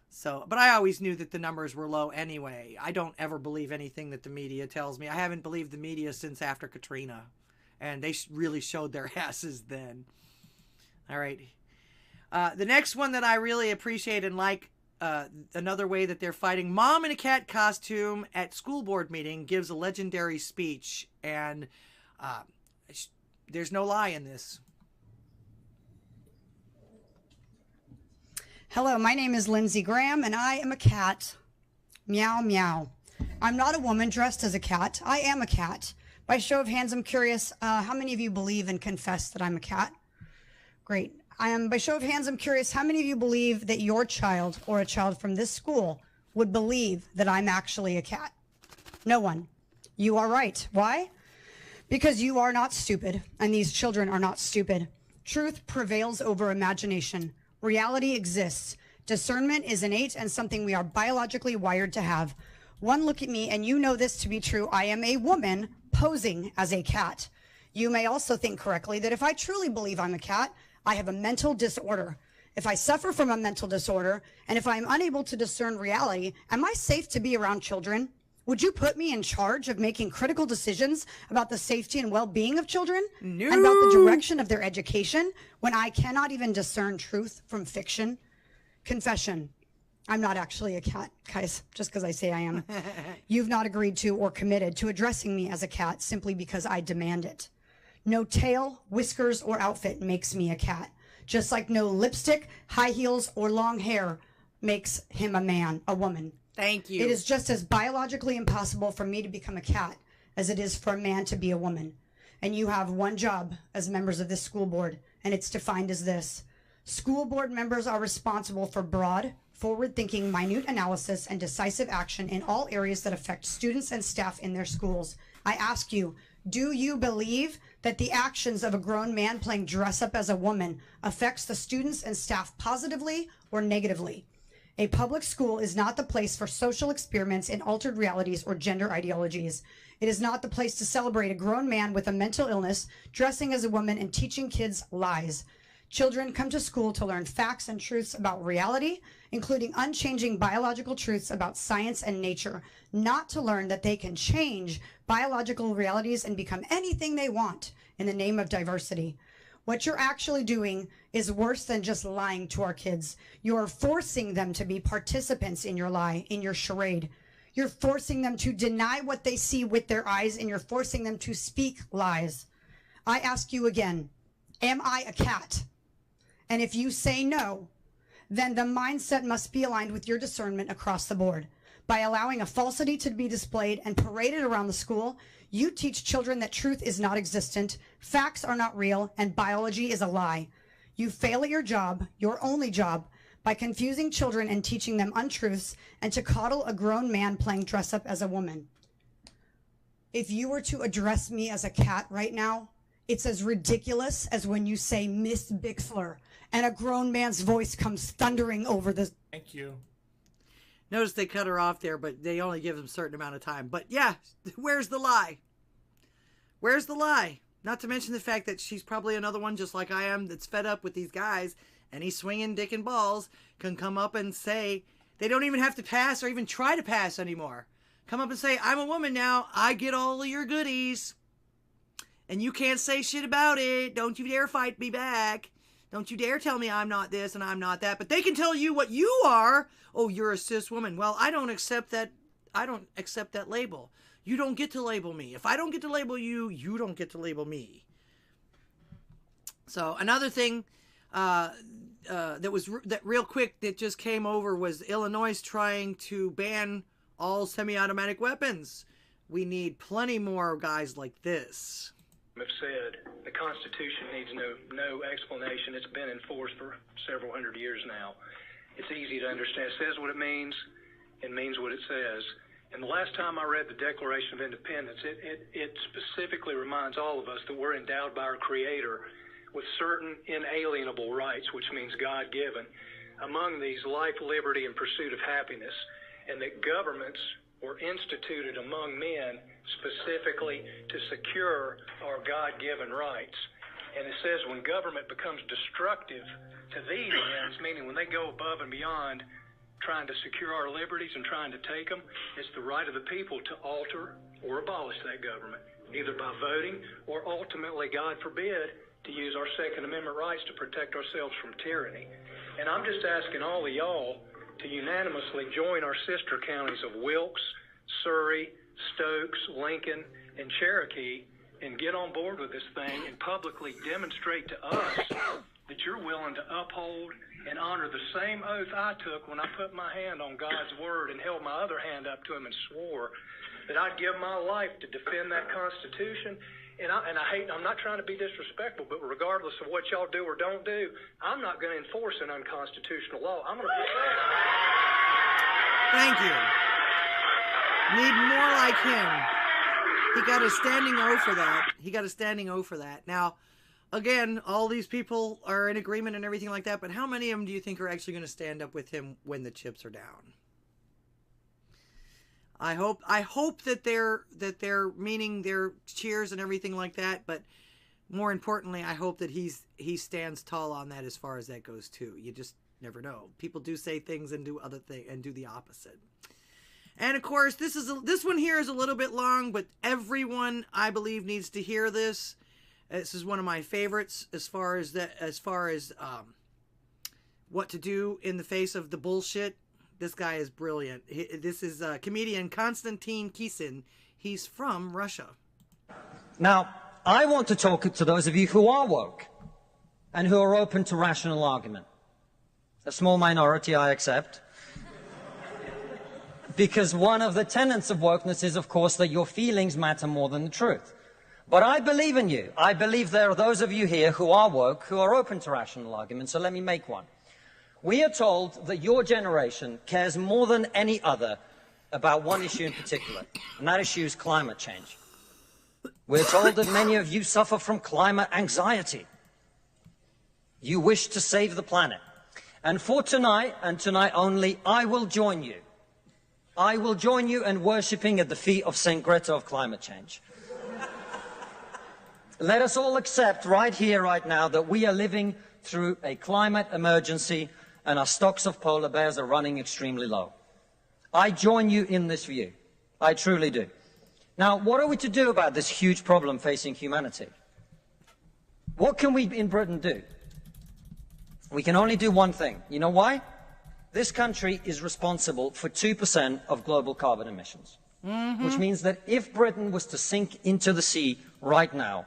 So, but I always knew that the numbers were low anyway. I don't ever believe anything that the media tells me. I haven't believed the media since after Katrina. And they really showed their asses then. All right. The next one that I really appreciate and like, another way that they're fighting. Mom in a cat costume at school board meeting gives a legendary speech. And there's no lie in this. Hello, my name is Lindsey Graham, and I am a cat. Meow, meow. I'm not a woman dressed as a cat. I am a cat. By show of hands, I'm curious, how many of you believe and confess that I'm a cat? Great. By show of hands, I'm curious, how many of you believe that your child or a child from this school would believe that I'm actually a cat? No one. You are right. Why? Because you are not stupid, and these children are not stupid. Truth prevails over imagination. Reality exists. Discernment is innate and something we are biologically wired to have. One look at me and you know this to be true. I am a woman posing as a cat. You may also think correctly that if I truly believe I'm a cat, I have a mental disorder. If I suffer from a mental disorder and if I'm unable to discern reality, am I safe to be around children? Would you put me in charge of making critical decisions about the safety and well-being of children? No. And about the direction of their education when I cannot even discern truth from fiction? Confession. I'm not actually a cat, guys, just because I say I am. You've not agreed to or committed to addressing me as a cat simply because I demand it. No tail, whiskers, or outfit makes me a cat. Just like no lipstick, high heels, or long hair makes him a man, a woman. Thank you. It is just as biologically impossible for me to become a cat as it is for a man to be a woman. And you have one job as members of this school board, and it's defined as this. School board members are responsible for broad, forward-thinking, minute analysis and decisive action in all areas that affect students and staff in their schools. I ask you, do you believe that the actions of a grown man playing dress-up as a woman affects the students and staff positively or negatively? A public school is not the place for social experiments in altered realities or gender ideologies. It is not the place to celebrate a grown man with a mental illness, dressing as a woman, and teaching kids lies. Children come to school to learn facts and truths about reality, including unchanging biological truths about science and nature, not to learn that they can change biological realities and become anything they want in the name of diversity. What you're actually doing is worse than just lying to our kids. You're forcing them to be participants in your lie, in your charade. You're forcing them to deny what they see with their eyes, and you're forcing them to speak lies. I ask you again, am I a cat? And if you say no, then the mindset must be aligned with your discernment across the board. By allowing a falsity to be displayed and paraded around the school, you teach children that truth is not existent, facts are not real, and biology is a lie. You fail at your job, your only job, by confusing children and teaching them untruths and to coddle a grown man playing dress up as a woman. If you were to address me as a cat right now, it's as ridiculous as when you say Miss Bixler and a grown man's voice comes thundering over the... Thank you. Notice they cut her off there, but they only give them a certain amount of time. But yeah, where's the lie? Where's the lie? Not to mention the fact that she's probably another one just like I am that's fed up with these guys. Any swinging dick and balls can come up and say, they don't even have to pass or even try to pass anymore. Come up and say, I'm a woman now. I get all of your goodies. And you can't say shit about it. Don't you dare fight me back. Don't you dare tell me I'm not this and I'm not that. But they can tell you what you are. Oh, you're a cis woman. Well, I don't accept that. I don't accept that label. You don't get to label me. If I don't get to label you, you don't get to label me. So another thing that real quick that just came over was Illinois trying to ban all semi-automatic weapons. We need plenty more guys like this. Have said the Constitution needs no explanation. It's been enforced for several hundred years now. It's easy to understand. It says what it means what it says. And the last time I read the Declaration of Independence, it specifically reminds all of us that we're endowed by our Creator with certain inalienable rights, which means God-given. Among these, life, liberty, and pursuit of happiness, and that governments were instituted among men specifically to secure our God-given rights. And it says when government becomes destructive to these ends, meaning when they go above and beyond trying to secure our liberties and trying to take them, it's the right of the people to alter or abolish that government, either by voting or ultimately, God forbid, to use our Second Amendment rights to protect ourselves from tyranny. And I'm just asking all of y'all to unanimously join our sister counties of Wilkes, Surrey, Stokes, Lincoln, and Cherokee and get on board with this thing and publicly demonstrate to us that you're willing to uphold and honor the same oath I took when I put my hand on God's word and held my other hand up to him and swore that I'd give my life to defend that Constitution. And I'm not trying to be disrespectful, but regardless of what y'all do or don't do, I'm not going to enforce an unconstitutional law. I'm going to protect it. Thank you. Need more like him. He got a standing O for that. Now, again, all these people are in agreement and everything like that, but how many of them do you think are actually going to stand up with him when the chips are down? I hope that they're meaning their cheers and everything like that, but more importantly, I hope that he stands tall on that as far as that goes too. You just never know. People do say things and do other things and do the opposite. And of course, this one here is a little bit long, but everyone I believe needs to hear this. This is one of my favorites as far as what to do in the face of the bullshit. This guy is brilliant. This is comedian Konstantin Kisin. He's from Russia. Now, I want to talk to those of you who are woke and who are open to rational argument. A small minority, I accept. Because one of the tenets of wokeness is, of course, that your feelings matter more than the truth. But I believe in you. I believe there are those of you here who are woke, who are open to rational argument, so let me make one. We are told that your generation cares more than any other about one issue in particular, and that issue is climate change. We're told that many of you suffer from climate anxiety. You wish to save the planet. And for tonight, and tonight only, I will join you. I will join you in worshipping at the feet of St. Greta of climate change. Let us all accept right here, right now, that we are living through a climate emergency, and our stocks of polar bears are running extremely low. I join you in this view. I truly do. Now, what are we to do about this huge problem facing humanity? What can we in Britain do? We can only do one thing. You know why? This country is responsible for 2% of global carbon emissions. Which means that if Britain was to sink into the sea right now,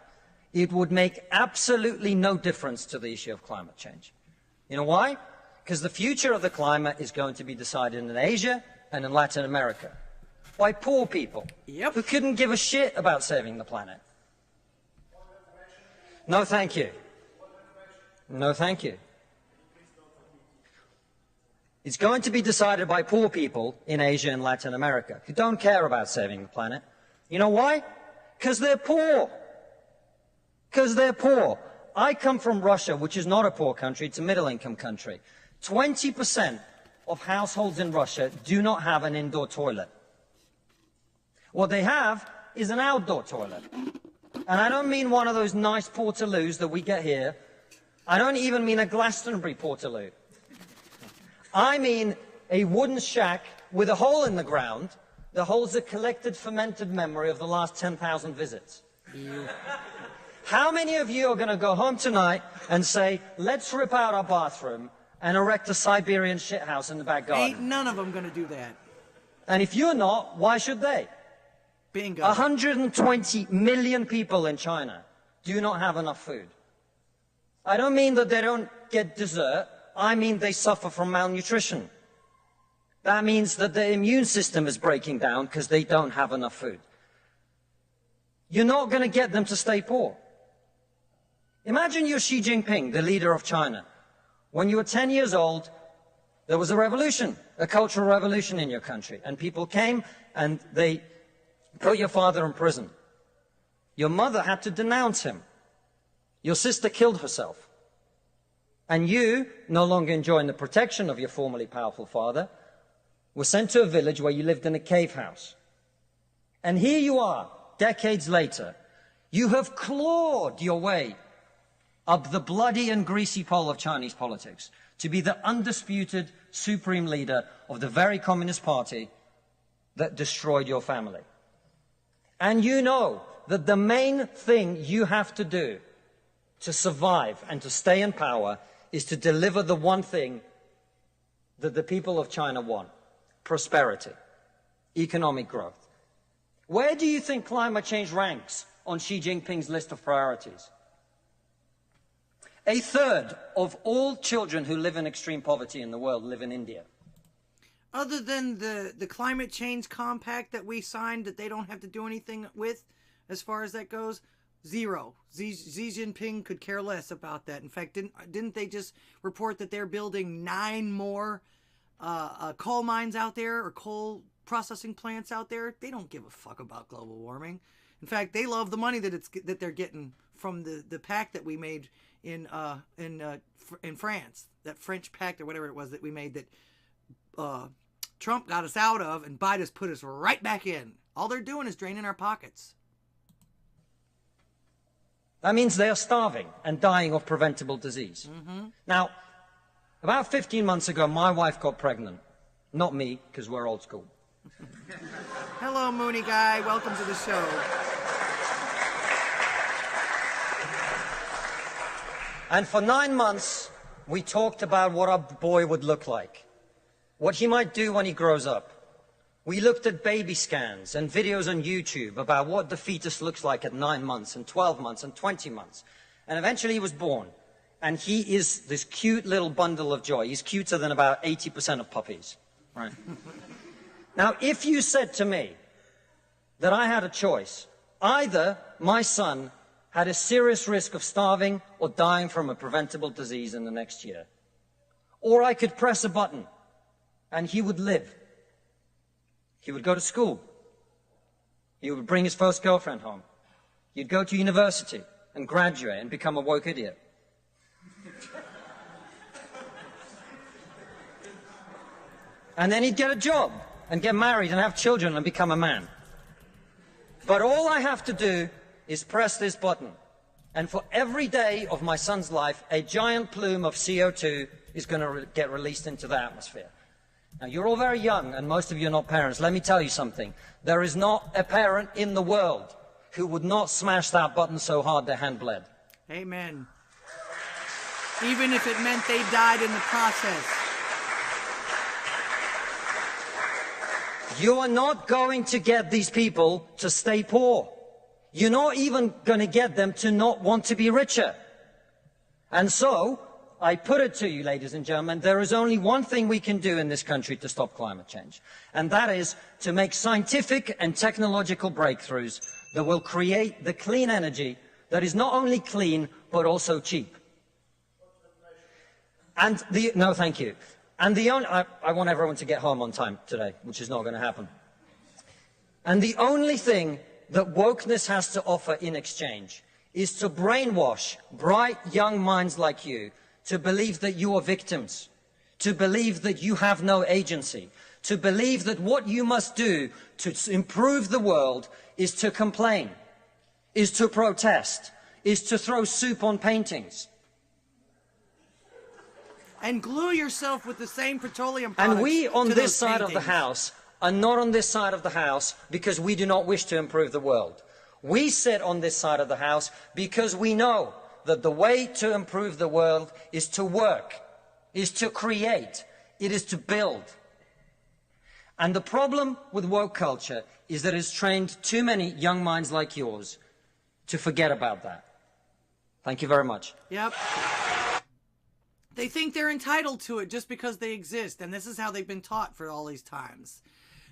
it would make absolutely no difference to the issue of climate change. You know why? Because the future of the climate is going to be decided in Asia and in Latin America by poor people who couldn't give a shit about saving the planet. No, thank you. No, thank you. It's going to be decided by poor people in Asia and Latin America who don't care about saving the planet. You know why? Because they're poor. Because they're poor. I come from Russia, which is not a poor country, it's a middle-income country. 20% of households in Russia do not have an indoor toilet. What they have is an outdoor toilet. And I don't mean one of those nice portaloos that we get here. I don't even mean a Glastonbury portaloo. I mean a wooden shack with a hole in the ground that holds a collected fermented memory of the last 10,000 visits. How many of you are going to go home tonight and say, let's rip out our bathroom and erect a Siberian shithouse in the back garden? Ain't none of them going to do that. And if you're not, why should they? Bingo. 120 million people in China do not have enough food. I don't mean that they don't get dessert. I mean they suffer from malnutrition. That means that their immune system is breaking down because they don't have enough food. You're not going to get them to stay poor. Imagine you're Xi Jinping, the leader of China. When you were 10 years old, there was a revolution, a cultural revolution in your country. And people came and they put your father in prison. Your mother had to denounce him. Your sister killed herself. And you, no longer enjoying the protection of your formerly powerful father, were sent to a village where you lived in a cave house. And here you are, decades later. You have clawed your way up the bloody and greasy pole of Chinese politics to be the undisputed supreme leader of the very Communist Party that destroyed your family. And you know that the main thing you have to do to survive and to stay in power is to deliver the one thing that the people of China want: prosperity, economic growth. Where do you think climate change ranks on Xi Jinping's list of priorities? A third of all children who live in extreme poverty in the world live in India. Other than the climate change compact that we signed that they don't have to do anything with, as far as that goes, zero. Xi Jinping could care less about that. In fact, didn't they just report that they're building 9 more coal mines out there, or coal processing plants out there? They don't give a fuck about global warming. In fact, they love the money that they're getting from the pact that we made in France, that French pact or whatever it was that we made that Trump got us out of, and Biden's put us right back in. All they're doing is draining our pockets. That means they are starving and dying of preventable disease. Now, about 15 months ago, my wife got pregnant. Not me, because we're old school. Hello, Mooney guy. Welcome to the show. And for 9 months, we talked about what our boy would look like, what he might do when he grows up. We looked at baby scans and videos on YouTube about what the fetus looks like at 9 months and 12 months and 20 months. And eventually he was born. And he is this cute little bundle of joy. He's cuter than about 80% of puppies. Right? Now, if you said to me that I had a choice, either my son had a serious risk of starving or dying from a preventable disease in the next year, or I could press a button and he would live. He would go to school. He would bring his first girlfriend home. He'd go to university and graduate and become a woke idiot. And then he'd get a job and get married and have children and become a man. But all I have to do is press this button And for every day of my son's life, a giant plume of CO2 is going to get released into the atmosphere. Now, you're all very young, and most of you are not parents. Let me tell you something. There is not a parent in the world who would not smash that button so hard their hand bled. Amen. Even if it meant they died in the process. You are not going to get these people to stay poor. You're not even going to get them to not want to be richer. And so, I put it to you, ladies and gentlemen, there is only one thing we can do in this country to stop climate change. And that is to make scientific and technological breakthroughs that will create the clean energy that is not only clean, but also cheap. And no, thank you. And I want everyone to get home on time today, which is not going to happen. And the only thing that wokeness has to offer in exchange is to brainwash bright young minds like you to believe that you are victims, to believe that you have no agency, to believe that what you must do to improve the world is to complain, is to protest, is to throw soup on paintings. And glue yourself with the same petroleum products. And we on this side of the paintings. House are not on this side of the House because we do not wish to improve the world. We sit on this side of the House because we know that the way to improve the world is to work, is to create, it is to build. And the problem with woke culture is that it's trained too many young minds like yours to forget about that. Thank you very much. Yep. They think they're entitled to it just because they exist, and this is how they've been taught for all these times.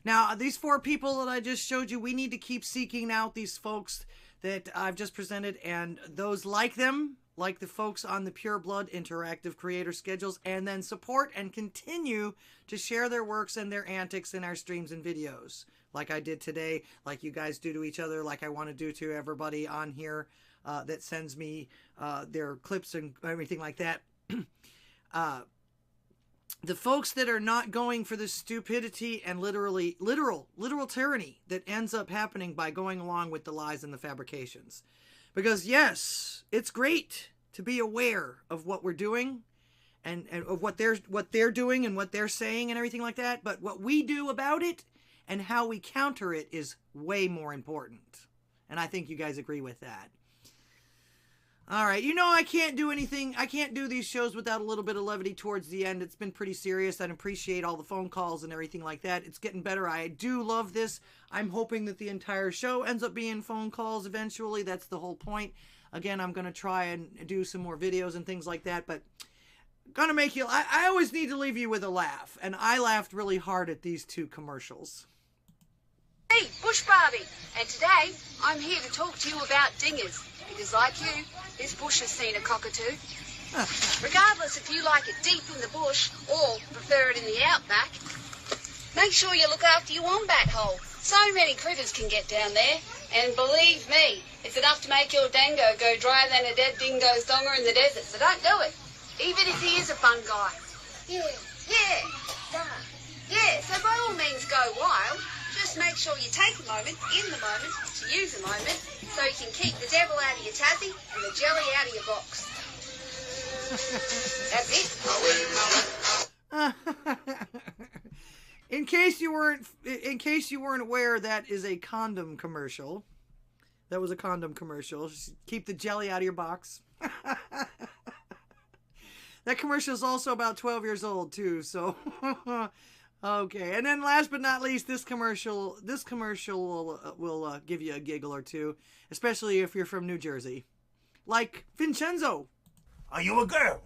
Now, these 4 people that I just showed you, we need to keep seeking out these folks that I've just presented, and those like them, like the folks on the Pure Blood Interactive Creator Schedules, and then support and continue to share their works and their antics in our streams and videos, like I did today, like you guys do to each other, like I want to do to everybody on here that sends me their clips and everything like that. The folks that are not going for the stupidity and literal tyranny that ends up happening by going along with the lies and the fabrications. Because yes, it's great to be aware of what we're doing and of what they're doing and what they're saying and everything like that, but what we do about it and how we counter it is way more important. And I think you guys agree with that. All right, you know I can't do anything. I can't do these shows without a little bit of levity towards the end. It's been pretty serious. I appreciate all the phone calls and everything like that. It's getting better. I do love this. I'm hoping that the entire show ends up being phone calls eventually. That's the whole point. Again, I'm going to try and do some more videos and things like that, but going to make you... I always need to leave you with a laugh, and I laughed really hard at these 2 commercials. Hey, Bush Barbie, and today I'm here to talk to you about dingers. Because like you, this bush has seen a cockatoo. Regardless if you like it deep in the bush or prefer it in the outback, make sure you look after your wombat hole. So many critters can get down there, and believe me, it's enough to make your dango go drier than a dead dingo's donger in the desert, so don't do it, even if he is a fun guy. Yeah, so by all means go wild. Just make sure you take a moment, in the moment, to use a moment, so you can keep the devil out of your tassie and the jelly out of your box. That's it. In case you weren't aware, that is a condom commercial. That was a condom commercial. Just keep the jelly out of your box. That commercial is also about 12 years old too, so okay. And then last but not least, this commercial will give you a giggle or two, especially if you're from New Jersey. Like Vincenzo. Are you a girl?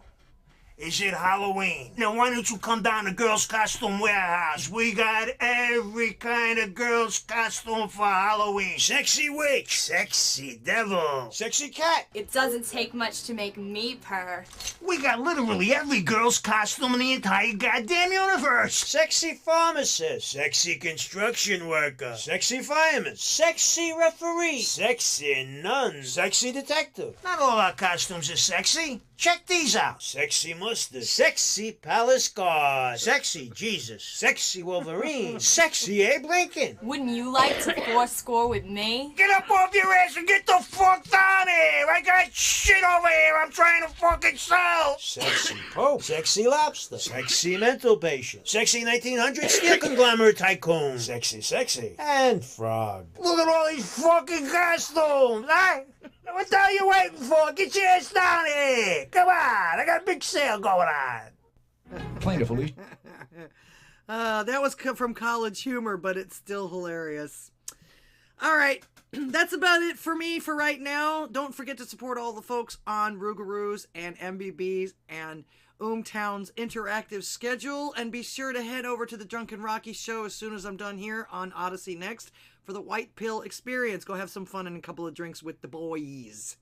Is it Halloween? Now why don't you come down to Girls Costume Warehouse? We got every kind of girl's costume for Halloween. Sexy witch, sexy devil, sexy cat. It doesn't take much to make me purr. We got literally every girl's costume in the entire goddamn universe. Sexy pharmacist, sexy construction worker, sexy fireman, sexy referee, sexy nun, sexy detective. Not all our costumes are sexy. Check these out. Sexy mustard. Sexy Palace Guard. Sexy Jesus. Sexy Wolverine. Sexy Abe Lincoln. Wouldn't you like to fourscore with me? Get up off your ass and get the fuck down here! I got shit over here I'm trying to fucking sell! Sexy Pope. Sexy Lobster. Sexy mental patient. Sexy 1900 steel conglomerate tycoon. Sexy. And frog. Look at all these fucking costumes, huh? What the hell are you waiting for? Get your ass down here! Come on! I got a big sale going on! Plentifully. That was from College Humor, but it's still hilarious. All right, that's about it for me for right now. Don't forget to support all the folks on Rougarous and MBBs and Town's interactive schedule, and be sure to head over to the Drunken Rocky show as soon as I'm done here on Odysee Next for the White Pill Experience. Go have some fun and a couple of drinks with the boys.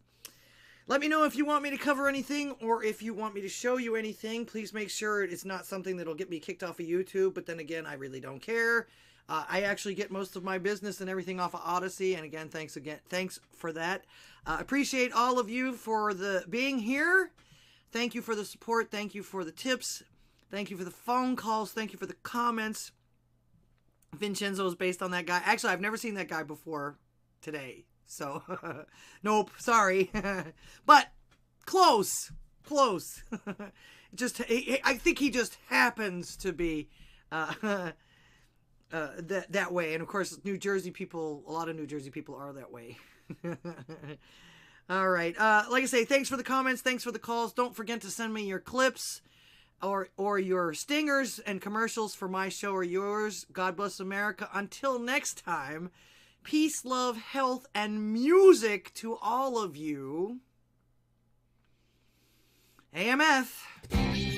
Let me know if you want me to cover anything or if you want me to show you anything. Please make sure it's not something that'll get me kicked off of YouTube, but then again, I really don't care. I actually get most of my business and everything off of Odysee, and again, thanks for that. Appreciate all of you for being here. Thank you for the support. Thank you for the tips. Thank you for the phone calls. Thank you for the comments. Vincenzo is based on that guy. Actually, I've never seen that guy before today. So, nope, sorry. But close. I think he just happens to be that way. And of course, New Jersey people, a lot of New Jersey people are that way. All right. Like I say, thanks for the comments. Thanks for the calls. Don't forget to send me your clips or your stingers and commercials for my show or yours. God bless America. Until next time, peace, love, health, and music to all of you. AMF.